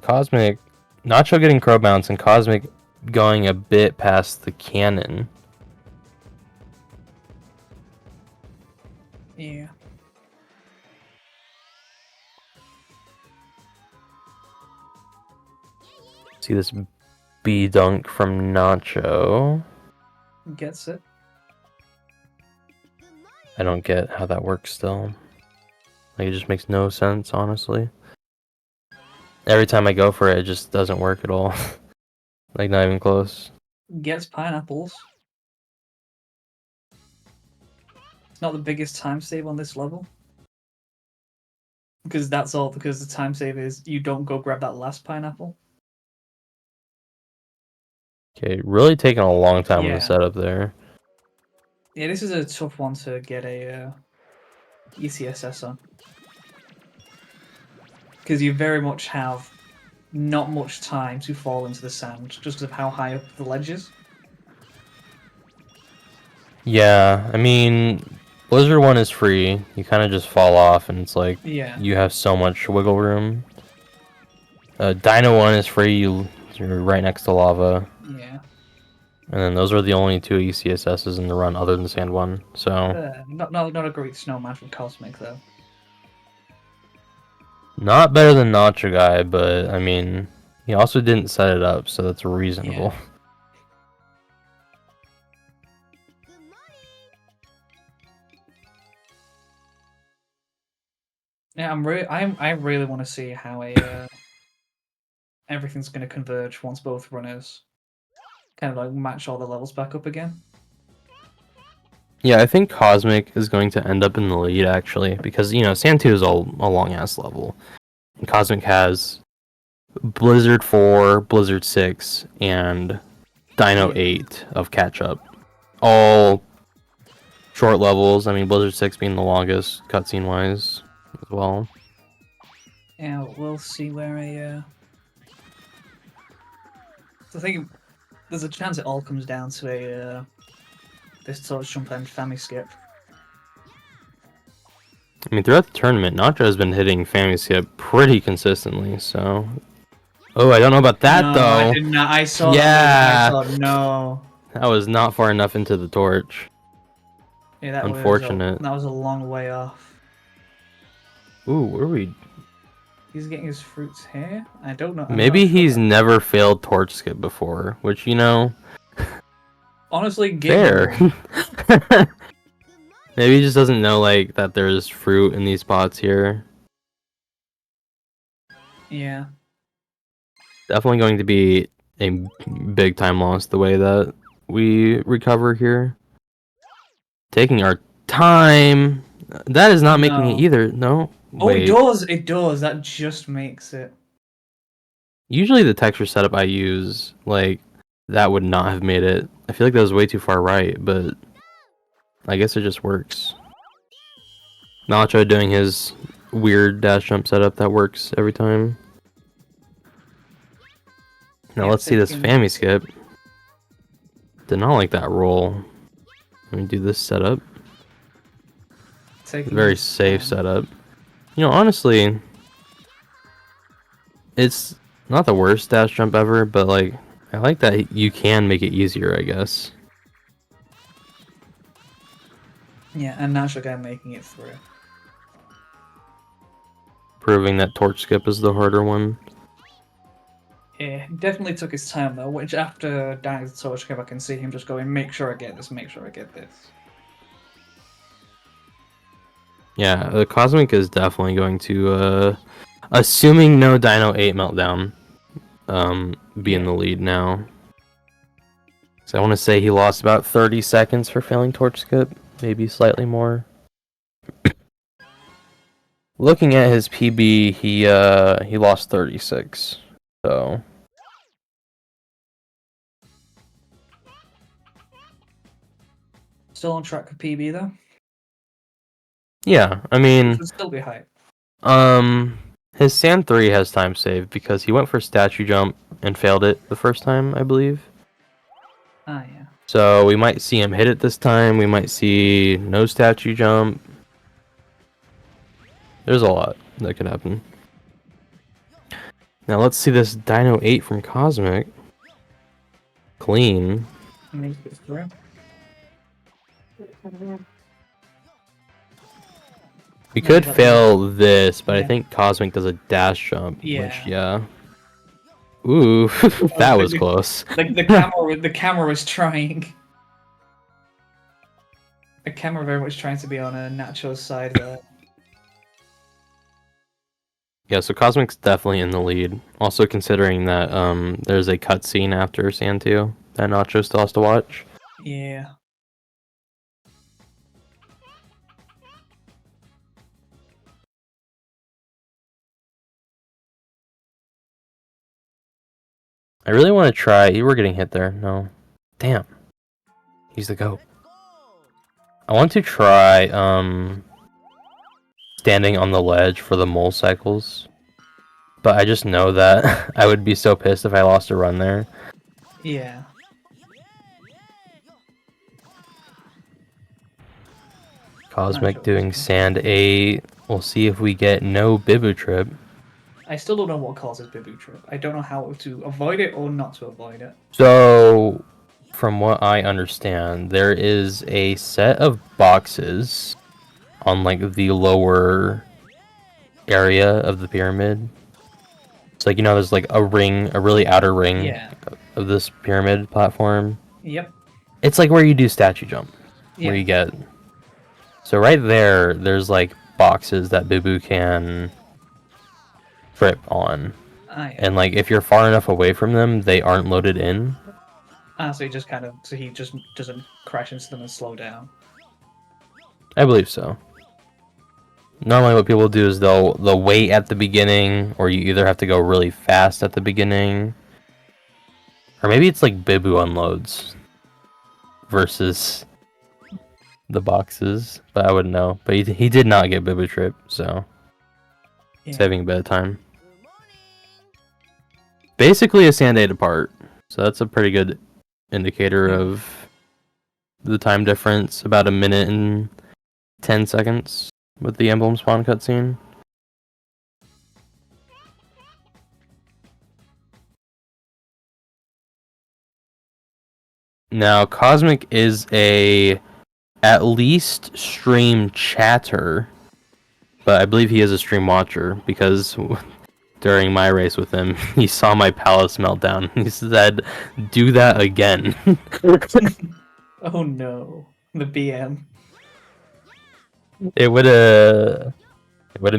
Cosmic, Nacho getting crow bounce and Cosmic going a bit past the cannon. Yeah. See this B dunk from Nacho. Gets it. I don't get how that works still. Like, it just makes no sense, honestly. Every time I go for it, it just doesn't work at all. Like, not even close. Gets pineapples. It's not the biggest time save on this level. Because that's all, because the time save is you don't go grab that last pineapple. Okay, really taking a long time on Yeah. the setup there. Yeah, this is a tough one to get a ECSS on. Because you very much have not much time to fall into the sand, just because of how high up the ledge is. Yeah, I mean, Blizzard 1 is free. You kind of just fall off, and it's like, Yeah. you have so much wiggle room. Dino 1 is free. You're right next to lava. Yeah. And then those are the only 2 ECSSs in the run other than Sand 1. So, Not a great snowman from Cosmic, though. not better than Nacho Guy, but I mean, he also didn't set it up, so that's reasonable. Yeah, I really want to see how everything's going to converge once both runners kind of like match all the levels back up again. Yeah, I think Cosmic is going to end up in the lead, actually, because, you know, Sand 2 is a long-ass level. And Cosmic has Blizzard 4, Blizzard 6, and Dino 8 of catch up. All short levels. I mean, Blizzard 6 being the longest cutscene wise as well. Yeah, we'll see where I think there's a chance it all comes down to this torch jump and family skip. I mean, throughout the tournament, Nacho has been hitting Family Skip pretty consistently, so... Oh, I don't know about that, No, though! I did not. I saw Yeah. that. I thought, no. That was not far enough into the torch. Yeah, that Unfortunate. that was a long way off. Ooh, what are we... He's getting his fruits here? I don't know. I'm Maybe not sure. he's never failed Torch Skip before, which, you know... Honestly, Fair. Maybe he just doesn't know, like, that there's fruit in these spots here. Yeah. Definitely going to be a big time loss the way that we recover here. Taking our time. That is not making it No. either. No. Oh, Wait. it does. It does. That just makes it. Usually the texture setup I use, like, that would not have made it. I feel like that was way too far right, but I guess it just works. Nacho doing his weird dash jump setup that works every time. Now Yeah, let's see this taking- Family Skip. Did not like that roll. Let me do this setup. Taking Very his safe time. setup. You know, honestly, it's not the worst dash jump ever, but like, I like that you can make it easier, I guess. Yeah, and Nacho guy making it through. Proving that Torch Skip is the harder one. Yeah, he definitely took his time though, which after dying the torch came, I can see him just going, make sure I get this, make sure I get this. Yeah, the Cosmic is definitely going to, assuming no Dino 8 meltdown, be in the lead now. So I want to say he lost about 30 seconds for failing Torch Skip, maybe slightly more. Looking at his PB, he lost 36. So Still on track for PB though. yeah, I mean, Should still be high. his Sand 3 has time saved because he went for statue jump and failed it the first time, I believe. Ah, yeah. So we might see him hit it this time. We might see no statue jump. There's a lot that could happen. Now let's see this Dino 8 from Cosmic. Clean. Make it through. We could but- fail this, but I Yeah. think Cosmic does a dash jump. Yeah. Which, yeah. Ooh, that was the- close. The camera was trying. The camera very much trying to be on Nacho's side there. Yeah, so Cosmic's definitely in the lead. Also considering that there's a cutscene after Sand 2 that Nacho still has to watch. Yeah. I really want to try. You were getting hit there. No. Damn. He's the GOAT. I want to try standing on the ledge for the mole cycles. But I just know that I would be so pissed if I lost a run there. Yeah. Cosmic Nacho doing was- Sand 8. We'll see if we get no Bibu Trip. I still don't know what causes Bibu Trip. I don't know how to avoid it or not to avoid it. So, from what I understand, there is a set of boxes on like the lower area of the pyramid. It's like, you know, there's like a ring, a really outer ring Yeah. of this pyramid platform. Yep. It's like where you do statue jump, Yeah. where you get. So right there, there's like boxes that Bibu can trip on. Ah, yeah. And like if you're far enough away from them, they aren't loaded in. So he just doesn't crash into them and slow down. I believe so. Normally what people do is they'll wait at the beginning, or you either have to go really fast at the beginning, Or maybe it's like Bibu unloads versus the boxes, but I wouldn't know. But he did not get Bibu Trip, so Yeah. saving a bit of time. Basically a Sand-Aid apart, so that's a pretty good indicator of the time difference. About a minute and 10 seconds with the emblem spawn cutscene. Now, Cosmic is a at least stream chatter, but I believe he is a stream watcher because during my race with him, he saw my palace meltdown. He said, "Do that again." Oh no, the BM. It would have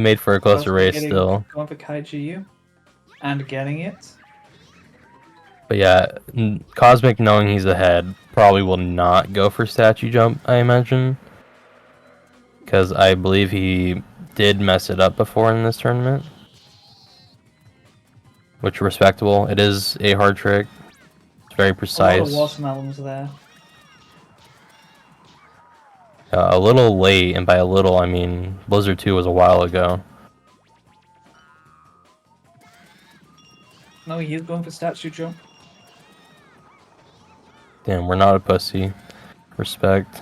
made for a closer race still. Going for Kaiju and getting it. But yeah, Cosmic, knowing he's ahead, probably will not go for statue jump, I imagine. Because I believe he did mess it up before in this tournament. Which, respectable. It is a hard trick. It's very A lot precise. of watermelons there. A little late, and by a little, I mean Blizzard 2 was a while ago. No, he's going for statue jump. Damn, we're not a pussy. Respect.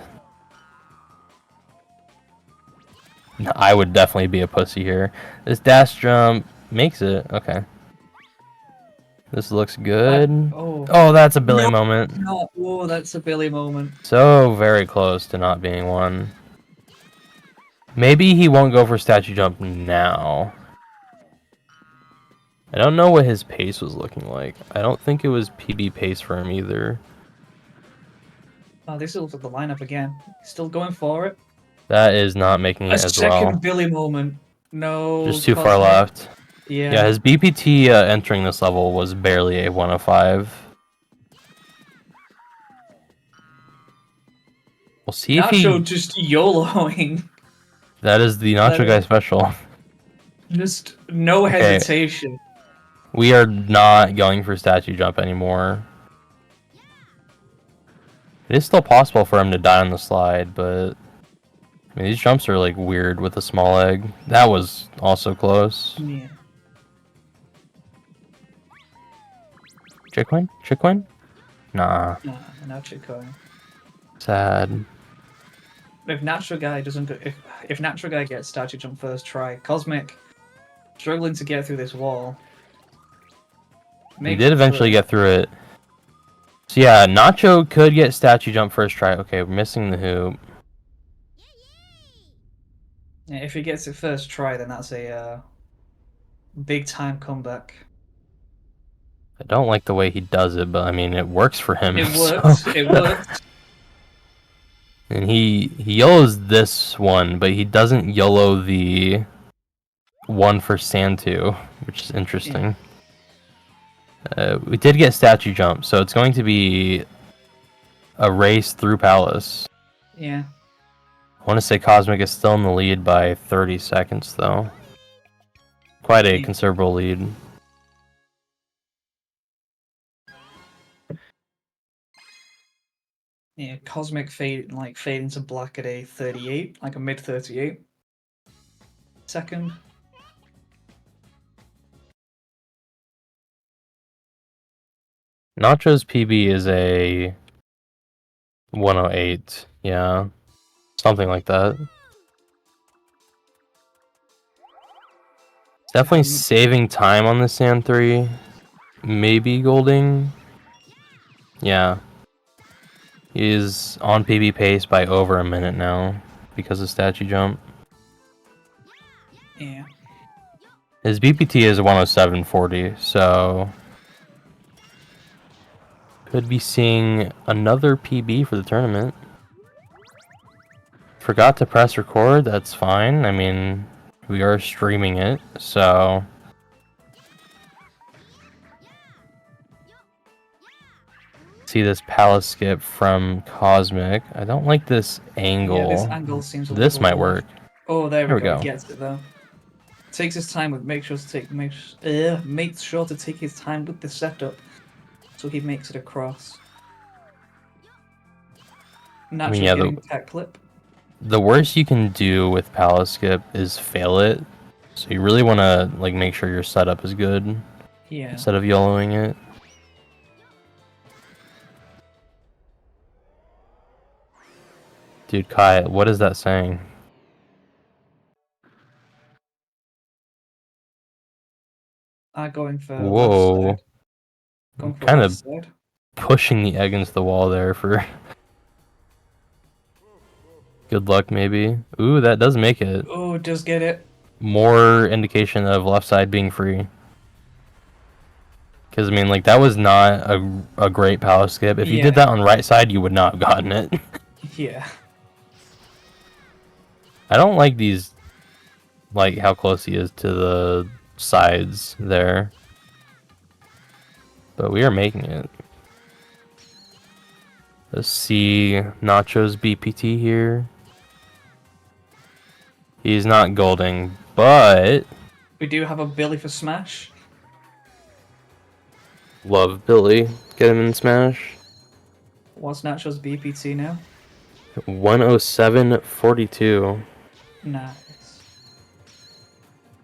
I would definitely be a pussy here. This dash jump makes it. Okay. This looks good. Oh. Oh, that's a Billy No. moment. No, oh, that's a Billy moment. So very close to not being one. Maybe he won't go for statue jump now. I don't know what his pace was looking like. I don't think it was PB pace for him either. Oh, this looks at the lineup again. Still going for it. That is not making it A as second well. Billy moment. No. Just too far Cosmic. left. Yeah. Yeah, his BPT entering this level was barely a 105. We'll see if Nacho he... just YOLOing. That is the Nacho Guy special. Just no Okay. hesitation. We are not going for statue jump anymore. It is still possible for him to die on the slide, but... I mean, these jumps are like weird with a small egg. That was also close. Yeah. Chickwin? Chickwin? Nah. No, Nacho going. Sad. If Natural Guy doesn't go, if Natural Guy gets statue jump first try, Cosmic struggling to get through this wall. He did eventually get through it. So yeah, Nacho could get statue jump first try. Okay, we're missing the hoop. Yeah, if he gets it first try, then that's a big time comeback. I don't like the way he does it, but I mean, it works for him. It so- worked. It worked. And he YOLOs this one, but he doesn't YOLO the one for Santu, which is interesting. We did get statue jump, so it's going to be a race through Palace. Yeah. I want to say Cosmic is still in the lead by 30 seconds, though. Quite a considerable lead. Yeah, Cosmic fade into black at a 38, like a mid 38 second. Nacho's PB is a 108. Yeah. Something like that. Definitely saving time on the Sand 3. Maybe Golding. Yeah. He's on PB pace by over a minute now because of statue jump. Yeah. His BPT is 107.40, so could be seeing another PB for the tournament. Forgot to press record, that's fine. I mean, we are streaming it, so see this palace skip from Cosmic. I don't like this angle. Yeah, this angle seems a This little might off. work. Oh, there Here we we go. go. He gets it though. Takes his time with makes sure to take his time with the setup. so he makes it across. mean, Naturally yeah, getting tech clip. The worst you can do with Palace Skip is fail it. So you really want to like make sure your setup is good Yeah. instead of YOLOing it. Dude, Kai, what is that saying? Going for Whoa. left side. Going for Kind right of side. pushing the egg against the wall there for good luck, maybe. Ooh, that does make it. Oh, does get it. More indication of left side being free. Because, I mean, like, that was not a great power skip. If you did Yeah. that on right side, you would not have gotten it. Yeah. I don't like these, like, how close he is to the sides there. But we are making it. Let's see Nacho's BPT here. He's not golding, but We do have a Billy for Smash. love Billy. Get him in Smash. What's Nacho's BPT now? 107.42. Nice.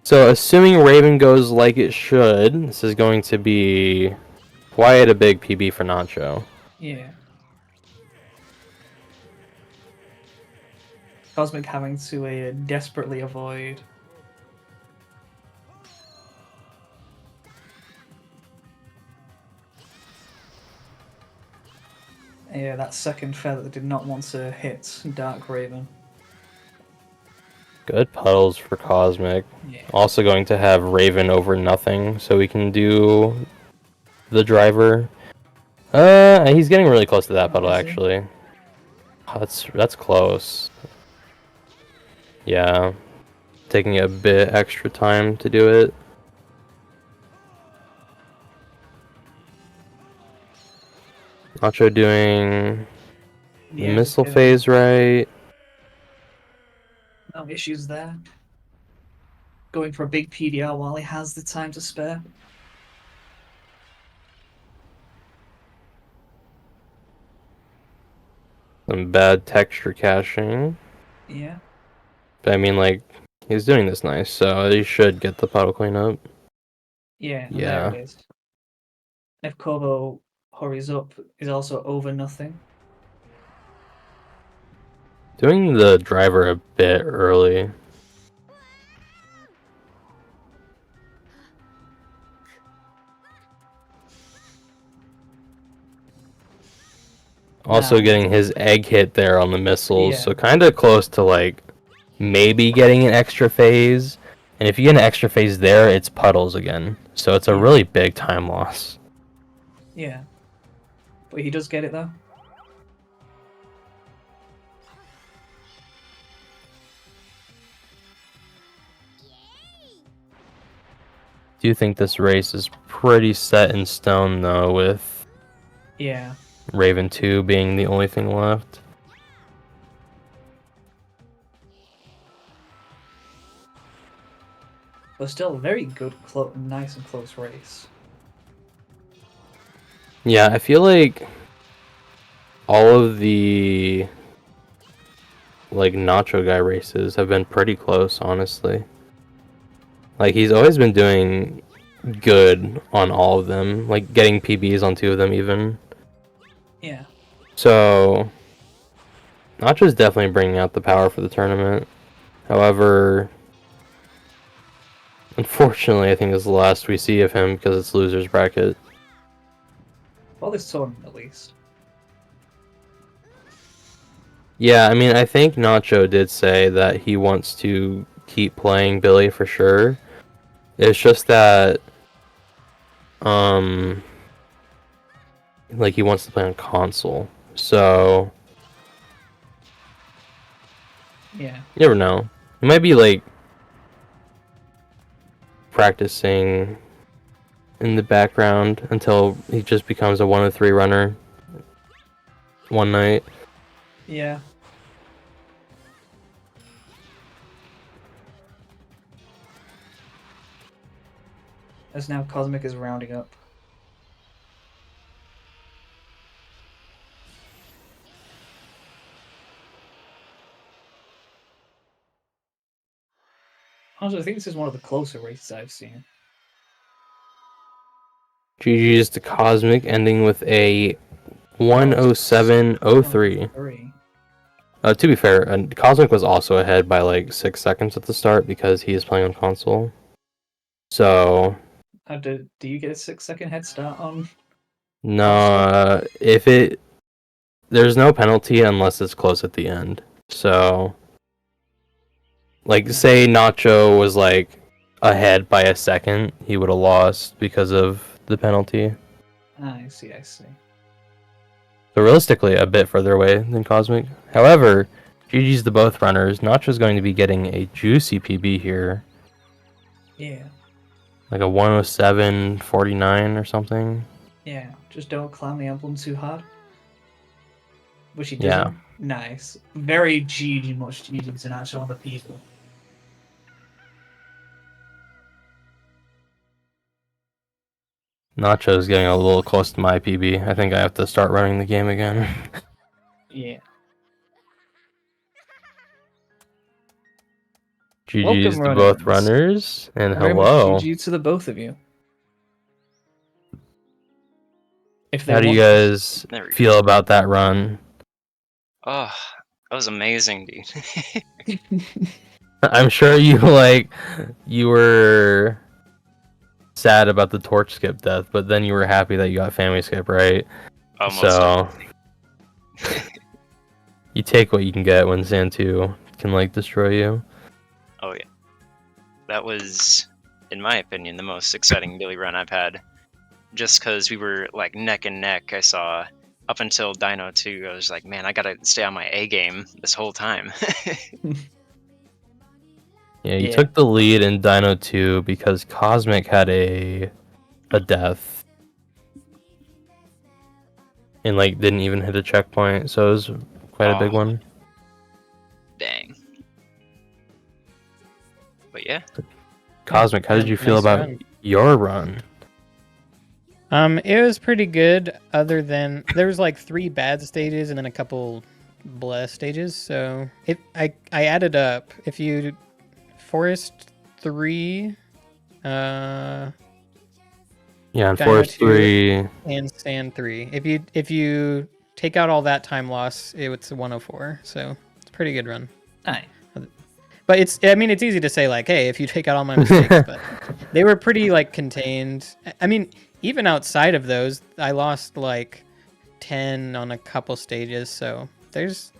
So, assuming Raven goes like it should, this is going to be quite a big PB for Nacho. Yeah. Cosmic having to desperately avoid. Yeah, that second feather did not want to hit Dark Raven. Good puddles for Cosmic. Yeah. Also going to have Raven over nothing, so we can do the driver. He's getting really close to that puddle, is he? actually. Oh, that's close. Yeah. Taking a bit extra time to do it. Nacho doing the Yeah, missile just phase right. no issues there. Going for a big PDR while he has the time to spare. Some bad texture caching. Yeah. But I mean, like, he's doing this nice, so he should get the puddle cleanup. Yeah, and Yeah. there it is. If Kobo hurries up, is also over nothing. Doing the driver a bit early. Also Nah. getting his egg hit there on the missiles, Yeah. so kind of close to, like, maybe getting an extra phase. And if you get an extra phase there, it's puddles again. So it's a Yeah. really big time loss. Yeah. But he does get it though. Do you think this race is pretty set in stone, though, with Yeah. Raven 2 being the only thing left? But still a very good, nice and close race. Yeah, I feel like all of the like Nacho guy races have been pretty close, honestly. Like he's always been doing good on all of them, like getting PBs on 2 of them even. Yeah. So Nacho's definitely bringing out the power for the tournament. However, unfortunately, I think this is the last we see of him because it's losers bracket. Well, this tournament at least. Yeah, I mean, I think Nacho did say that he wants to keep playing Billy for sure. It's just that, like he wants to play on console. So, Yeah. you never know. He might be like practicing in the background until he just becomes a 1-3 runner one night. Yeah. As now Cosmic is rounding up. Honestly, I think this is one of the closer races I've seen. GG's to Cosmic, ending with a 107.03. 3. To be fair, Cosmic was also ahead by like 6 seconds at the start because he is playing on console. So Do you get a 6-second head start on? no, there's no penalty unless it's close at the end. So like say Nacho was like ahead by a second, he would have lost because of the penalty. I see. So realistically, a bit further away than Cosmic. However, GG's to both runners. Nacho's going to be getting a juicy PB here, Yeah. like a 107.49 or something. Yeah. Just don't climb the emblem too hard. Which he Yeah. doesn't. Nice. Very GG much GG to Nacho on the people. Nacho's getting a little close to my PB. I think I have to start running the game again. Yeah. GG's to Welcome, both runners. runners, and Very much hello. GG to the both of you. If they How do you want- guys There we go. feel about that run? Oh, that was amazing, dude. I'm sure you you were sad about the torch skip death, but then you were happy that you got family skip, right? Almost. So you take what you can get when Santu can like destroy you. Oh yeah. That was, in my opinion, the most exciting Billy run I've had. Just because we were like neck and neck, I saw up until Dino 2, I was like, man, I gotta stay on my A game this whole time. Yeah, you Yeah. took the lead in Dino 2 because Cosmic had a death. And like didn't even hit a checkpoint, so it was quite a big Oh. one. Dang. But yeah, Cosmic, how did you feel Nice about run. your run? It was pretty good. Other than there was like 3 bad stages and then a couple blessed stages. So I added up. If you Forest 3, Yeah, on Dino Forest 2. 3, and Stand 3. If you take out all that time loss, it's a 104. So it's a pretty good run. Aye. But it's easy to say like, hey, if you take out all my mistakes, but they were pretty like contained. I mean, even outside of those, I lost like 10 on a couple stages. So it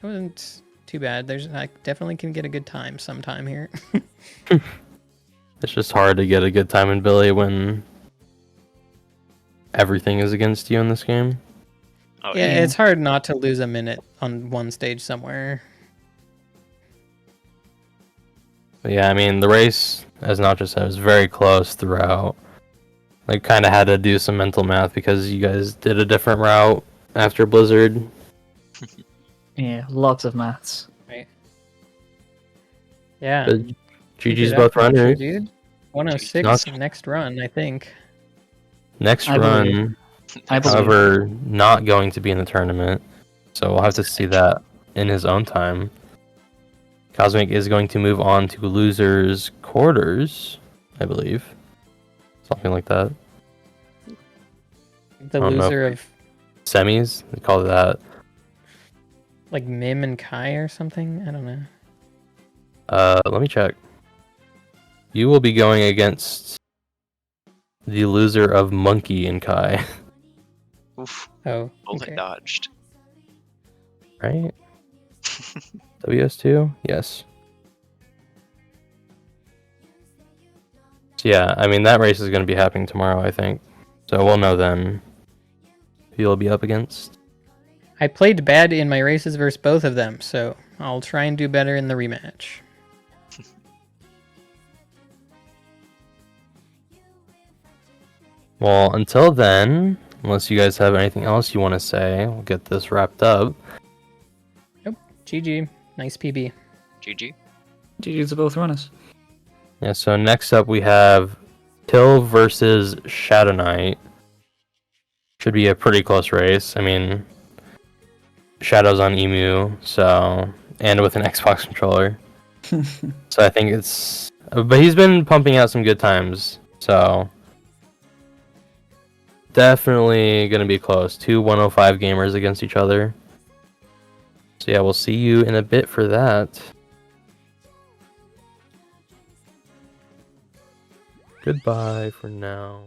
wasn't too bad. I definitely can get a good time sometime here. it's just hard to get a good time in Billy when everything is against you in this game. oh Yeah, yeah. it's hard not to lose a minute on one stage somewhere. But yeah, I mean, the race, as Nacho said, was very close throughout. Like, kind of had to do some mental math because you guys did a different route after Blizzard. Yeah, lots of maths. Yeah. But keep GG's it both up, Nacho, runners. dude. 106 Nacho. next run, I think. Next I run, believe. I believe. however, not going to be in the tournament. So we'll have to see that in his own time. Cosmic is going to move on to losers quarters, I believe. Something like that. The I don't know loser if- of Semis, they call it that. like Mim and Kai or something. I don't know. Let me check. You will be going against the loser of Monkey and Kai, Oof, Oh, bullet okay. dodged. right? WS2? Yes. So yeah, I mean, that race is going to be happening tomorrow, I think. So we'll know then who you'll be up against. I played bad in my races versus both of them, so I'll try and do better in the rematch. Well, until then, unless you guys have anything else you want to say, we'll get this wrapped up. GG. Nice PB. GG. GG to both runners. Yeah, so next up we have Till versus Shadow Knight. Should be a pretty close race. I mean, Shadow's on Emu, so, and with an Xbox controller. So I think it's, but he's been pumping out some good times. So definitely gonna be close. Two 105 gamers against each other. So yeah, we'll see you in a bit for that. Goodbye for now.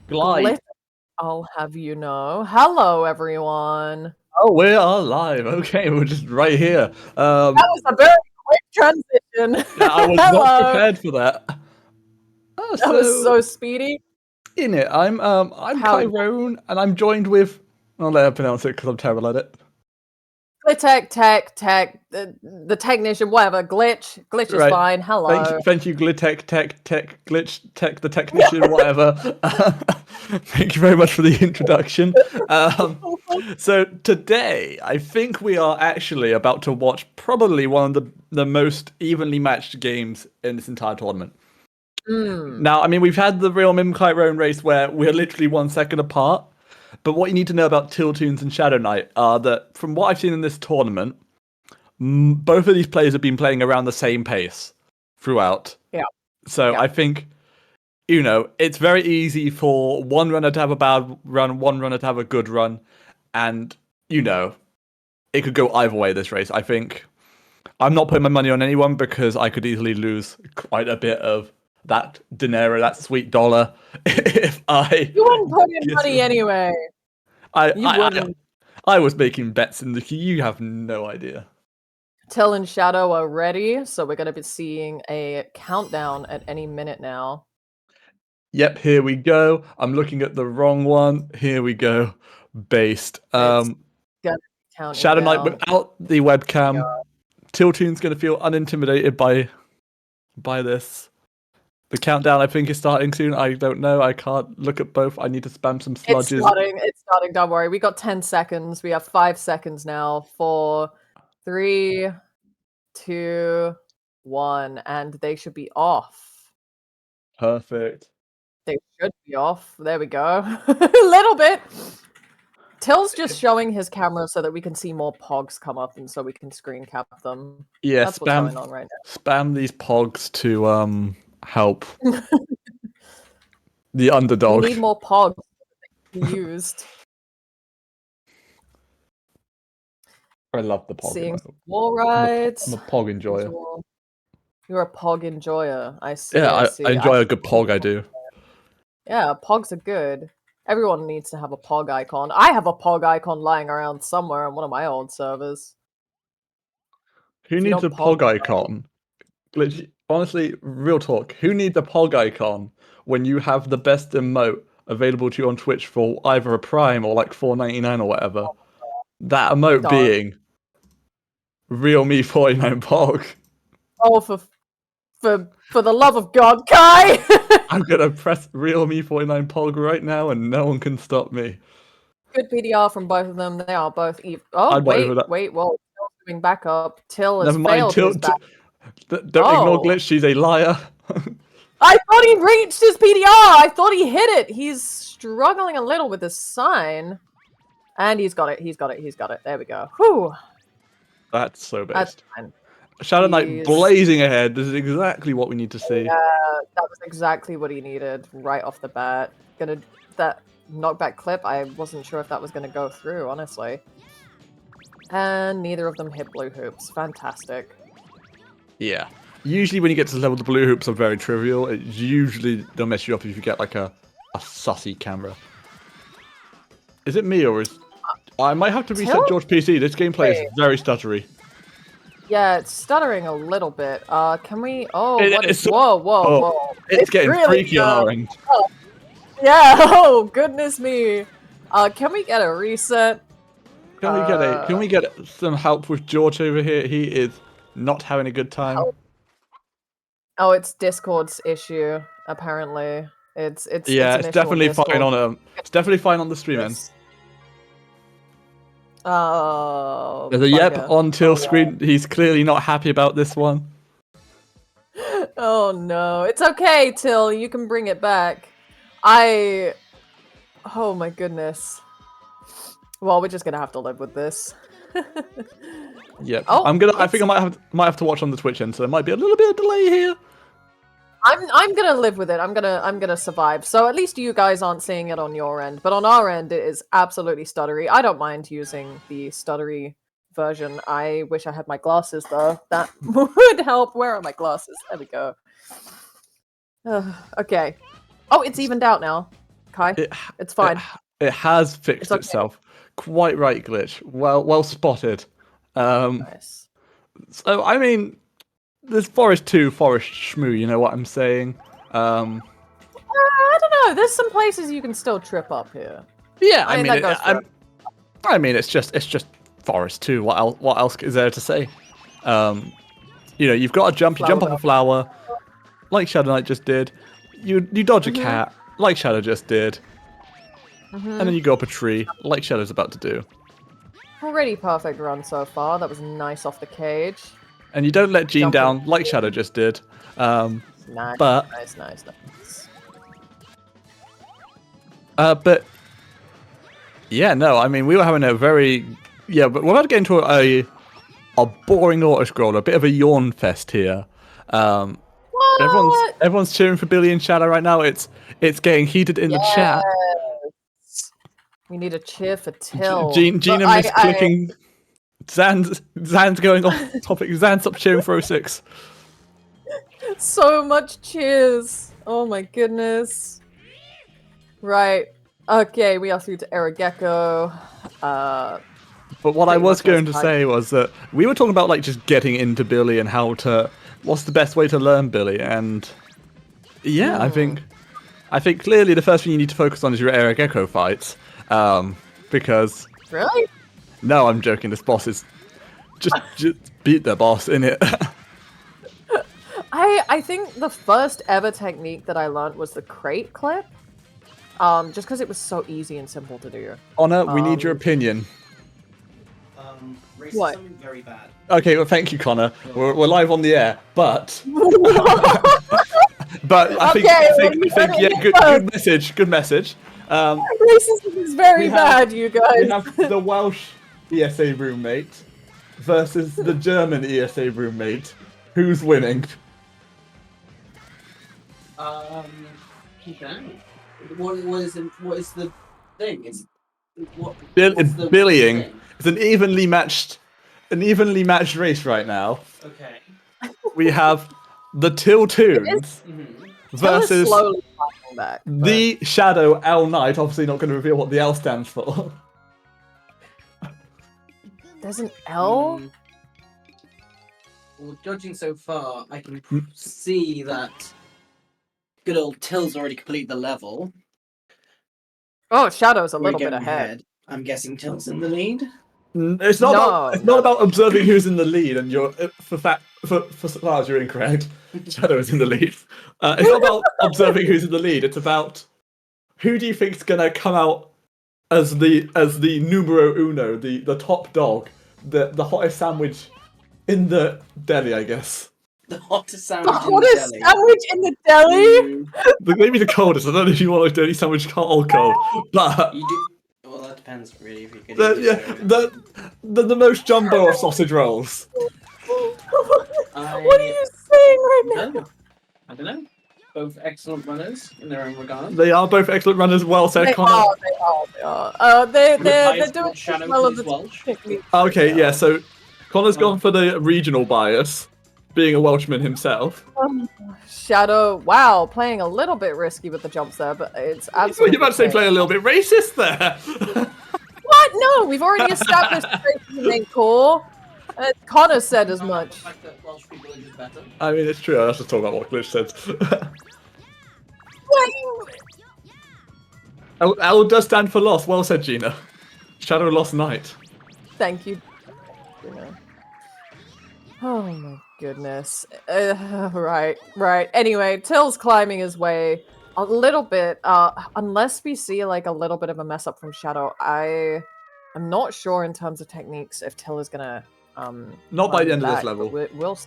Glide. I'll have you know. Hello, everyone. Oh, we are live. Okay, we're just right here. That was a very quick transition. I was Hello. not prepared for that. Oh, That was so speedy. in it. I'm How- Tyrone, and I'm joined with. I'll let her pronounce it because I'm terrible at it. Tech, the technician, whatever. Glitch is Right. fine. Hello. Thank you, Glitek, Tech, Glitch, Tech, the technician, whatever. Thank you very much for the introduction. So today, I think we are actually about to watch probably one of the most evenly matched games in this entire tournament. Mm. Now, I mean, we've had the real Mimkite race where we're literally 1 second apart. But what you need to know about Tiltoons and Shadow Knight are that, from what I've seen in this tournament, both of these players have been playing around the same pace throughout. Yeah. So Yeah. I think, it's very easy for one runner to have a bad run, one runner to have a good run, and it could go either way this race. I think I'm not putting my money on anyone because I could easily lose quite a bit of that dinero, that sweet dollar, if I. You wouldn't put in Yes, money sir. anyway. You wouldn't. I was making bets in the queue. You have no idea. Till and Shadow are ready, so we're going to be seeing a countdown at any minute now. Yep, here we go. I'm looking at the wrong one. Here we go. Based. Counting Shadow Knight down. without the webcam. Tiltoon's going to feel unintimidated by this. The countdown, I think, is starting soon. I don't know. I can't look at both. I need to spam some sludges. It's starting. Don't worry. We got 10 seconds. We have 5 seconds now. 4, 3, 2, 1, and they should be off. Perfect. They should be off. There we go. A little bit. Till's just showing his camera so that we can see more pogs come up and so we can screen cap them. Yeah, That's what's going on right now. spam these pogs to help the underdog. We need more pogs to be used. I love the pog. Seeing some wall rides. I'm a pog enjoyer. You're a pog enjoyer. I see. Yeah, see. I enjoy a good pog. I do. Yeah, pogs are good. Everyone needs to have a pog icon. I have a pog icon lying around somewhere on one of my old servers. Who If you needs a don't pog pog icon? Honestly, real talk. Who needs a pog icon when you have the best emote available to you on Twitch for either a Prime or like $4.99 or whatever? That emote Dog. being Real Me 49 Pog. Oh, for the love of God, Kai! I'm gonna press Real Me 49 Pog right now, and no one can stop me. Good PDR from both of them. They are both evil. Oh, I'd wait for that. wait. Whoa, Till's doing backup. Till has Never mind. failed his back. Don't ignore Oh. Glitch. She's a liar. I thought he reached his PDR. I thought he hit it. He's struggling a little with the sign. And he's got it. He's got it. There we go. Whew. That's so That's based. fine. Shadow Knight Jeez. blazing ahead. This is exactly what we need to see. Yeah, that was exactly what he needed right off the bat. That knockback clip, I wasn't sure if that was gonna go through, honestly. And neither of them hit blue hoops. Fantastic. Yeah. Usually when you get to the level, the blue hoops are very trivial. It's usually they'll mess you up if you get like a sussy camera. Is it me or is... I might have to reset Till? George PC. This gameplay Wait. is very stuttery. Yeah, it's stuttering a little bit. Can we... Oh, It- what is... it's- Whoa, oh, It's getting really freaky on our end. Yeah, oh, goodness me. Can we get a reset? Can we get some help with George over here? He is not having a good time. Oh, it's Discord's issue, apparently. It's Yeah, an it's issue definitely Discord. fine on It's definitely fine on the stream end. Yes. Oh. There's a yep bugger. on Till screen. He's clearly not happy about this one. Oh no. It's okay, Till. You can bring it back. Oh my goodness. Well, we're just gonna have to live with this. Yep. Oh, I think I might have to watch on the Twitch end, so there might be a little bit of delay here. I'm gonna live with it. I'm gonna survive. So at least you guys aren't seeing it on your end, but on our end it is absolutely stuttery. I don't mind using the stuttery version. I wish I had my glasses though. That would help. Where are my glasses? There we go. Okay. Oh, it's evened out now. Kai. It, It's fine. It has fixed It's okay. itself. Quite right, Glitch. Well spotted. Nice. So I mean, there's Forest 2, Forest Shmoo. You know what I'm saying? I don't know. There's some places you can still trip up here. Yeah, I mean, that goes for I mean, it's just Forest 2. What else is there to say? You know, you've got to jump. You jump off a flower, like Shadow Knight just did. You dodge a cat, like Shadow just did, and then you go up a tree, like Shadow's about to do. Pretty perfect run so far. That was nice off the cage. And you don't let Jean Jumping. down, like Shadow just did. Nice, But nice. But yeah, no, I mean, we were having a very but we're about to get into a boring auto scroll, a bit of a yawn fest here. What? Everyone's cheering for Billy and Shadow right now. It's getting heated in the chat. Yes. We need a cheer for Till. Gina But misclicking. Zan's going off topic. Zan, stop cheering for 06. So much cheers. Oh my goodness. Right. Okay, we are through to Arageko. But what I Pretty was much going as to I- say was that we were talking about like just getting into Billy and what's the best way to learn Billy, and yeah, I think clearly the first thing you need to focus on is your Arageko fights, because Really? no, I'm joking. This boss is just beat the boss in it. I think the first ever technique that I learned was the crate clip. Just because it was so easy and simple to do. Honor, we need your opinion. Racism, What? very bad. Okay, well, thank you, Connor. We're live on the air, but I think yeah, good message. Racism is very We have- bad, you We guys. have the Welsh ESA roommate versus the German ESA roommate. Who's winning? Okay. What is the thing? It's Billying. thing? It's an evenly matched race right now. Okay. We have the Till Toons Till is versus slowly climbing back. but- the Shadow L Knight. Obviously, not going to reveal what the L stands for. There's an L? Well, judging so far, I can see that good old Till's already completed the level. Oh, Shadow's a We're little bit getting ahead. I'm guessing Till's in the lead. It's not. No, It's no. not about observing who's in the lead, and you're for Lars, you're incorrect. Shadow is in the lead. It's not about observing who's in the lead. It's about who do you think's gonna come out as the numero uno, the top dog, the hottest sandwich in the deli, I guess. The hottest sandwich The hottest in the deli. sandwich in the deli? Maybe the coldest. I don't know if you want a dirty sandwich hot or cold, but You do. Well, that depends really. If you could. eat it, so- the most jumbo of sausage rolls. What are you saying right now? I don't know. Both excellent runners in their own regard. They are both excellent runners. Well said, They Connor. are. They're Highest doing Shadow well of is the Welsh. technique. Okay, yeah, so Connor's gone for the regional bias, being a Welshman himself. Shadow, wow, playing a little bit risky with the jumps there, but it's So absolutely. you're about to say fair. play a little bit racist there. What? No, we've already established racism ain't cool. Connor said as The much. fact that Welsh people are just better. I mean, it's true. I have to talk about what Glitch said. L does stand for loss. Well said, Gina. Shadow lost Knight. Thank you. Oh my goodness. Right. Anyway, Till's climbing his way a little bit. Unless we see like a little bit of a mess up from Shadow, I'm not sure in terms of techniques if Till is gonna Not by the climb end of this back, but level. We'll.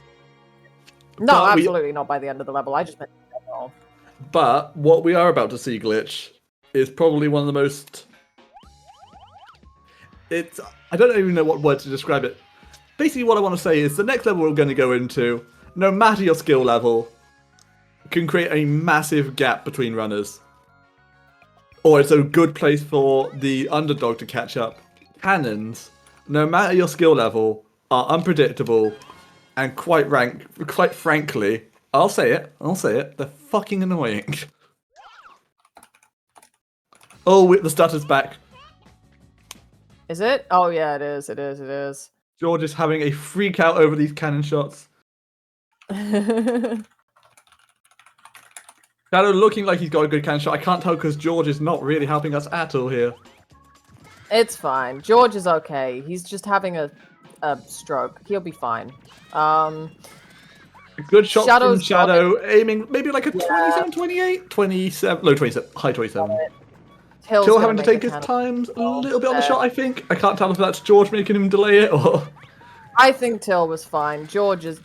No, But we- absolutely not by the end of the level. I just meant in general. But what we are about to see, Glitch, is probably one of the most. I don't even know what word to describe it. Basically, what I want to say is the next level we're going to go into, no matter your skill level, can create a massive gap between runners. Or it's a good place for the underdog to catch up. Cannons, no matter your skill level, are unpredictable and quite frankly, I'll say it, they're fucking annoying. Oh, the stutter's back. Is it? Oh yeah, it is. It is. It is. George is having a freak out over these cannon shots. Shadow looking like he's got a good cannon shot. I can't tell because George is not really helping us at all here. It's fine. George is okay. He's just having a stroke. He'll be fine. A good shot from Shadow's Shadow, aiming maybe like a 27, 28, 27, no 27, high 27. Till's Still gonna having to make take the his cannon. time a little bit on the shot, I think. I can't tell if that's George making him delay it or... I think Till was fine. George is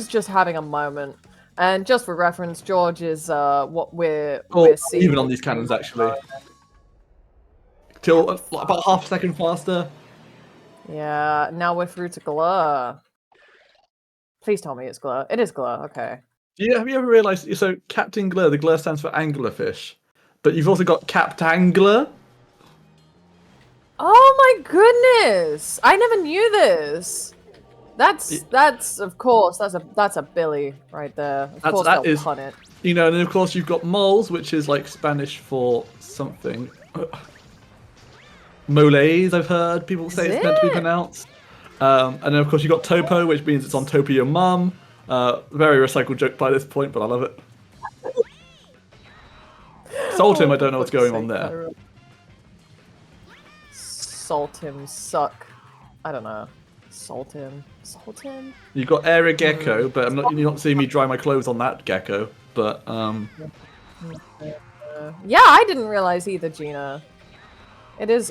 just having a moment. And just for reference, George is what we're seeing. Even on these cannons, actually. Till about half a second faster. Yeah, now we're through to Glur. Please tell me it's Glur. It is Glur, okay. Have you ever realised, so Captain Glur, the Glur stands for anglerfish, but you've also got Captangler? Oh my goodness! I never knew this. That's of course that's a Billy right there. Of course that they'll is- pun it. You know, and then of course you've got moles, which is like Spanish for something. Moles, I've heard people say Is it's meant to be it? pronounced. And then of course you've got Topo, which means it's on top of your mum. Very recycled joke by this point, but I love it. Salt him, I don't know what's going on there. Salt him, suck. I don't know. Salt him. Salt him? You've got Area Gecko, but you're not seeing me dry my clothes on that gecko. But Yeah, I didn't realize either, Gina. It is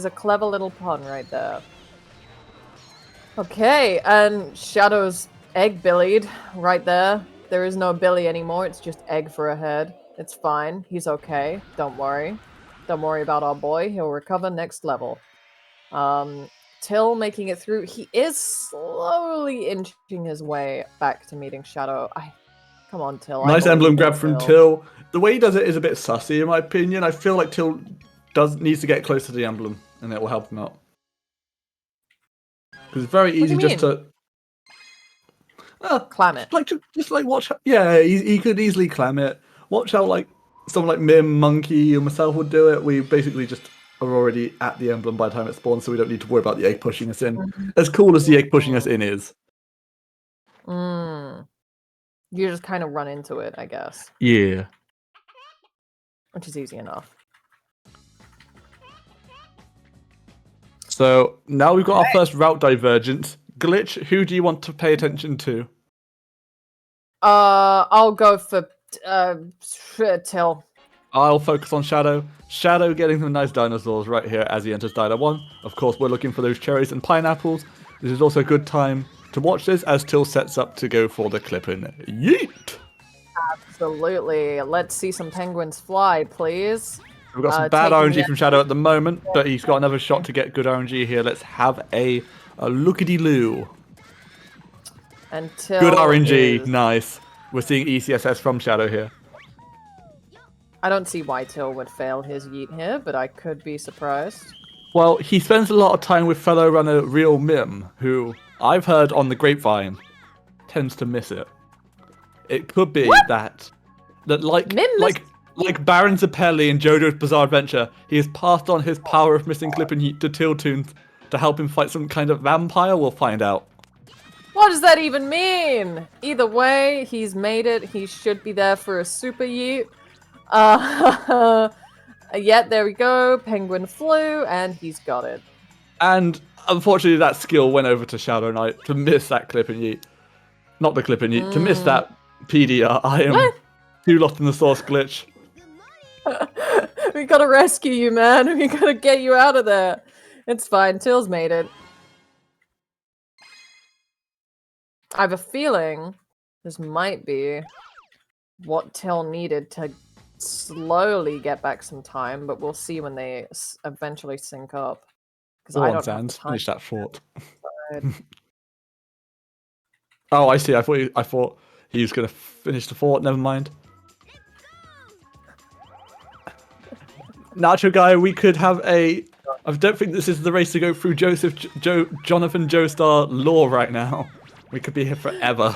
a clever little pun right there. Okay, and Shadow's egg billied right there. There is no Billy anymore, it's just egg for a head. It's fine, he's okay, don't worry. Don't worry about our boy, he'll recover next level. Till making it through, he is slowly inching his way back to meeting Shadow. Come on, Till. I nice believe emblem in grab from Till. The way he does it is a bit sussy, in my opinion. I feel like Till needs to get close to the emblem, and it will help him out. Because it's very What do easy you just to Clam it. just like watch. Yeah, he could easily clam it. Watch how like someone like Mim, Monkey, and myself would do it. We basically just are already at the emblem by the time it spawns, so we don't need to worry about the egg pushing us in. As cool as the egg pushing us in is. You just kind of run into it, I guess. Yeah. Which is easy enough. So now we've got our first route divergence. Glitch, who do you want to pay attention to? I'll go for Till. I'll focus on Shadow. Shadow getting some nice dinosaurs right here as he enters Dino 1. Of course, we're looking for those cherries and pineapples. This is also a good time to watch this as Till sets up to go for the clipping. Yeet! Absolutely. Let's see some penguins fly, please. We've got some bad taking RNG the- from Shadow at the moment, but he's got another shot to get good RNG here. Let's have a lookity-loo. And Till Good RNG, is- nice. We're seeing ECSS from Shadow here. I don't see why Till would fail his yeet here, but I could be surprised. Well, he spends a lot of time with fellow runner Real Mim, who I've heard on the grapevine tends to miss it. It could be that like Mim like Baron Zappelli in JoJo's Bizarre Adventure, he has passed on his power of missing clip and yeet to Tiltoon to help him fight some kind of vampire. We'll find out. What does that even mean? Either way, he's made it. He should be there for a super yeet. Yet there we go. Penguin flew, and he's got it. And unfortunately, that skill went over to Shadow Knight to miss that clip and yeet. Not the clip and yeet, to miss that PDR. I am too lost in the source glitch. We gotta rescue you, man. We gotta get you out of there. It's fine. Till's made it. I have a feeling this might be what Till needed to slowly get back some time, but we'll see when they eventually sync up. Because Go I on, don't have the Sans. time. Finish that fort. Oh, I see. I thought he was going to finish the fort. Never mind. Nacho guy, we could have a. I don't think this is the race to go through Jonathan Joestar lore right now. We could be here forever.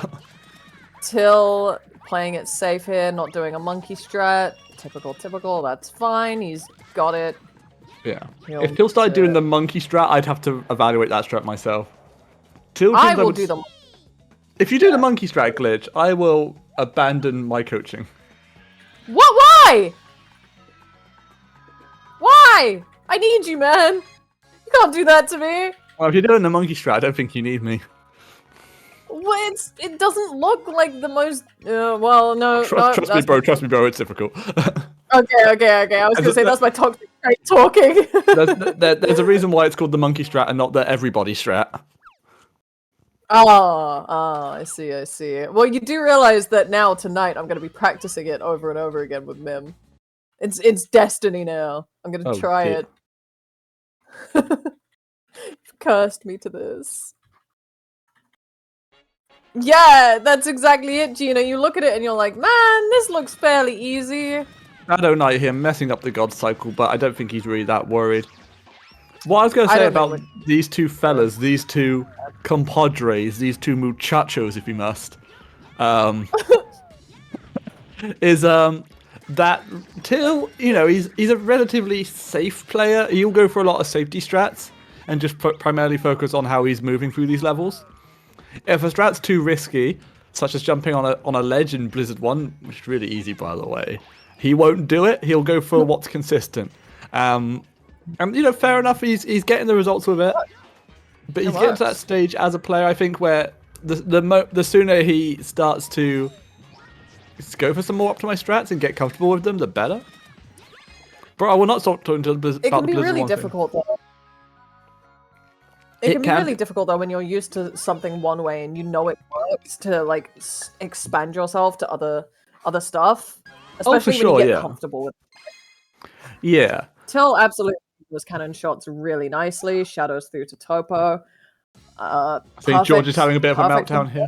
Till playing it safe here, not doing a monkey strat, typical. That's fine. He's got it. Yeah. He'll If Till started need doing to- the monkey strat, I'd have to evaluate that strat myself. Till I thinks will would do s- the. If you do the monkey strat glitch, I will abandon my coaching. What? Why? Why? I need you, man. You can't do that to me. Well, if you're doing the monkey strat, I don't think you need me. Well, it doesn't look like the most. Well, no. Trust me, that's bro. my- Trust me, bro. It's difficult. Okay. I was gonna say that's my toxic trait talking. There's a reason why it's called the monkey strat and not the everybody strat. Oh, I see. Well, you do realize that now tonight I'm going to be practicing it over and over again with Mim. It's destiny now. I'm going to Oh, try dear. it. You've cursed me to this. Yeah, that's exactly it, Gina. You look at it and you're like, man, this looks fairly easy. Shadow Knight here messing up the God cycle, but I don't think he's really that worried. What I was going to I say don't know about these two fellas, these two compadres, these two muchachos, if you must, is that Till, he's a relatively safe player. He'll go for a lot of safety strats and just primarily focus on how he's moving through these levels. If a strat's too risky, such as jumping on a ledge in Blizzard 1, which is really easy by the way, he won't do it. He'll go for what's consistent. And fair enough, he's getting the results with it. But he's getting to that stage as a player, I think, where the sooner he starts to go for some more optimized strats and get comfortable with them, the better. But I will not stop talking to Blizzard. It can be Blizzard really 1 thing. difficult, though. It It can be can really be. difficult though when you're used to something one way and you know it works to like expand yourself to other stuff, Oh, for especially when sure, you get yeah. comfortable with. Yeah. Till absolutely was cannon shots really nicely. Shadows through to Topo. I think George is having a bit of a perfect meltdown here.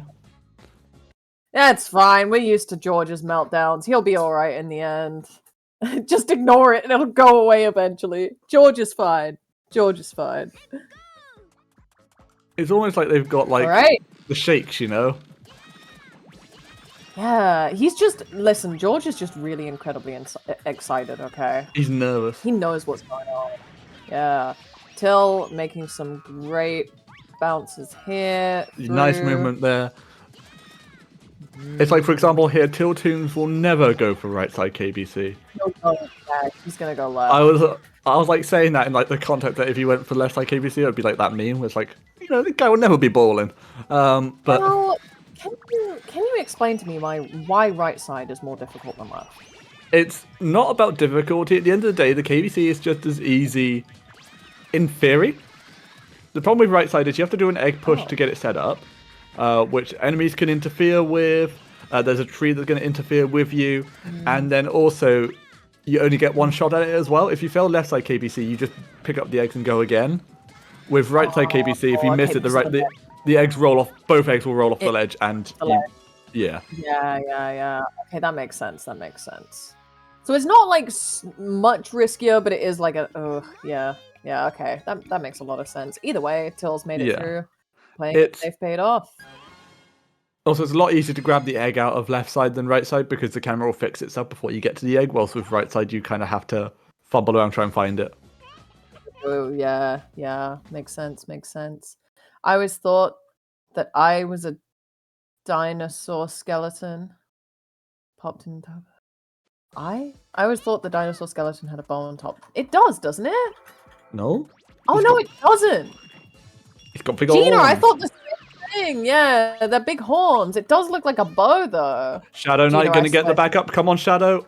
Yeah, it's fine. We're used to George's meltdowns. He'll be all right in the end. Just ignore it and it'll go away eventually. George is fine. It's almost like they've got All right. the shakes, Yeah, he's just listen. George is just really incredibly excited. Okay, He's nervous. he knows what's going on. Yeah, Till making some great bounces here. Nice through. movement there. It's like, for example, here, Till Toons will never go for right side KBC. He'll go left. He's gonna go left. I was like saying that in like the context that if he went for left side KBC, it would be like that meme. Where it's like, the guy will never be balling. But Well, can you explain to me why right side is more difficult than left? it's not about difficulty. At the end of the day, the KBC is just as easy in theory. The problem with right side is you have to do an egg push to get it set up, which enemies can interfere with. There's a tree that's going to interfere with you, and then also you only get one shot at it as well. If you fail left side KBC, you just pick up the eggs and go again. With right side KBC, if you miss okay, it, because of the the eggs roll off. Both eggs will roll off the ledge, and the ledge. yeah. Yeah. Okay, that makes sense. So it's not like much riskier, but it is like yeah. Okay, that makes a lot of sense. Either way, Till's made it Yeah. through. Playing it safe paid off. Also, it's a lot easier to grab the egg out of left side than right side because the camera will fix itself before you get to the egg. Whilst with right side, you kind of have to fumble around, try and find it. Oh yeah, makes sense. I always thought that I was a dinosaur skeleton popped in top. I always thought the dinosaur skeleton had a bow on top. It does, doesn't it? No? Oh It's no, got- it doesn't. It's got big old Gina, I horns. thought the same thing. Yeah, the big horns. It does look like a bow though. Shadow Knight Gina, going I to get the swear. backup. Come on, Shadow.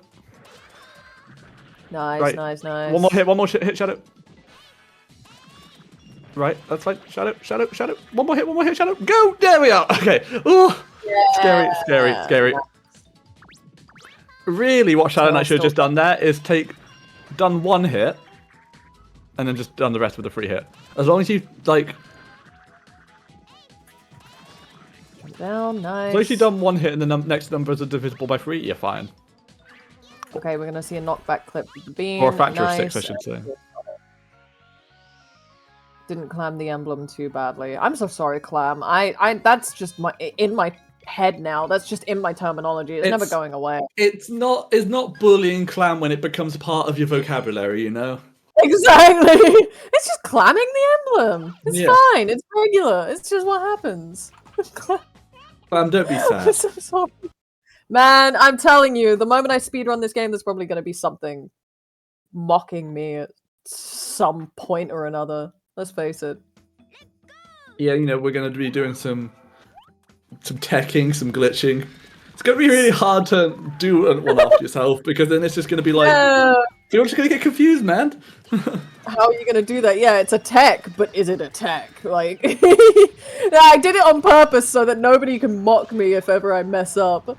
Nice, Right. nice. One more hit, Shadow. Right, that's fine. Shadow. One more hit, Shadow. Go! There we are. Okay. Ooh. Scary. Really, what Shadow Knight should have just done there is done one hit, and then just done the rest with a free hit. As long as you Down, nice. as long as you've done one hit and the next numbers are divisible by 3, you're fine. Okay, we're gonna see a knockback clip with the beam. Or a factor of nice. 6, I should say. Didn't clam the emblem too badly. I'm so sorry, Clam. I that's just in my head now. That's just in my terminology. It's never It's- going away. It's not bullying clan when it becomes part of your vocabulary, you know? Exactly. It's just clamming the emblem. It's Yeah. fine. It's regular. It's just what happens. Don't be I'm sad. so sorry. Man, I'm telling you, the moment I speedrun this game, there's probably going to be something mocking me at some point or another. Let's face it. Yeah, you know, we're going to be doing some teching, some glitching. It's going to be really hard to do one after yourself because then it's just going to be like, you're just going to get confused, man. How are you going to do that? Yeah, it's a tech, but is it a tech? Like, yeah, I did it on purpose so that nobody can mock me if ever I mess up.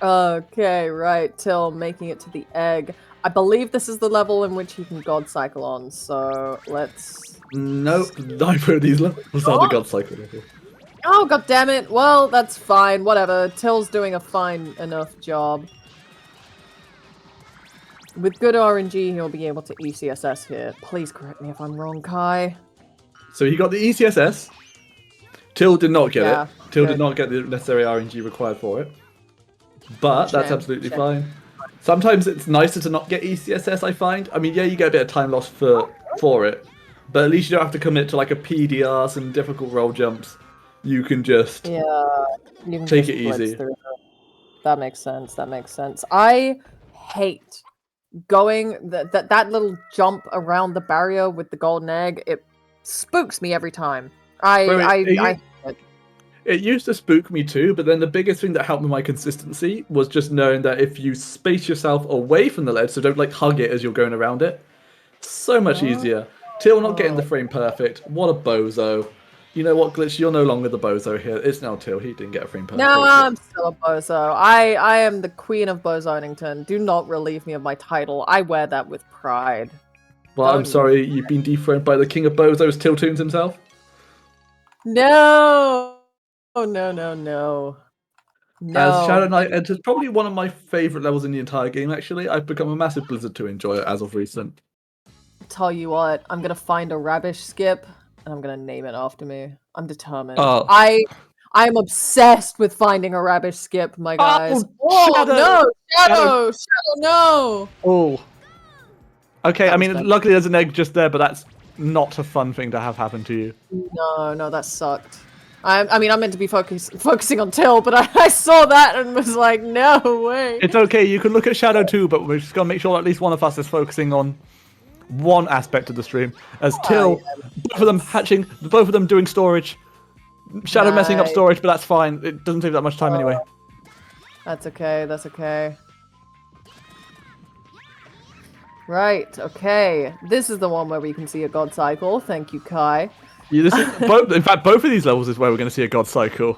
Okay, right, Till making it to the egg. I believe this is the level in which you can God Cycle on, so let's... Nope, neither of these levels are the God Cycle level. Oh, god damn it. Well, that's fine. Whatever. Till's doing a fine enough job. With good RNG, he'll be able to ECSS here. Please correct me if I'm wrong, Kai. So he got the ECSS. Till did not get Yeah, it. Till good. did not get the necessary RNG required for it. But that's Shame, absolutely shame. fine. Sometimes it's nicer to not get ECSS, I find. I mean, yeah, you get a bit of time loss for it. But at least you don't have to commit to like a PDR, some difficult roll jumps. You can just... Yeah. You can Take just it blitz easy. through it. That makes sense. That makes sense. I hate going... That little jump around the barrier with the golden egg. It spooks me every time. It used to spook me too, but then the biggest thing that helped with my consistency was just knowing that if you space yourself away from the ledge, so don't like hug it as you're going around it, so much easier. Till not getting the frame perfect. What a bozo. You know what, Glitch? You're no longer the bozo here. It's now Till. He didn't get a frame perfect. No, I'm still a bozo. I am the queen of Bozonington. Do not relieve me of my title. I wear that with pride. Well, I'm Don't- sorry, you've been dethroned by the king of bozos, Till Toons himself. No! Oh, no, no, no. No. As Shadow Knight enters probably one of my favourite levels in the entire game, actually. I've become a massive Blizzard 2 enjoyer as of recent. Tell you what, I'm gonna find a Rabbish skip, and I'm gonna name it after me. I'm determined. Oh. I am obsessed with finding a Rabbish skip, my guys. Oh, Shadow! no! Shadow! Shadow, no! Oh. Okay, That I was mean, bad. luckily there's an egg just there, but that's not a fun thing to have happen to you. No, that sucked. I mean, I'm meant to be focusing on Till, but I saw that and was like, no way. It's okay, you can look at Shadow too, but we're just gonna make sure at least one of us is focusing on one aspect of the stream. As Till, both of them hatching, both of them doing storage. Shadow messing up Nice. storage, but that's fine. It doesn't take that much time anyway. That's okay, that's okay. Right, okay. This is the one where we can see a God Cycle. Thank you, Kai. Yeah, this is, in fact, both of these levels is where we're going to see a God Cycle.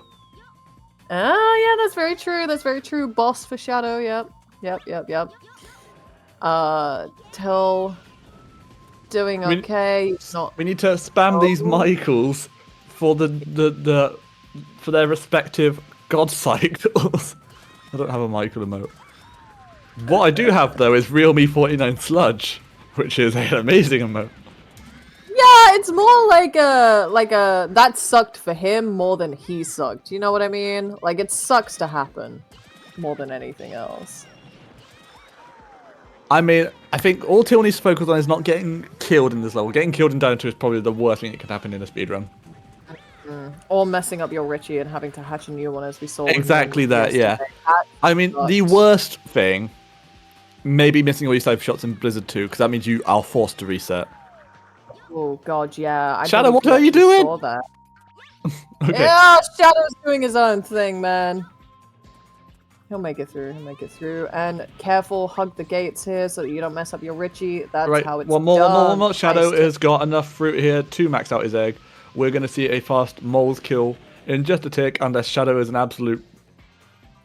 Ah, yeah, that's very true. That's very true. Boss for Shadow. Yep. Till doing We- okay. Not We need to spam these Oh. Michaels for for their respective God Cycles. I don't have a Michael emote. What I do have though is Real Me 49 Sludge, which is an amazing emote. Yeah, it's more like a that sucked for him more than he sucked. You know what I mean? Like it sucks to happen more than anything else. I mean, I think all Till needs to focus on is not getting killed in this level. Getting killed in Down 2 is probably the worst thing that could happen in a speedrun. Or messing up your Richie and having to hatch a new one as we saw. with Exactly him that, yeah. yesterday. That I mean, the sucks. worst thing may be missing all your sniper shots in Blizzard 2, because that means you are forced to reset. Oh god, yeah. I Shadow, believe what are you actually doing? saw that. Okay. Yeah, Shadow's doing his own thing, man. He'll make it through. He'll make it through. And careful, hug the gates here so that you don't mess up your Richie. That's Right, how it's one more. done. Shadow Nice. has got enough fruit here to max out his egg. We're going to see a fast moles kill in just a tick, unless Shadow is an absolute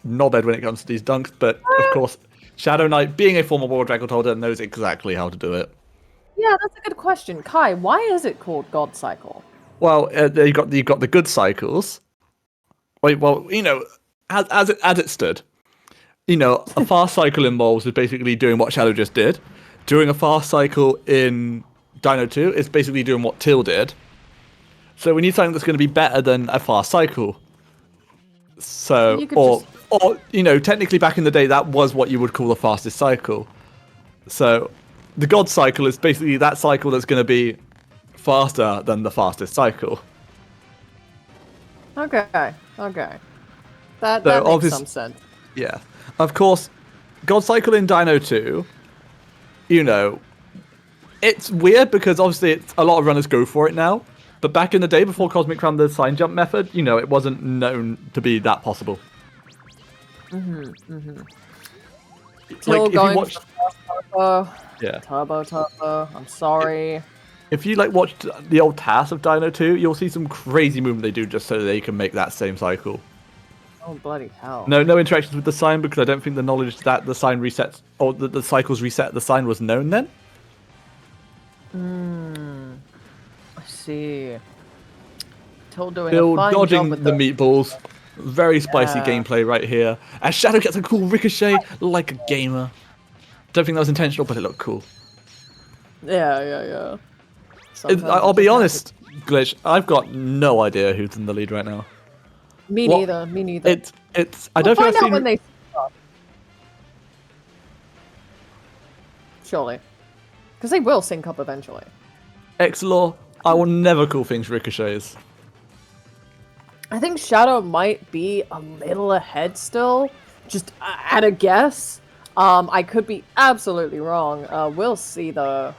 knobhead when it comes to these dunks. But, of course, Shadow Knight, being a former world record holder, knows exactly how to do it. Yeah, that's a good question. Kai, why is it called God Cycle? Well, you've got the good cycles. Wait, well, you know, as it stood, you know, a fast cycle in moles is basically doing what Shadow just did. Doing a fast cycle in Dino 2 is basically doing what Till did. So we need something that's going to be better than a fast cycle. So, You could or you know, technically back in the day, that was what you would call the fastest cycle. So, the God cycle is basically that cycle that's going to be faster than the fastest cycle. Okay. Okay. That So makes obvious- some sense. Yeah. Of course, God cycle in Dino 2, you know, it's weird because obviously a lot of runners go for it now. But back in the day, before Cosmic ran the sign jump method, you know, it wasn't known to be that possible. Till Like, if you going watched, for yeah, turbo. I'm sorry. if you like watched the old TAS of Dino 2, you'll see some crazy movement they do just so they can make that same cycle. Oh bloody hell. No interactions with the sign because I don't think the knowledge that the sign resets or the cycles reset the sign was known then. I see. Till doing Still a fine dodging job with the meatballs. Very spicy Yeah. gameplay right here. As Shadow gets a cool ricochet like a gamer. Don't think that was intentional, but it looked cool. Yeah. Sometimes I'll it be just honest, Glitch, I've got no idea who's in the lead right now. happens. Me What- neither. Me neither. It's I We'll don't think find I've out seen when they start. Surely. Because they will sync up eventually. X-Law. I will never call things ricochets. I think Shadow might be a little ahead still. Just at a guess. I could be absolutely wrong. We'll see though.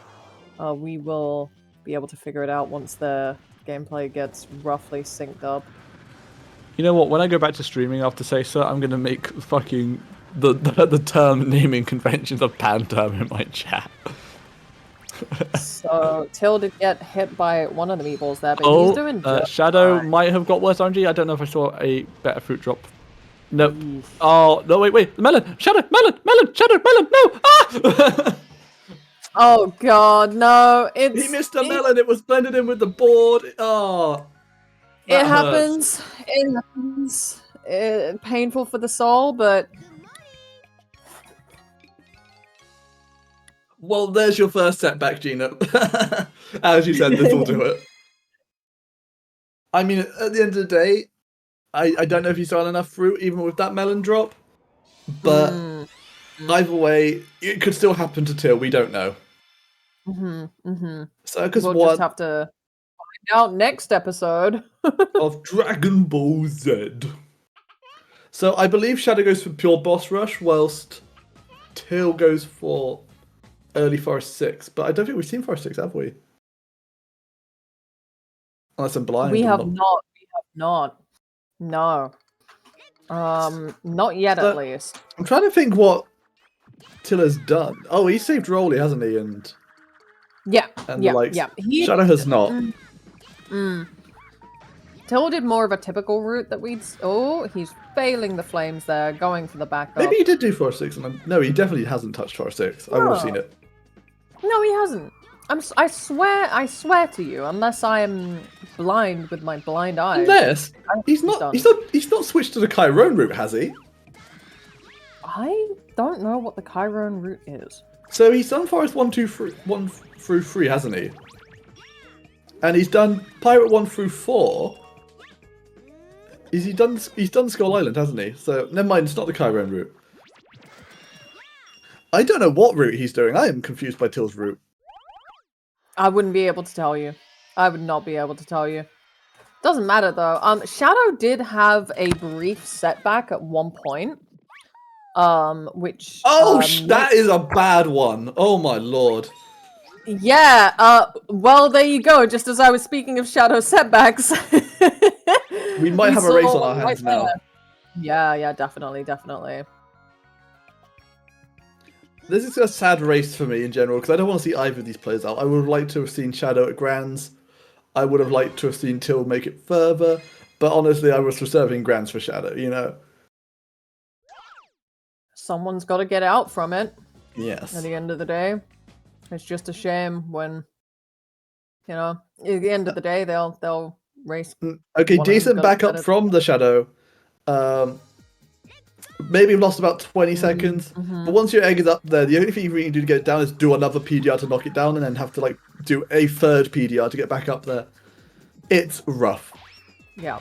We will be able to figure it out once the gameplay gets roughly synced up. You know what? When I go back to streaming after Sesa, I'm gonna make fucking the term naming conventions of Panterm in my chat. So Till did get hit by one of the meatballs there, but he's doing just Shadow fine. might have got worse RNG. I don't know if I saw a better fruit drop. No. Oh no! Wait! Melon! Shadow! Melon! Shadow! Melon! No! Ah! Oh god, no! It's He missed a melon. It was blended in with the board. Oh. It that hurts. happens. It happens. Painful for the soul, but Well, there's your first setback, Gina. As you said, this will do it. I mean, at the end of the day, I don't know if you saw enough fruit, even with that melon drop. But either way, it could still happen to Till. We don't know. So, because we'll one just have to find out next episode. of Dragon Ball Z. So, I believe Shadow goes for pure boss rush, whilst Till goes for early Forest 6. But I don't think we've seen Forest 6, have we? Unless I'm blind. We and have not. We have not. No. Not yet, So- at least. I'm trying to think what Till has done. Oh, he saved Rolly, hasn't he? And Yeah. and Yeah. the likes. Yeah. He. Shadow has not. Till did more of a typical route that we'd. Oh, he's failing the flames there, going for the backup. Maybe he did do Forest 6. And no, he definitely hasn't touched Forest 6. I would have No. seen it. No, he hasn't. I swear to you, unless I am blind with my blind eyes. Unless he's done. not. He's not switched to the Chiron route, has he? I don't know what the Chiron route is. So he's done Forest 1 through 3, hasn't he? And he's done Pirate 1 through 4. He's done Skull Island, hasn't he? So never mind, it's not the Chiron route. I don't know what route he's doing. I am confused by Till's route. I wouldn't be able to tell you. I would not be able to tell you. Doesn't matter though. Shadow did have a brief setback at one point. Which That is a bad one. Oh my lord. yeah, well there you go. Just as I was speaking of Shadow setbacks. We might have a race on our hands now. Yeah, definitely. This is a sad race for me in general because I don't want to see either of these players out. I would have liked to have seen Shadow at Grands. I would have liked to have seen Till make it further. But honestly, I was reserving Grands for Shadow, you know? Someone's got to get out from it. Yes. At the end of the day, it's just a shame when, at the end of the day, they'll race. Okay, One of them's decent gotta backup get it. from the Shadow. Maybe we've lost about 20 seconds. But once your egg is up there, the only thing you really do to get it down is do another PDR to knock it down and then have to do a third PDR to get back up there. It's rough. Yeah.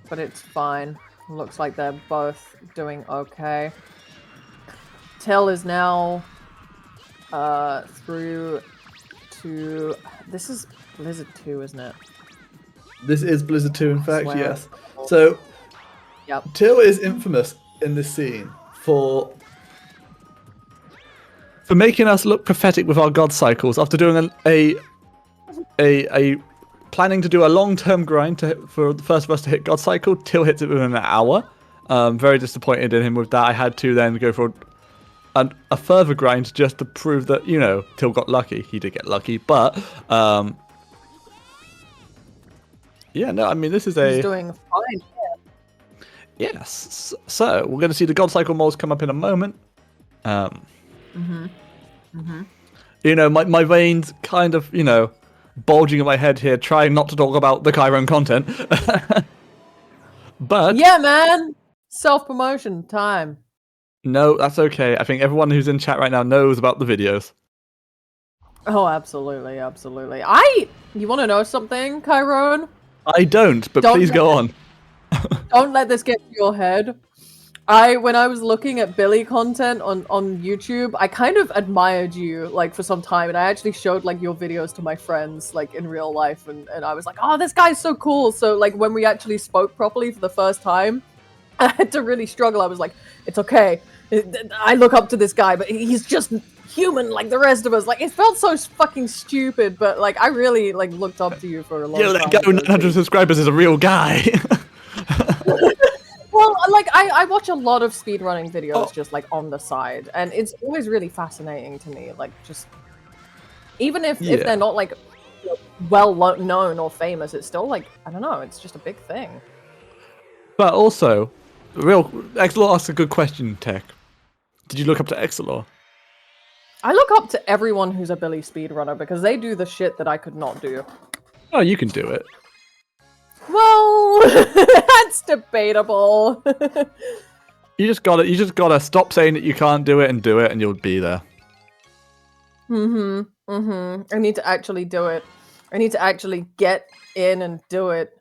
But it's fine. Looks like they're both doing okay. Till is now through to... This is Blizzard 2, isn't it? This is Blizzard 2, in fact, Swear. yes. So, Yep. Till is infamous in this scene for making us look pathetic with our god cycles after doing a planning to do a long-term grind for the first of us to hit god cycle. Till hits it within an hour. Very disappointed in him with that. I had to then go for a further grind just to prove that, you know, Till got lucky. He did get lucky, but yeah, no, I mean, this is He's doing fine. Yes. So we're going to see the God Cycle moles come up in a moment. You know, my veins kind of, you know, bulging in my head here, trying not to talk about the Chiron content. But Yeah, man! Self-promotion time. no, that's okay. I think everyone who's in chat right now knows about the videos. Oh, absolutely, absolutely. You want to know something, Chiron? I don't, but Don't please go let- on. Don't let this get to your head. When I was looking at Billy content on YouTube, I kind of admired you, like, for some time, and I actually showed, like, your videos to my friends, like, in real life, and I was like, oh, this guy's so cool. So, like, when we actually spoke properly for the first time, I had to really struggle. I was like, it's okay. I look up to this guy, but he's just human like the rest of us. Like, it felt so fucking stupid, but, like, I really, like, looked up to you for a long Yeah, time. that guy with 900 subscribers is a real guy. Well, like, I watch a lot of speedrunning videos just, like, on the side, and it's always really fascinating to me, like, just... Even if they're not, like, well-known or famous, it's still, like, I don't know, it's just a big thing. But also, Exelor asked a good question, Tech. Did you look up to Exelor? I look up to everyone who's a Billy speedrunner, because they do the shit that I could not do. Oh, you can do it. Well, that's debatable. You just gotta stop saying that you can't do it, and you'll be there. I need to actually do it. I need to actually get in and do it.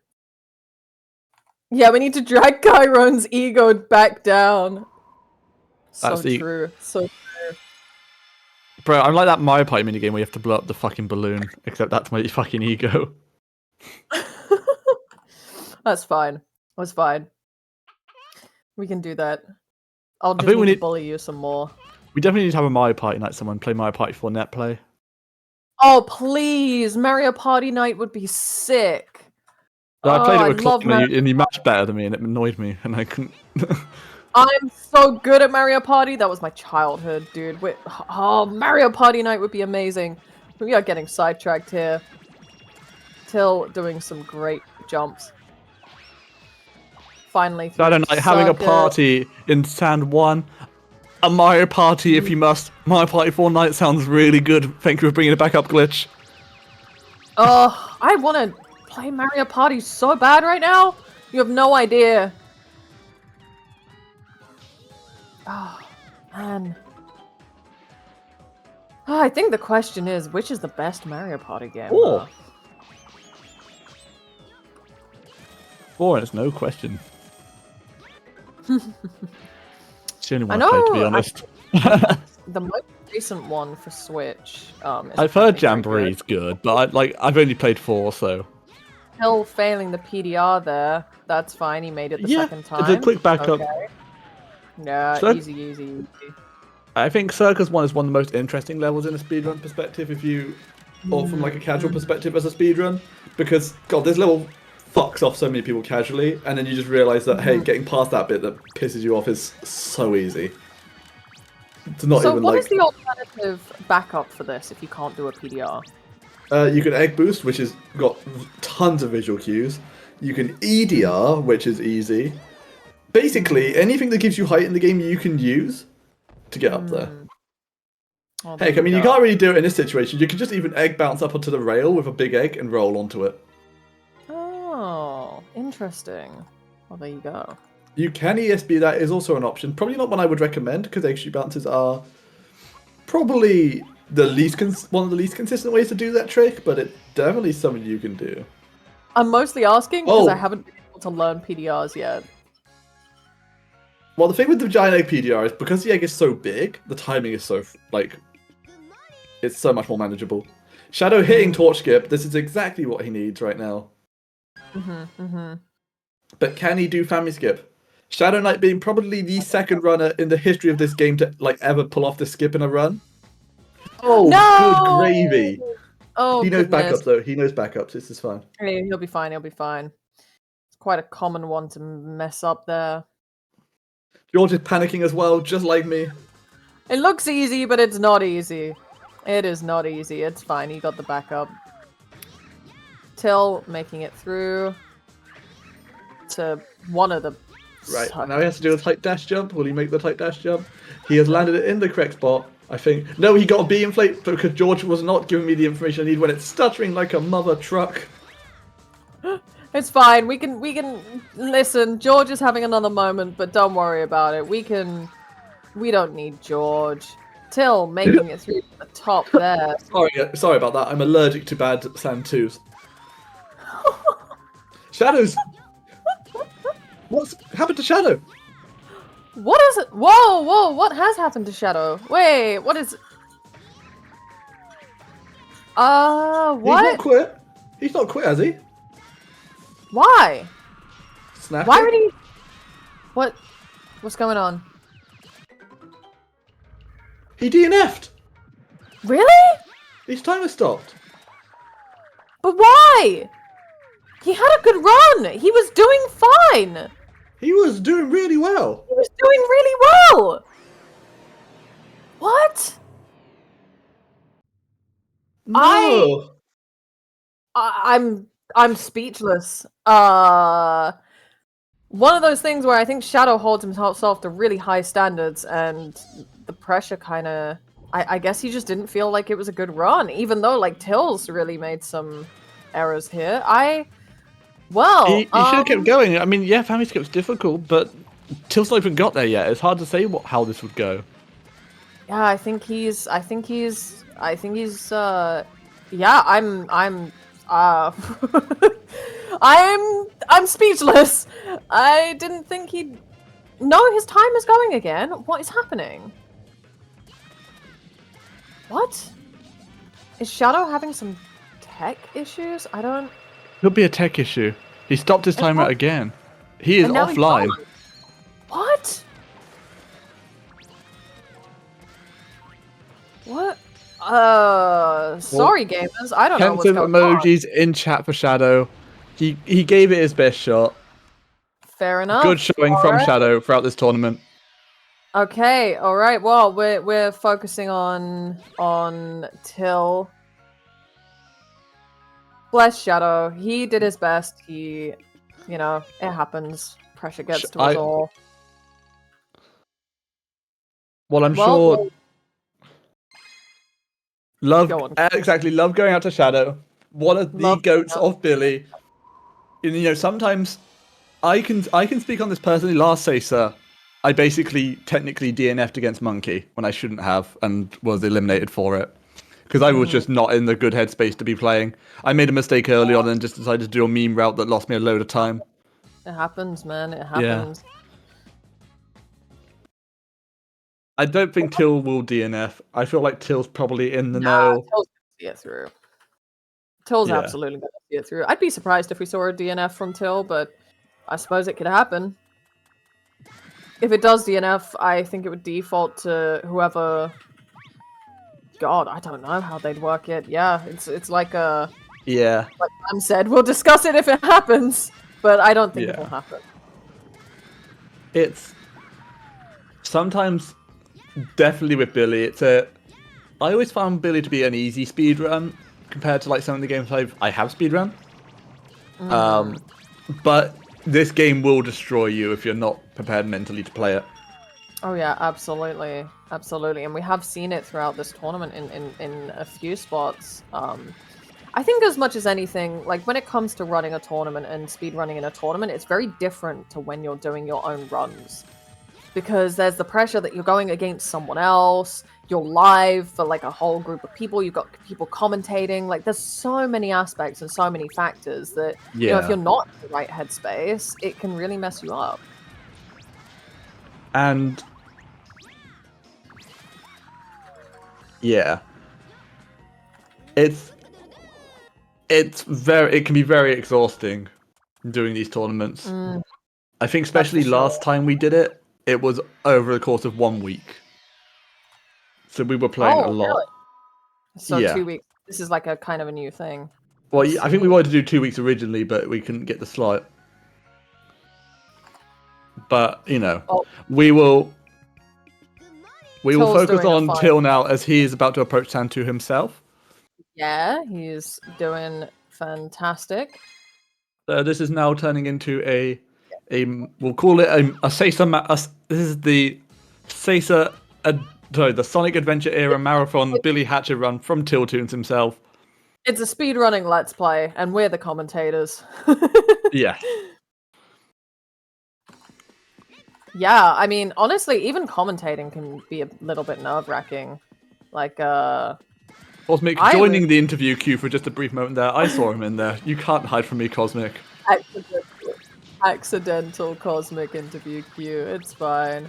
Yeah, we need to drag Chiron's ego back down. That's So true. So true. Bro, I'm like that Mario Party minigame where you have to blow up the fucking balloon, except that's my fucking ego. That's fine. That's fine. We can do that. I'll just think we need to need- bully you some more. We definitely need to have a Mario Party night. Someone play Mario Party 4 net play. Oh, please! Mario Party night would be sick. I played Oh, it with I Clark love and Mario- you matched better than me, and it annoyed me, and I couldn't. I'm so good at Mario Party. That was my childhood, dude. Oh, Mario Party night would be amazing. We are getting sidetracked here. Till doing some great jumps. Finally. I don't through like having a circuit. party in Sand 1. A Mario Party if you must. Mario Party 4 night sounds really good. Thank you for bringing it back up, Glitch. Oh, I want to play Mario Party so bad right now. You have no idea. Oh, man. Oh, I think the question is, which is the best Mario Party game? Oh. 4 is no question. It's the only one I I've played, to be know, honest. The most recent one for Switch. Is I've heard apparently very Jamboree's good, but I've only played 4, so... Still failing the PDR there. That's fine. He made it the Yeah, second time. it's a quick backup. Okay. Yeah, So- easy. I think Circus 1 is one of the most interesting levels in a speedrun perspective, or from like a casual perspective as a speedrun, because God, this level fucks off so many people casually, and then you just realise that hey, getting past that bit that pisses you off is so easy. It's not So even what like is the alternative backup for this if you can't do a PDR? you can egg boost, which has got tons of visual cues. You can EDR, which is easy. Basically, anything that gives you height in the game you can use to get up there. Oh, there Heck, I mean, you go. can't really do it in this situation. You can just even egg bounce up onto the rail with a big egg and roll onto it. Oh, interesting. Well, there you go. You can ESB, that is also an option. Probably not one I would recommend, because egg shoot bounces are probably the least one of the least consistent ways to do that trick, but it's definitely something you can do. I'm mostly asking because I Oh. haven't been able to learn PDRs yet. Well, the thing with the giant egg PDR is because the egg is so big, the timing is so like it's so much more manageable. Shadow hitting torch skip. This is exactly what he needs right now. But can he do family skip? Shadow Knight being probably the second runner in the history of this game to like ever pull off the skip in a run. Oh, No! good gravy! Oh, He knows goodness. backups though. He knows backups. This is fine. Hey, he'll be fine. He'll be fine. It's quite a common one to mess up there. George is panicking as well, just like me. It looks easy, but it's not easy. It is not easy. It's fine. He got the backup. Till making it through to one of the. Right, now he has to do a tight dash jump. Will he make the tight dash jump? He has landed it in the correct spot, I think. No, he got a B inflate because George was not giving me the information I need when it's stuttering like a mother truck. It's fine. We can listen. George is having another moment, but don't worry about it. We don't need George. Till making it through to the top there. Sorry about that. I'm allergic to bad sand twos. Shadows. What's happened to Shadow? What is it? Whoa, whoa! What has happened to Shadow? Wait, what is? What? He's not quit. He's not quit, has he? Why? Snapping? Why would he? What? What's going on? He DNF'd. Really? His timer stopped. But why? He had a good run. He was doing fine. He was doing really well. He was doing really well. What? No. I'm speechless. One of those things where I think Shadow holds himself to really high standards, and the pressure kind of. I guess he just didn't feel like it was a good run, even though like Tills really made some errors here. Well, He should have kept going. I mean, yeah, family skip's difficult, but Till's not even got there yet. It's hard to say how this would go. Yeah, I think he's. Yeah, I'm. I'm speechless. I didn't think he'd. No, his time is going again. What is happening? What? Is Shadow having some tech issues? I don't. Could be a tech issue. He stopped his timer what? again. He is And now he's offline. gone. What? What? Sorry, gamers. I don't know what's Kenton going on. emojis in chat for Shadow. He gave it his best shot. Fair enough. Good showing from Alright. Shadow throughout this tournament. Okay, all right. Well, we're focusing on Till. Bless Shadow. He did his best. It happens. Pressure gets to us all. Well, I'm Well, sure. Love Go on. exactly. Love going out to Shadow. One of the Love- goats of Billy. And, sometimes I can speak on this personally. Last Sacer, I basically technically DNF'd against Monkey when I shouldn't have and was eliminated for it. Because I was just not in the good headspace to be playing. I made a mistake early on and just decided to do a meme route that lost me a load of time. It happens, man. It happens. I don't think Till will DNF. I feel like Till's probably in the Nah, know. Till's gonna see it through. Till's Yeah. absolutely gonna see it through. I'd be surprised if we saw a DNF from Till, but I suppose it could happen. If it does DNF, I think it would default to whoever. God, I don't know how they'd work it. Yeah, it's like Yeah. like Sam said, we'll discuss it if it happens, but I don't think it Yeah. will happen. It's sometimes definitely with Billy. I always found Billy to be an easy speed run compared to like some of the games I have speed run. But this game will destroy you if you're not prepared mentally to play it. Oh yeah, absolutely, absolutely, and we have seen it throughout this tournament in a few spots. I think as much as anything, like when it comes to running a tournament and speed running in a tournament, it's very different to when you're doing your own runs. because there's the pressure that you're going against someone else. You're live for like a whole group of people. You've got people commentating. Like there's so many aspects and so many factors that you know, if you're not in the right headspace, it can really mess you up. And yeah, it can be very exhausting doing these tournaments. I think especially for last sure. time we did it, it was over the course of 1 week. So we were playing a lot. Really? So Yeah. 2 weeks. This is like a kind of a new thing. Well, Let's I think we see. wanted to do 2 weeks originally, but we couldn't get the slot. But you know, Oh. we will Till's focus doing a on fine. Till now as he is about to approach Santu himself. Yeah, he's doing fantastic. This is now turning into a we'll call it a Sesa. This is the Sesa. Sorry, the Sonic Adventure era marathon Billy Hatcher run from Tilltoons himself. It's a speedrunning let's play, and we're the commentators. Yeah. Yeah, I mean, honestly, even commentating can be a little bit nerve-wracking. Like, Cosmic I joining would- the interview queue for just a brief moment there. I saw him in there. You can't hide from me, Cosmic. accidental cosmic interview queue. It's fine.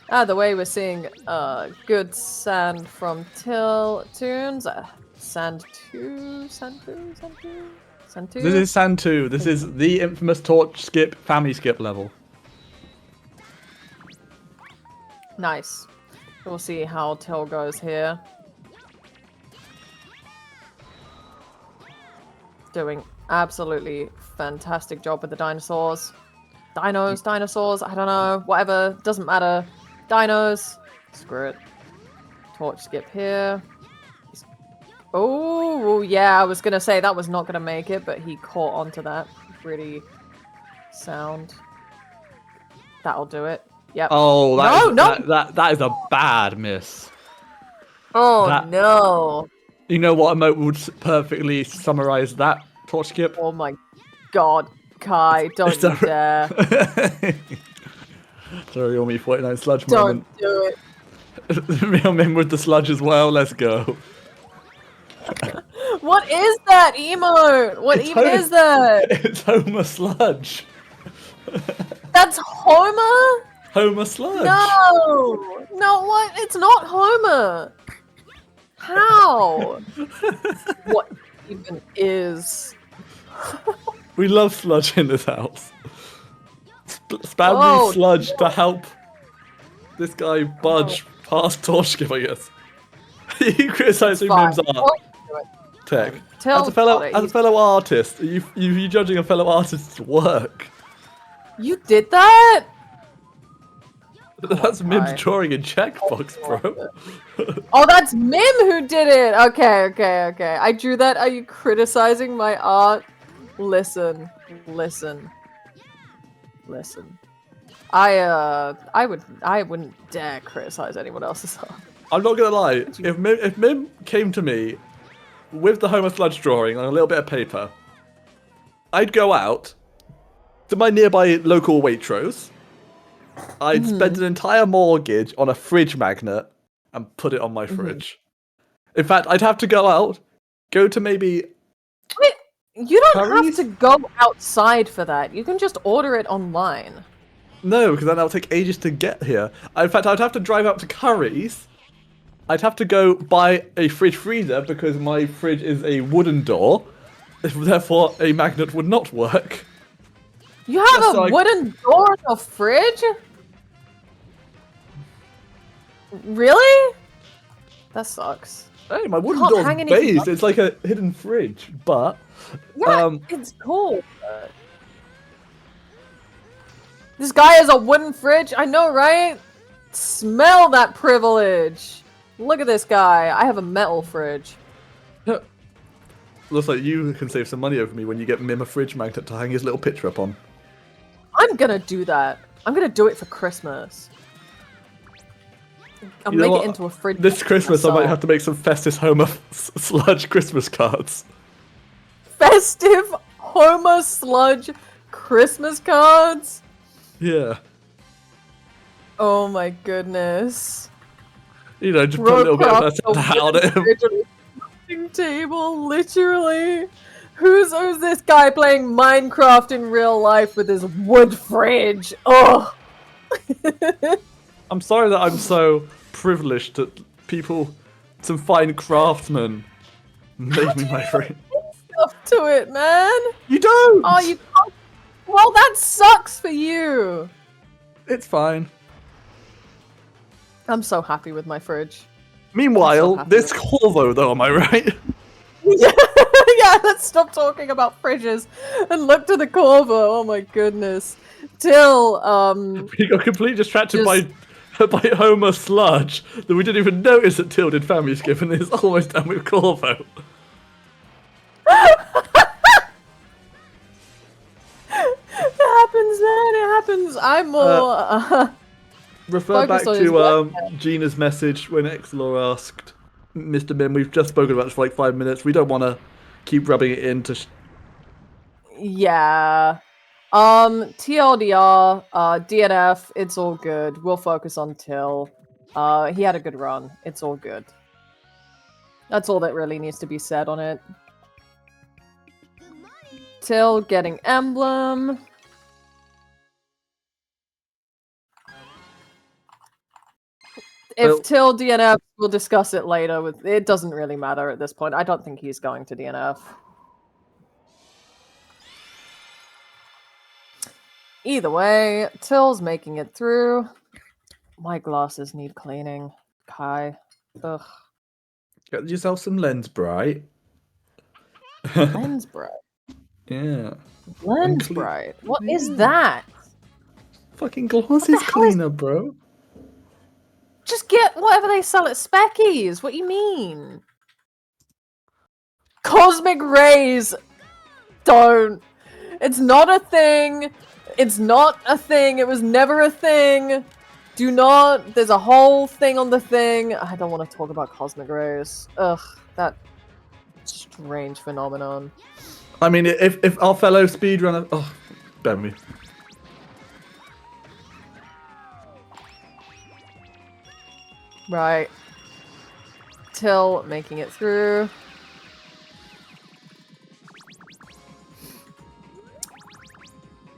The way we're seeing good sand from Tilltoons. Santu? This is Santu. This is the infamous torch skip, family skip level. Nice. We'll see how Till goes here. Doing absolutely fantastic job with the dinosaurs. Dinosaurs, I don't know. Whatever, doesn't matter. Dinos. Screw it. Torch skip here. Oh, yeah, I was gonna say that was not gonna make it, but he caught onto that pretty sound. That'll do it. Yep. Oh, No. that is a bad miss. Oh, that- no. You know what emote would perfectly summarize that torch skip? Oh my god. Kai, don't It's you a- dare. Sorry, Real Me 49 sludge Don't moment. do it. Real Mim with the sludge as well. Let's go. What is that emote? What It's even Homer- is that? It's Homer Sludge. That's Homer? Homer Sludge. No! No, what? It's not Homer! How? What even is? We love sludge in this house. Spam Oh, me sludge to help this guy budge past torch skip, I guess. You criticizing Fine. Mim's art Oh, do it. tech. Tell As a fellow, about it. as a fellow artist, you judging a fellow artist's work. You did that? That's Mim's Hi. drawing in checkbox, bro. Oh, that's Mim who did it! Okay. I drew that. Are you criticizing my art? Listen. I wouldn't dare criticize anyone else's art. I'm not gonna lie. If Mim came to me with the Homer Sludge drawing on a little bit of paper, I'd go out to my nearby local Waitrose. I'd spend an entire mortgage on a fridge magnet and put it on my fridge. In fact, I'd have to go to maybe. Wait, you don't Currys? have to go outside for that. You can just order it online. No, because then that'll take ages to get here. In fact, I'd have to drive out to Curry's. I'd have to go buy a fridge freezer because my fridge is a wooden door. Therefore, a magnet would not work. You have Just a like- wooden door in a fridge? Really? That sucks. Hey, my wooden Can't door's hang anything based. up. It's like a hidden fridge, but Yeah, it's cool. but- This guy has a wooden fridge. I know, right? Smell that privilege. Look at this guy. I have a metal fridge. looks like you can save some money over me when you get Mim a fridge magnet to hang his little picture up on. I'm gonna do that. I'm gonna do it for Christmas. I'll You know make what? it into a fridge. This Christmas, I might myself. have to make some Festus Homer Sludge Christmas cards. Festive Homer Sludge Christmas cards. Yeah. Oh my goodness. You know, just put a little bit of Robocop, that out at him. crafting table, literally. Who's this guy playing Minecraft in real life with his wood fridge? Oh. I'm sorry that I'm so privileged that people, some fine craftsmen, made me my friend. Up to it, man. You don't. Oh, you can't. Well, that sucks for you. It's fine. I'm so happy with my fridge. Meanwhile, happy this with Corvo, though, am I right? Yeah, let's stop talking about fridges and look to the Corvo. Oh my goodness. Till, We got completely distracted Just- by Homer Sludge that we didn't even notice that Till did Family Skip and is almost done with Corvo. It happens, man. It happens. I'm more. Refer back Focus on his to Gina's message when Exlor asked Mr. Min. We've just spoken about this for like 5 minutes. We don't want to keep rubbing it into. Yeah. TLDR, DNF, it's all good. We'll focus on Till. He had a good run. It's all good. That's all that really needs to be said on it. Till getting emblem. If Well- Till DNF, we'll discuss it later. With it doesn't really matter at this point. I don't think he's going to DNF. Either way, Till's making it through. My glasses need cleaning. Kai. Ugh. Get yourself some Lens Bright. Lens bright. Yeah. Lens cle- bright. What is Yeah. that? Fucking glasses hell is- cleaner, bro. Just get whatever they sell at Specky's. What do you mean? Cosmic rays. Don't. It's not a thing. It's not a thing. It was never a thing. Do not. There's a whole thing on the thing. I don't want to talk about cosmic rays. Ugh, that strange phenomenon. I mean, if our fellow speedrunner. Oh, bear with me. Right. Till making it through.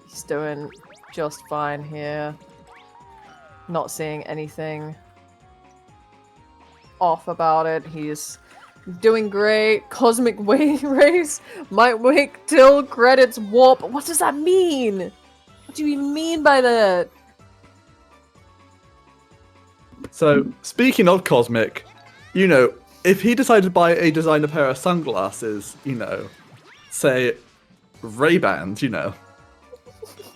He's doing just fine here. Not seeing anything off about it. He's doing great. Cosmic race might wake Till credits warp. What does that mean? What do you even mean by that? So, speaking of Cosmic, you know, if he decided to buy a designer pair of sunglasses, you know, say Ray-Bans, you know,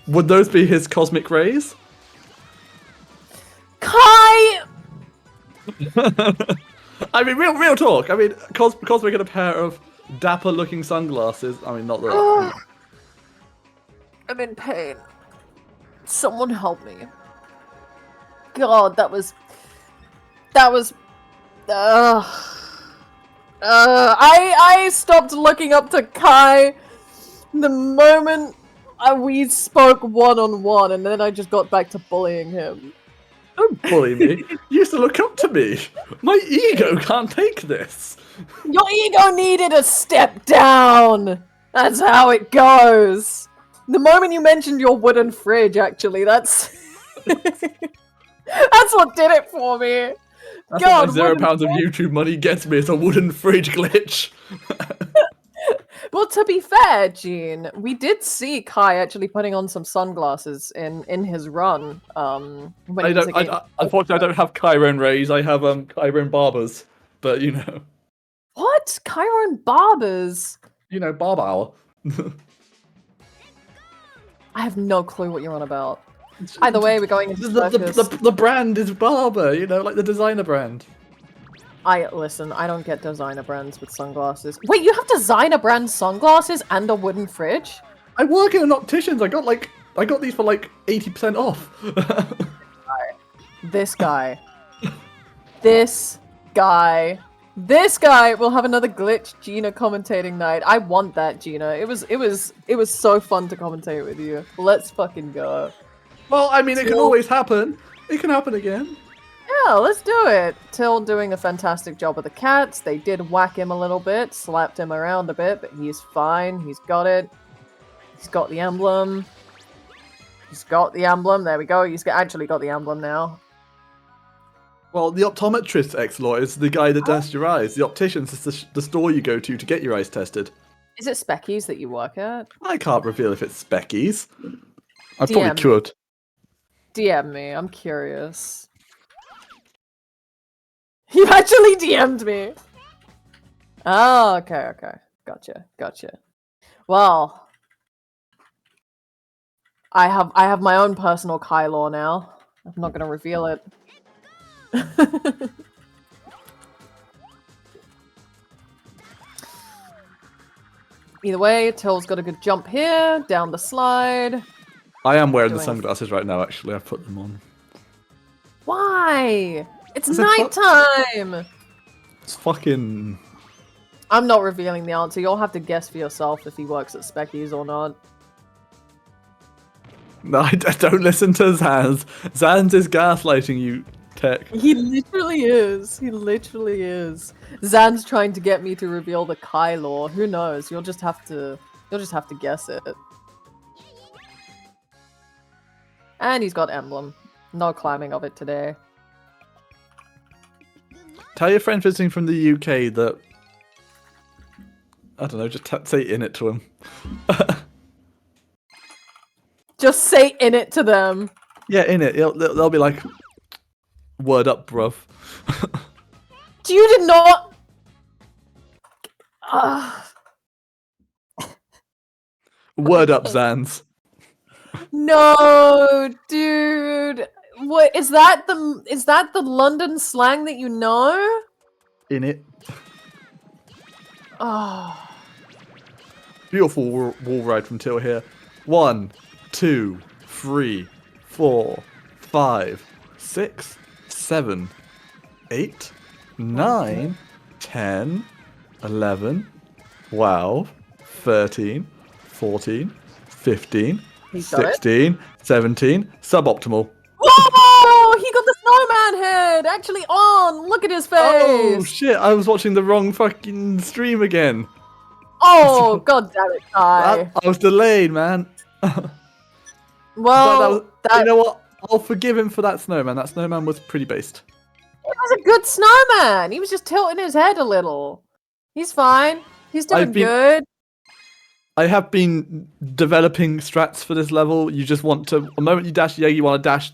would those be his Cosmic Rays? Kai! I mean, real talk. I mean, Cosmic had a pair of dapper-looking sunglasses. I mean, not that. I'm in pain. Someone help me. God, that was. I stopped looking up to Kai the moment we spoke one-on-one, and then I just got back to bullying him. Don't bully me. You used to look up to me. My ego can't take this. Your ego needed a step down. That's how it goes. The moment you mentioned your wooden fridge, actually, that's that's what did it for me. That's God, what my wooden £0 of YouTube money gets me. It's a wooden fridge glitch. Well, to be fair, Gene, we did see Kai actually putting on some sunglasses in his run. When he was against- Unfortunately, I don't have Chiron Rays. I have Chiron Barbers. But you know, What? Chiron Barbers? Barb Hour. I have no clue what you're on about. Either way, we're going into circus. The brand is Barber. You know, like the designer brand. Listen, I don't get designer brands with sunglasses. Wait, you have designer brand sunglasses and a wooden fridge? I work in an optician's. I got these for like 80% off. This guy. This guy. This guy will have another glitch Gina commentating night. I want that, Gina. It was so fun to commentate with you. Let's fucking go. Well, I mean, it can always happen. It can happen again. Yeah, let's do it. Till doing a fantastic job with the cats. They did whack him a little bit, slapped him around a bit, but he's fine. He's got it. He's got the emblem. He's got the emblem. There we go. He's actually got the emblem now. Well, the optometrist, Exlor, is the guy that tests your eyes. The optician's is the store you go to get your eyes tested. Is it Specky's that you work at? I can't reveal if it's Specky's. I DM. probably could. DM me. I'm curious. You actually DM'd me. Oh, okay. Gotcha. Well, I have my own personal Kylor now. I'm not gonna reveal it. Either way, Till's got a good jump here, down the slide. I am wearing the Doing- sunglasses right now, actually. I've put them on. Why? It's Is it fu- nighttime! It's fucking... I'm not revealing the answer. You'll have to guess for yourself if he works at Specky's or not. No, don't listen to Zans. Zans is gaslighting you, Tech. He literally is. Zan's trying to get me to reveal the Kylor. Who knows? You'll just have to guess it. And he's got emblem. No climbing of it today. Tell your friend visiting from the UK that... I don't know, just say in it to him. Just say in it to them. Yeah, in it. They'll be like, word up, bruv. You did not. Ugh. Word up, Zans. No, dude. What is that? The London slang that you know? In it. Oh. Beautiful wall ride from Till here. 1, 2, 3, 4, 5, 6, 7, 8, 9, 10, 11, 12, 13, 14, 15, He's got it. 16, 17. Suboptimal. Whoa! He got the snowman head actually on. Look at his face. Oh shit! I was watching the wrong fucking stream again. Oh, god damn it, Kai. I was delayed, man. Well, you know what? I'll forgive him for that snowman. That snowman was pretty based. it was a good snowman. He was just tilting his head a little. He's fine. He's doing good. I have been developing strats for this level. You just want to, the moment you dash, yeah, you want to dash,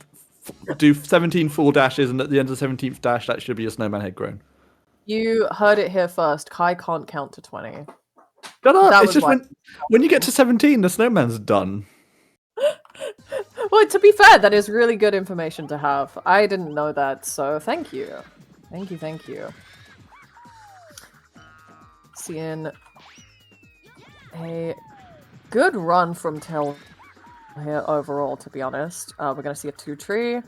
do 17 full dashes, and at the end of the 17th dash, that should be a snowman head grown. You heard it here first. Kai can't count to 20. Shut up! That It's was just like- when you get to 17, the snowman's done. Well, to be fair, that is really good information to have. I didn't know that, so thank you. Thank you. Seeing a good run from Till here overall, to be honest. We're going to see a 2-tree.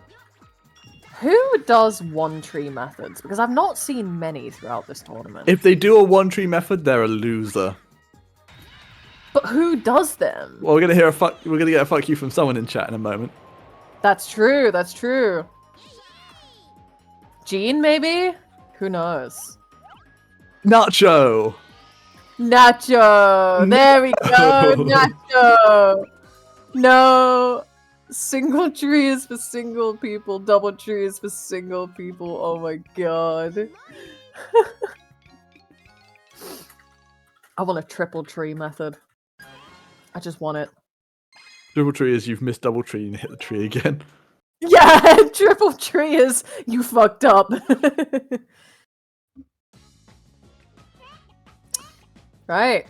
Who does 1-tree methods? Because I've not seen many throughout this tournament. If they do a 1-tree method, they're a loser. But who does them? Well, we're gonna hear we're gonna get a fuck you from someone in chat in a moment. That's true. Jean, maybe? Who knows? Nacho! Nacho! There we go! Nacho! No! Single tree is for single people, double tree is for single people. Oh my god. I want a triple tree method. I just want it. Double tree is you've missed double tree and hit the tree again. Yeah! Triple tree is you fucked up. Right.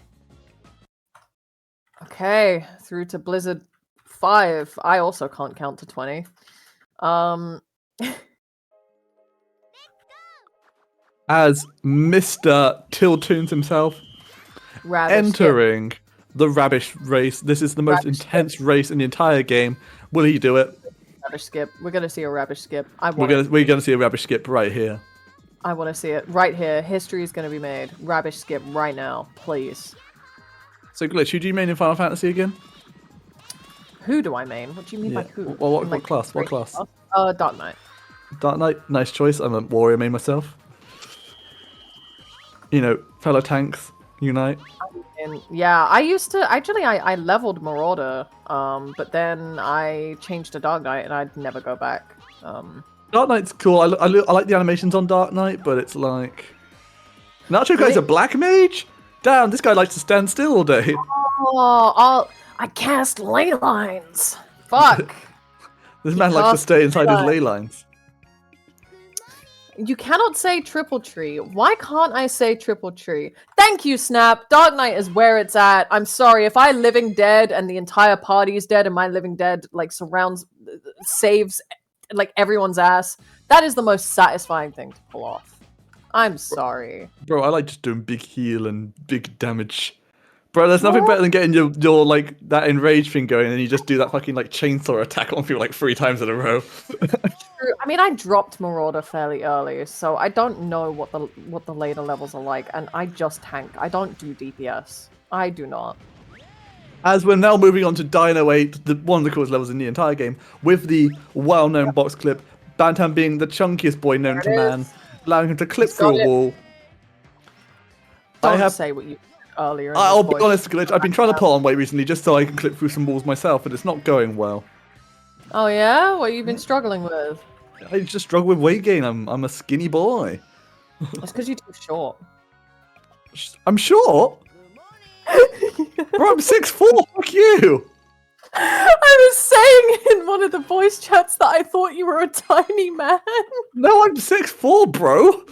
Okay, through to Blizzard 5. I also can't count to 20. As Mr. Tiltoons himself Ravish entering the Rabish race. This is the most Rabish intense race in the entire game. Will he do it? Rabish skip. We're gonna see a Rabish skip. We're gonna see a Rabish skip right here. I want to see it right here. History is gonna be made. Rabish skip right now, please. So Glitch, who do you main in Final Fantasy again? Who do I main? What do you mean by Yeah. who? Well, what Like, class? What great class? stuff? Dark Knight. Dark Knight, nice choice. I'm a warrior main myself. You know, fellow tanks, unite. And yeah, I used to actually I leveled Marauder, but then I changed to Dark Knight and I'd never go back. Dark Knight's cool. I like the animations on Dark Knight, but it's like Nacho Guy's a black mage. Damn, this guy likes to stand still all day. I cast ley lines. Fuck. This man likes to stay inside his ley lines. You cannot say triple tree. Why can't I say triple tree? Thank you, Snap. Dark Knight is where it's at. I'm sorry if I Living Dead and the entire party is dead and my Living Dead like saves like everyone's ass. That is the most satisfying thing to pull off. I'm sorry. Bro, I like just doing big heal and big damage. Bro, there's nothing better than getting your like that enrage thing going and you just do that fucking like chainsaw attack on people like 3 times in a row. True. I mean, I dropped Marauder fairly early, so I don't know what the later levels are like, and I just tank. I don't do DPS. I do not. As we're now moving on to Dino 8, one of the coolest levels in the entire game, with the well-known box clip, Bantam being the chunkiest boy known to man, allowing him to clip through a wall. Don't say what you said earlier. I'll be honest, Glitch, I've been trying to put on weight recently just so I can clip through some walls myself, but it's not going well. Oh yeah? What have you been struggling with? I just struggle with weight gain. I'm a skinny boy. It's because you're too short. I'm short? Bro, I'm 6'4", fuck you! I was saying in one of the voice chats that I thought you were a tiny man. No, I'm 6'4", bro!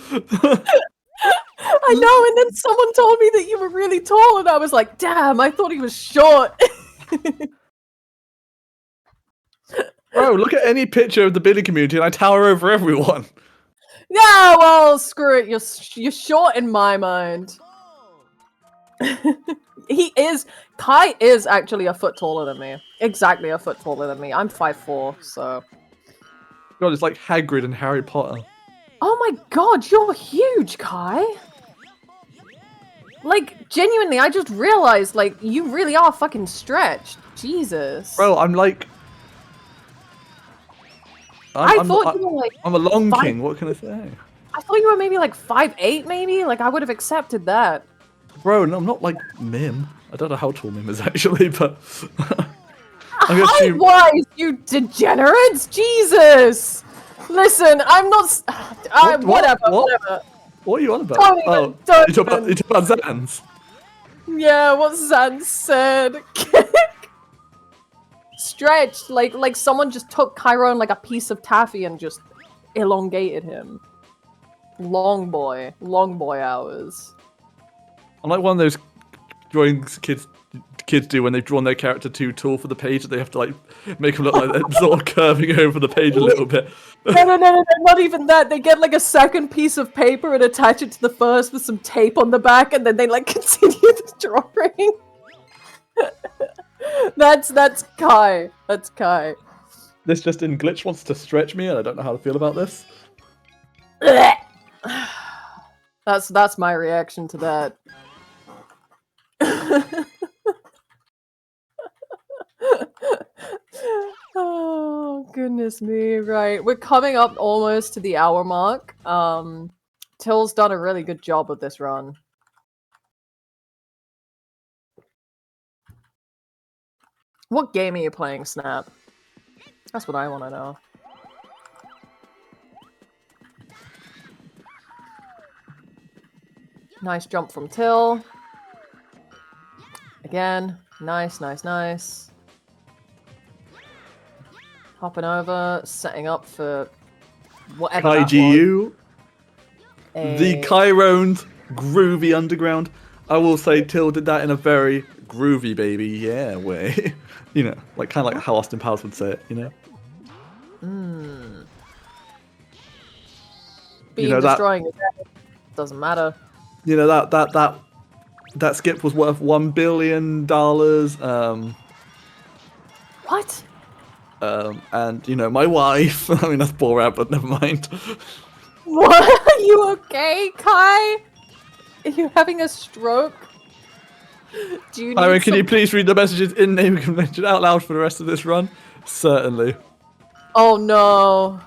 I know, and then someone told me that you were really tall, and I was like, damn, I thought he was short. Bro, look at any picture of the billy community and I tower over everyone. Yeah, well, screw it. You're short in my mind. Kai is actually a foot taller than me. Exactly a foot taller than me. I'm 5'4", so. God, it's like Hagrid and Harry Potter. Oh my god, you're huge, Kai. Like, genuinely, I just realized, like, you really are fucking stretched. Jesus. Bro, I'm like... I thought you were like... I'm a long king, what can I say? I thought you were maybe like 5'8", maybe? Like, I would have accepted that. Bro, no, I'm not like Mim. I don't know how tall Mim is actually, but... Height-wise, you degenerates! Jesus! Listen, I'm not... whatever. What are you on about? Don't even, you talk about Zans? Yeah, what Zan said. Stretched, like someone just took Chiron like a piece of taffy and just elongated him. Long boy hours. I'm like one of those drawings kids do when they've drawn their character too tall for the page that they have to like make them look like they're sort of curving over the page a little bit. No, not even that. They get like a second piece of paper and attach it to the first with some tape on the back, and then they like continue the drawing. That's Kai. That's Kai. This just in, Glitch wants to stretch me, and I don't know how to feel about this. That's my reaction to that. Oh goodness me! Right, we're coming up almost to the hour mark. Till's done a really good job of this run. What game are you playing, Snap? That's what I want to know. Nice jump from Till. Again, nice. Hopping over, setting up for whatever that KGU. was. The Chiron's groovy underground. I will say Till did that in a very groovy baby, yeah, way. You know, like kind of like how Austin Powers would say it, you know? Being destroying his head doesn't matter. You know, that skip was worth $1 billion. What? And you know, my wife. I mean, that's Borat, but never mind. What? Are you okay, Kai? Are you having a stroke? Do you need Aaron, can you please read the messages in name convention out loud for the rest of this run? Certainly. Oh no.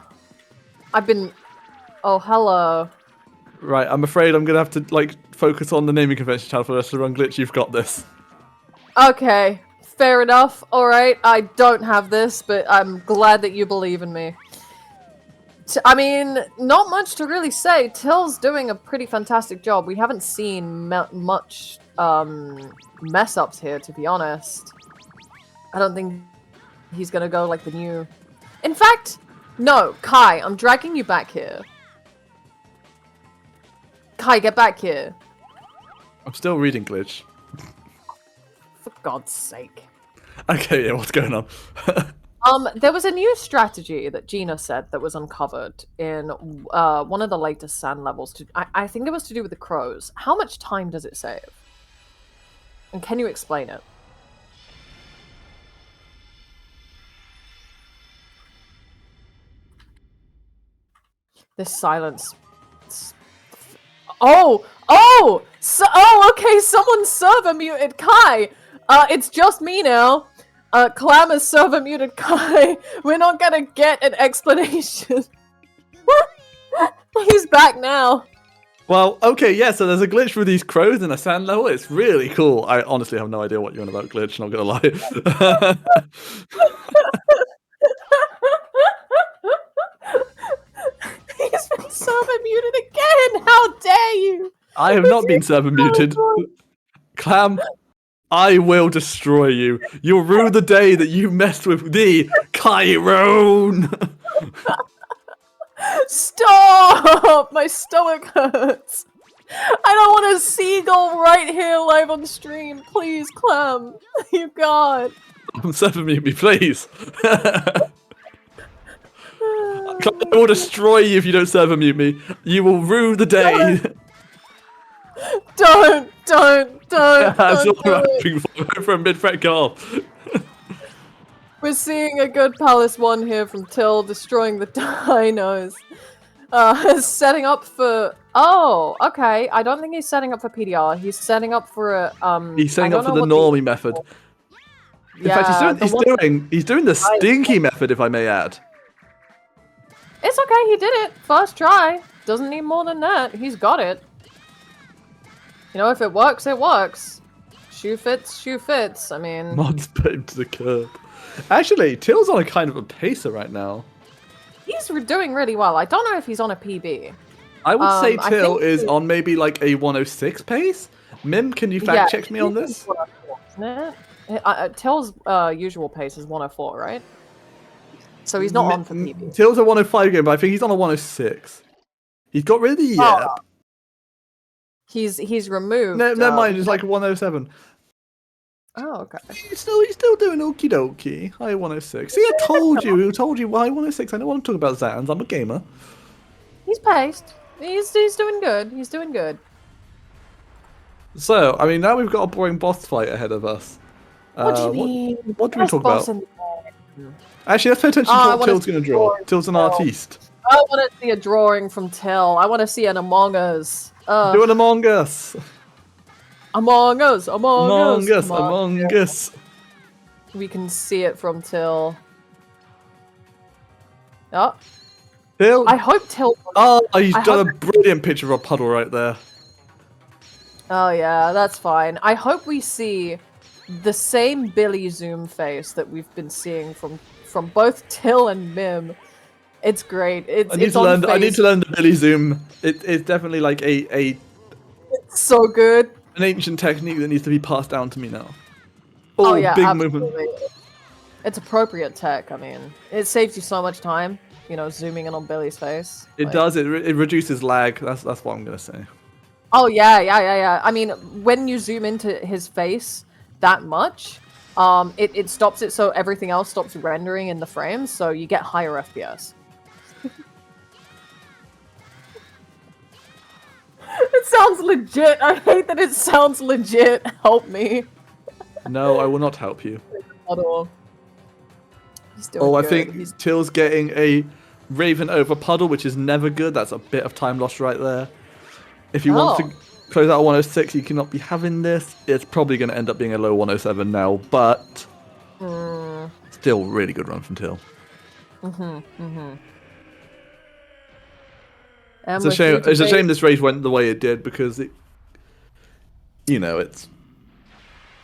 I've been. Oh, hello. Right, I'm afraid I'm gonna have to like focus on the naming convention channel for the rest of the run. Glitch, you've got this. Okay, fair enough. Alright, I don't have this, but I'm glad that you believe in me. I mean, not much to really say. Till's doing a pretty fantastic job. We haven't seen much mess ups here, to be honest. I don't think he's gonna go like the new. In fact, no, Kai, I'm dragging you back here. Kai, get back here. I'm still reading Glitch. For God's sake. Okay, yeah, what's going on? There was a new strategy that Gina said that was uncovered in one of the latest sand levels. I think it was to do with the crows. How much time does it save? And can you explain it? This silence. Oh, okay. Someone server muted Kai. It's just me now. Clam has server muted Kai. We're not gonna get an explanation. He's back now. Well, okay, yeah, so there's a glitch with these crows in a sand level. It's really cool. I honestly have no idea what you're on about, Glitch, not gonna lie. He's been server muted again. How dare you? I have not been server muted. Clam, I will destroy you. You'll rue the day that you messed with the Chiron. Stop! My stomach hurts. I don't want a seagull right here live on stream. Please, Clam. You God. Server mute me, please. Clam, I will destroy you if you don't server mute me. You will rue the day. Don't That's all do I'm it. hoping for a mid-fret goal. We're seeing a good Palace 1 here from Till, destroying the dinos. Setting up for... Oh, okay. I don't think he's setting up for PDR. He's setting up for a... He's setting I up for don't the know what normie method. In Yeah, fact, the one- he's doing the stinky method, if I may add. It's okay, he did it. First try. Doesn't need more than that. He's got it. You know, if it works, it works. Shoe fits, shoe fits. I mean... Mods put him to the curb. Actually, Till's on a kind of a pacer right now. He's doing really well. I don't know if he's on a PB. I would say I Till think is he- on maybe like a 106 pace. Mim, can you fact check me on this? Isn't it? Till's usual pace is 104, right? So he's not on for PB. Till's a 105 game, but I think he's on a 106. He's got rid of the yep. He's removed. Never mind, it's like a 107. Oh, okay. He's still doing okie dokie. High 106. See, I told you. High 106. I know what I'm talking about, Zans. I'm a gamer. He's paced. He's doing good. He's doing good. So, I mean, now we've got a boring boss fight ahead of us. What do you mean? What do we Best talk boss about? in the- Actually, let's pay attention Oh, to I what wanna Till's see going to draw. drawing Till's an from Till. artiste. I want to see a drawing from Till. I want to see an Among Us. Do an Among Us. Among Us. Among Us. Come on. Among Us. We can see it from Till. Oh, Till. I hope Till. Oh, he's I done hope- a brilliant picture of a puddle right there. Oh yeah, that's fine. I hope we see the same Billy Zoom face that we've been seeing from both Till and Mim. It's great. It's I need it's to on learn. I need face. to learn the Billy Zoom. It's definitely like a So good. an ancient technique that needs to be passed down to me now. Oh yeah, big absolutely. movement. It's appropriate tech. I mean, it saves you so much time. You know, zooming in on Billy's face. It Like- does. It reduces lag. That's what I'm gonna say. Oh yeah. I mean, when you zoom into his face that much, it stops it so everything else stops rendering in the frames, so you get higher FPS. It sounds legit. I hate that it sounds legit. Help me. No, I will not help you. At all. He's doing Oh, I good. think He's... Till's getting a Raven over puddle, which is never good. That's a bit of time lost right there. If you want Oh. to close out 106, you cannot be having this. It's probably going to end up being a low 107 now, but Mm. still really good run from Till. It's a shame. It's a shame this race went the way it did because it, it's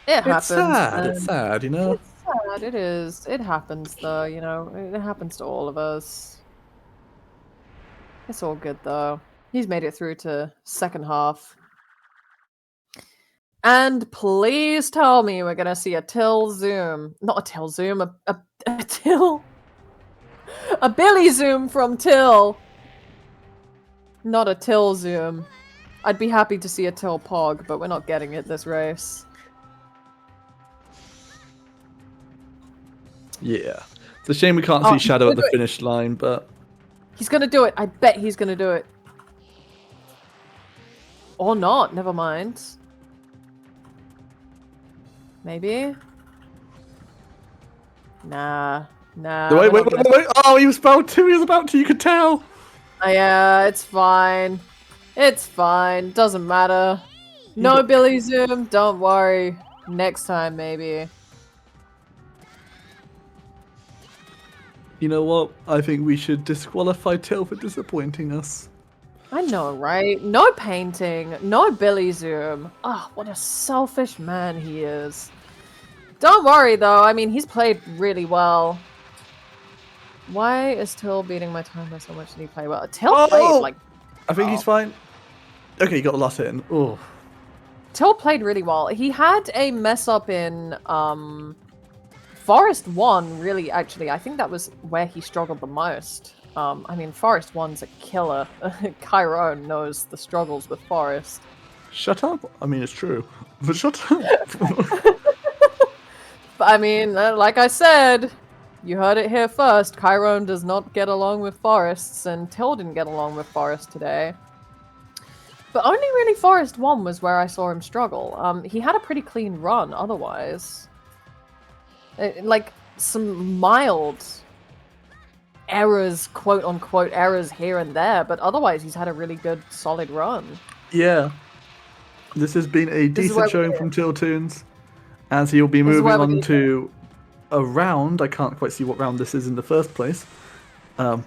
It happens. sad. man. It's sad, It's sad. It is. It happens, though. It happens to all of us. It's all good, though. He's made it through to second half. And please tell me we're gonna see a Till Zoom. Not a Till Zoom, a Till. A Billy Zoom from Till. Not a Till Zoom. I'd be happy to see a Till Pog, but we're not getting it this race. Yeah. It's a shame we can't Oh, see Shadow at the wait. finish line, but He's gonna do it. I bet he's gonna do it. Or not. Never mind. Maybe. Nah. wait. we're not gonna- Oh, he was about to. He was about to. You could tell. Yeah, it's fine. It's fine. Doesn't matter. No Billy Zoom. Don't worry. Next time, maybe. You know what? I think we should disqualify Till for disappointing us. I know, right? No painting. No Billy Zoom. Ah, what a selfish man he is. Don't worry, though. I mean, he's played really well. Why is Till beating my time by so much? Did he play well? Till played, like... I think he's fine. Okay, you got a lot in. Oh. Till played really well. He had a mess up in Forest 1, really, actually. I think that was where he struggled the most. I mean, Forest 1's a killer. Chiron knows the struggles with Forest. Shut up. I mean, it's true. But shut up. But I mean, like I said, you heard it here first. Chiron does not get along with Forests, and Till didn't get along with Forest today. But only really Forest 1 was where I saw him struggle. He had a pretty clean run otherwise. Like, some mild errors, quote-unquote errors here and there, but otherwise he's had a really good, solid run. Yeah. This has been a This is where decent showing we- from Till Tunes. As he'll be This is moving where we on need to a round. I can't quite see what round this is in the first place. But-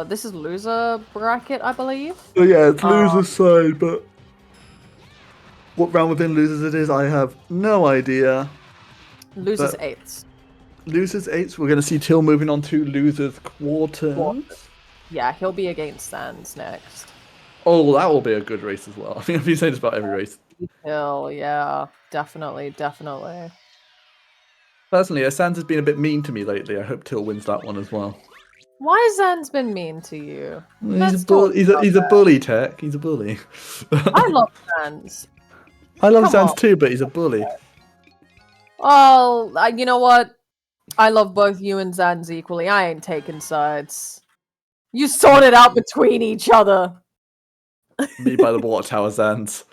This is loser bracket, I believe. Oh, yeah, it's loser's side, but what round within losers it is, I have no idea. Losers But- eighths. Losers 8, we're going to see Till moving on to losers quarters. Quarters. Yeah, he'll be against Sands next. Oh, that will be a good race as well. I think I've been saying this about every race. Hill, yeah, definitely. Personally, Sands has been a bit mean to me lately. I hope Till wins that one as well. Why has Zan's been mean to you? He's Let's a, bull- talk he's, a, about he's a that. bully, Tech. He's a bully. I love Sans. I love Come Sands on. too, but he's a bully. Oh, you know what? I love both you and Zan's equally. I ain't taking sides. You sort it out between each other. Me by the water tower, Sands.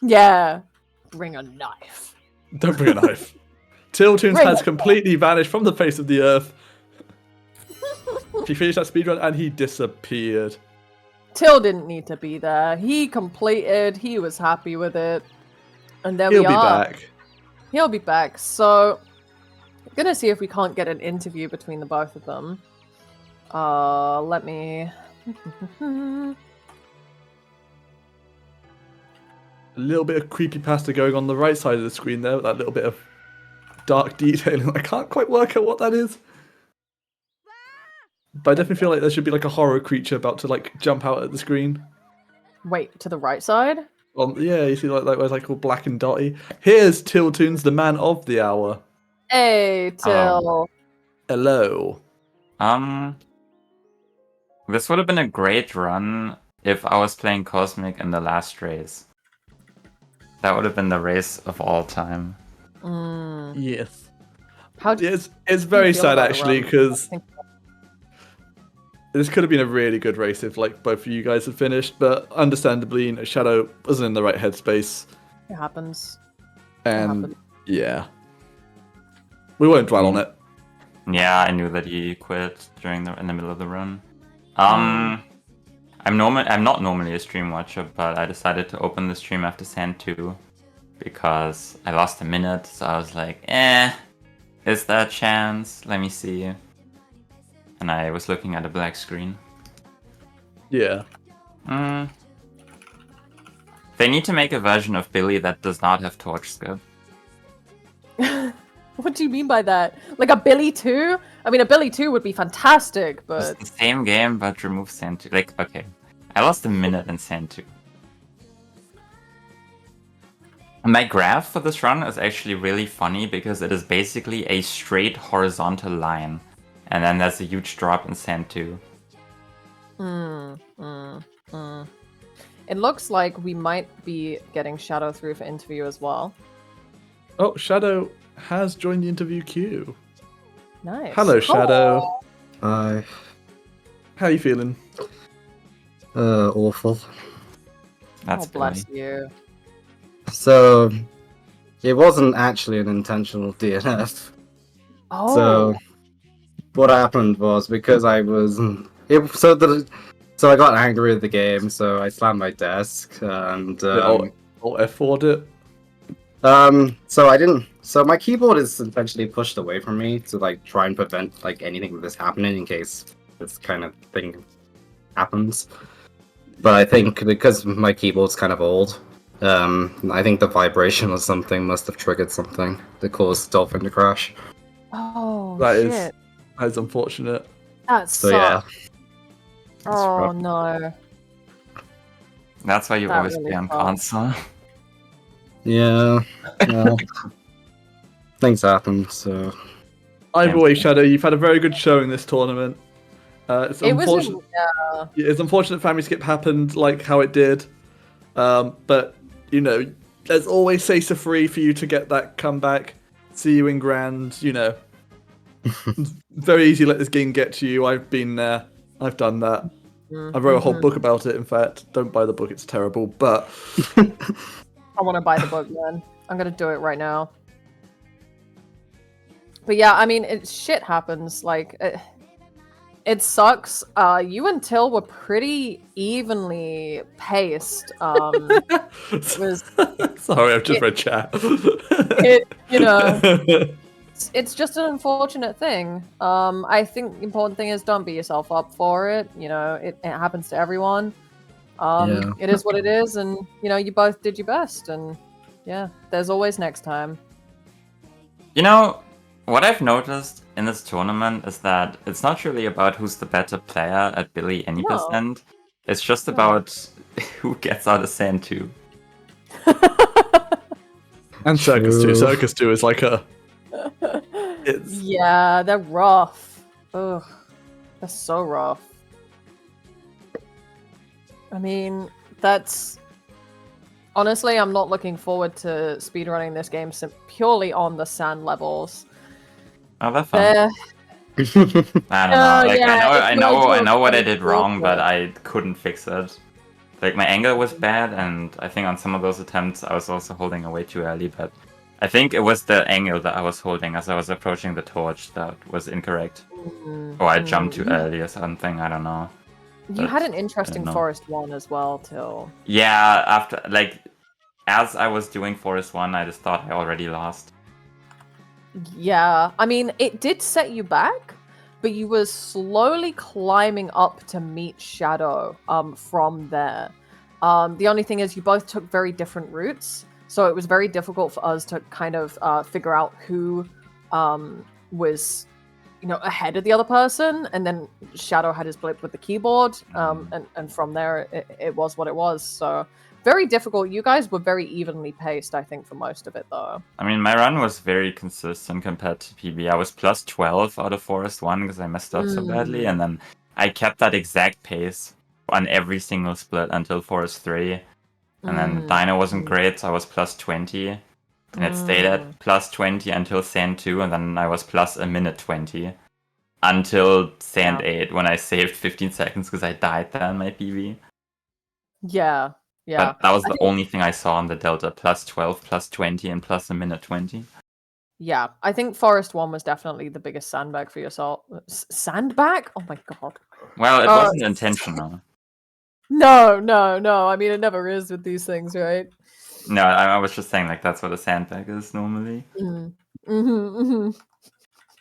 Yeah. Bring a knife. Don't bring a knife. Till Tunes Bring has it. completely vanished from the face of the earth. He finished that speedrun and he disappeared. Till didn't need to be there. He completed. He was happy with it. And there He'll we be are. back. He'll be back. So, I'm gonna see if we can't get an interview between the both of them. Let me. A little bit of creepypasta going on the right side of the screen there, with that little bit of dark detailing. I can't quite work out what that is. But I definitely feel like there should be like a horror creature about to like jump out at the screen. Wait, to the right side? Yeah, you see like where it's like all black and dotty. Here's Till Tunes, the man of the hour. Hey, Till. Hello. This would have been a great run if I was playing Cosmic in the last race. That would have been the race of all time. Yes. How do It's very you feel sad about the actually run? because Think- this could have been a really good race if like both of you guys had finished, but understandably, Shadow wasn't in the right headspace, It happens. and happened. yeah, we won't dwell on it. Yeah, I knew that he quit in the middle of the run. I'm not normally a stream watcher, but I decided to open the stream after Sand 2 because I lost a minute, so I was like, is there a chance? Let me see. and I was looking at a black screen. Yeah. They need to make a version of Billy that does not have torch skip. What do you mean by that? Like a Billy 2? I mean, a Billy 2 would be fantastic, but It's the same game, but remove Sand 2. Like, okay. I lost a minute in Sand 2. My graph for this run is actually really funny because it is basically a straight horizontal line. And then there's a huge drop in Sand 2. It looks like we might be getting Shadow through for interview as well. Oh, Shadow has joined the interview queue. Nice. Hello, Shadow. Hi. How you feeling? Awful. That's Oh, bless Billy. you. So, it wasn't actually an intentional DNF. Oh. So, what happened was because I was, so I got angry at the game, so I slammed my desk, and Or F4'd it? so I didn't. So my keyboard is essentially pushed away from me to like try and prevent like anything of this happening in case this kind of thing happens. But I think because my keyboard's kind of old, I think the vibration or something must have triggered something that caused Dolphin to crash. Oh, That is shit. unfortunate. That So yeah, sucks. Oh, rough. no. That's why you That always really play on sucks. console. yeah. Well, things happen. So Either way, Shadow, you've had a very good show in this tournament. It's It was unfortunate. It's unfortunate family skip happened like how it did, but you know, there's always Sacer free for you to get that comeback. See you in Grand. You know, it's very easy to let this game get to you. I've been there. I've done that. I wrote a whole book about it. In fact, don't buy the book; it's terrible. But I want to buy the book, man. I'm gonna do it right now. But yeah, I mean, shit happens. Like, it sucks. You and Till were pretty evenly paced. It was, sorry, I've just read chat. you know, it's just an unfortunate thing. I think the important thing is don't beat yourself up for it. You know, it happens to everyone. Yeah. It is what it is, and you know, you both did your best, and yeah, there's always next time. You know, what I've noticed in this tournament is that it's not really about who's the better player at Billy any No. percent. It's just about who gets out of Sand 2. And Circus 2. True. Circus 2 is like a. It's Yeah, they're rough. Ugh, they're so rough. I mean, that's honestly, I'm not looking forward to speedrunning this game purely on the sand levels. Oh, that's fun. They're I don't know. Like, yeah, I it's know going to a what I funny did wrong, but bullshit. I couldn't fix it. Like, my angle was bad, and I think on some of those attempts I was also holding away too early, but I think it was the angle that I was holding as I was approaching the torch that was incorrect. Or I jumped too early or something, I don't know. You had an interesting know. Forest 1 as well, Till. Yeah, after, like, as I was doing Forest 1, I just thought I already lost. Yeah, I mean, it did set you back, but you were slowly climbing up to meet Shadow from there. The only thing is you both took very different routes, so it was very difficult for us to kind of figure out who was, you know, ahead of the other person, and then Shadow had his blip with the keyboard, and from there it was what it was, so very difficult. You guys were very evenly paced, I think, for most of it, though. I mean, my run was very consistent compared to PB. I was plus 12 out of Forest 1 because I messed up so badly, and then I kept that exact pace on every single split until Forest 3. And then Dino wasn't great, so I was plus 20. And it stayed at plus 20 until Sand 2, and then I was plus a minute 20. Until Sand 8, when I saved 15 seconds because I died there in my PB. Yeah. But that was the only thing I saw on the Delta. Plus 12, plus 20, and plus a minute 20. Yeah, I think Forest 1 was definitely the biggest sandbag for yourself. Sandbag? Oh my god. Well, it wasn't intentional. No. I mean, it never is with these things, right? No, I was just saying, like, that's what a sandbag is normally.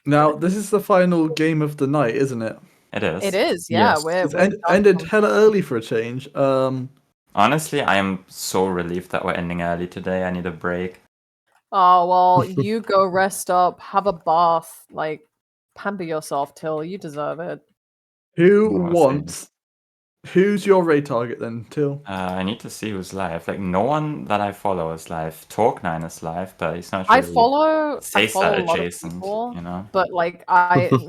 Now, this is the final game of the night, isn't it? It is. It is, yeah. Yes. We're It's done ended from- hella early for a change. Honestly, I am so relieved that we're ending early today. I need a break. Oh well, you go rest up, have a bath, like pamper yourself, Till. You deserve it. Who's your raid target then, Till? I need to see who's live. Like, no one that I follow is live. Talk9 is live, but he's not I really follow Sesa a lot of adjacent, people, you know? but like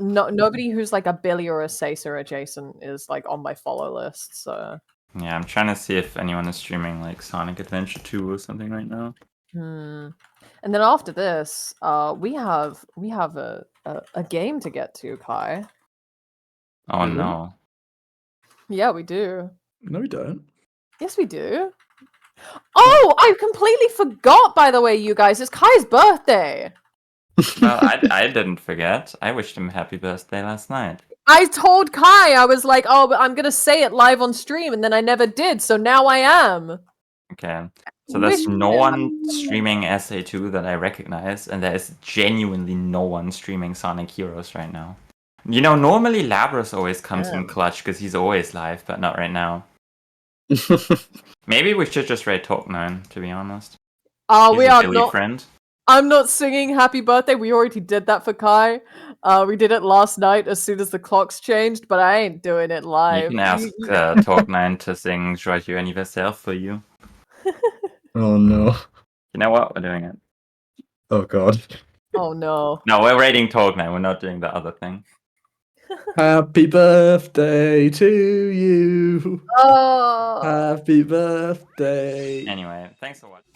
nobody who's like a Billy or a Sacer adjacent is like on my follow list. So Yeah, I'm trying to see if anyone is streaming like Sonic Adventure 2 or something right now. and then after this, we have a game to get to, Kai. Oh Mhm. no. Yeah, we do. No, we don't. Yes, we do. Oh, I completely forgot. By the way, you guys, it's Kai's birthday. Well, I didn't forget. I wished him happy birthday last night. I told Kai, I was like, oh, but I'm gonna say it live on stream, and then I never did, so now I am. Okay. So there's Wish no him one happy- streaming SA2 that I recognize, and there is genuinely no one streaming Sonic Heroes right now. You know, normally Labras always comes in clutch because he's always live, but not right now. Maybe we should just raid Talk9, to be honest. Oh, He's we a are Billy not. friend. I'm not singing happy birthday. We already did that for Kai. We did it last night as soon as the clocks changed, but I ain't doing it You live. can ask Talk9 to sing Joyeux Anniversaire for you. Oh no. You know what? We're doing it. Oh god. Oh no. No, we're raiding Talk9. We're not doing the other thing. Happy birthday to you. Oh. Happy birthday. Anyway, thanks for watching.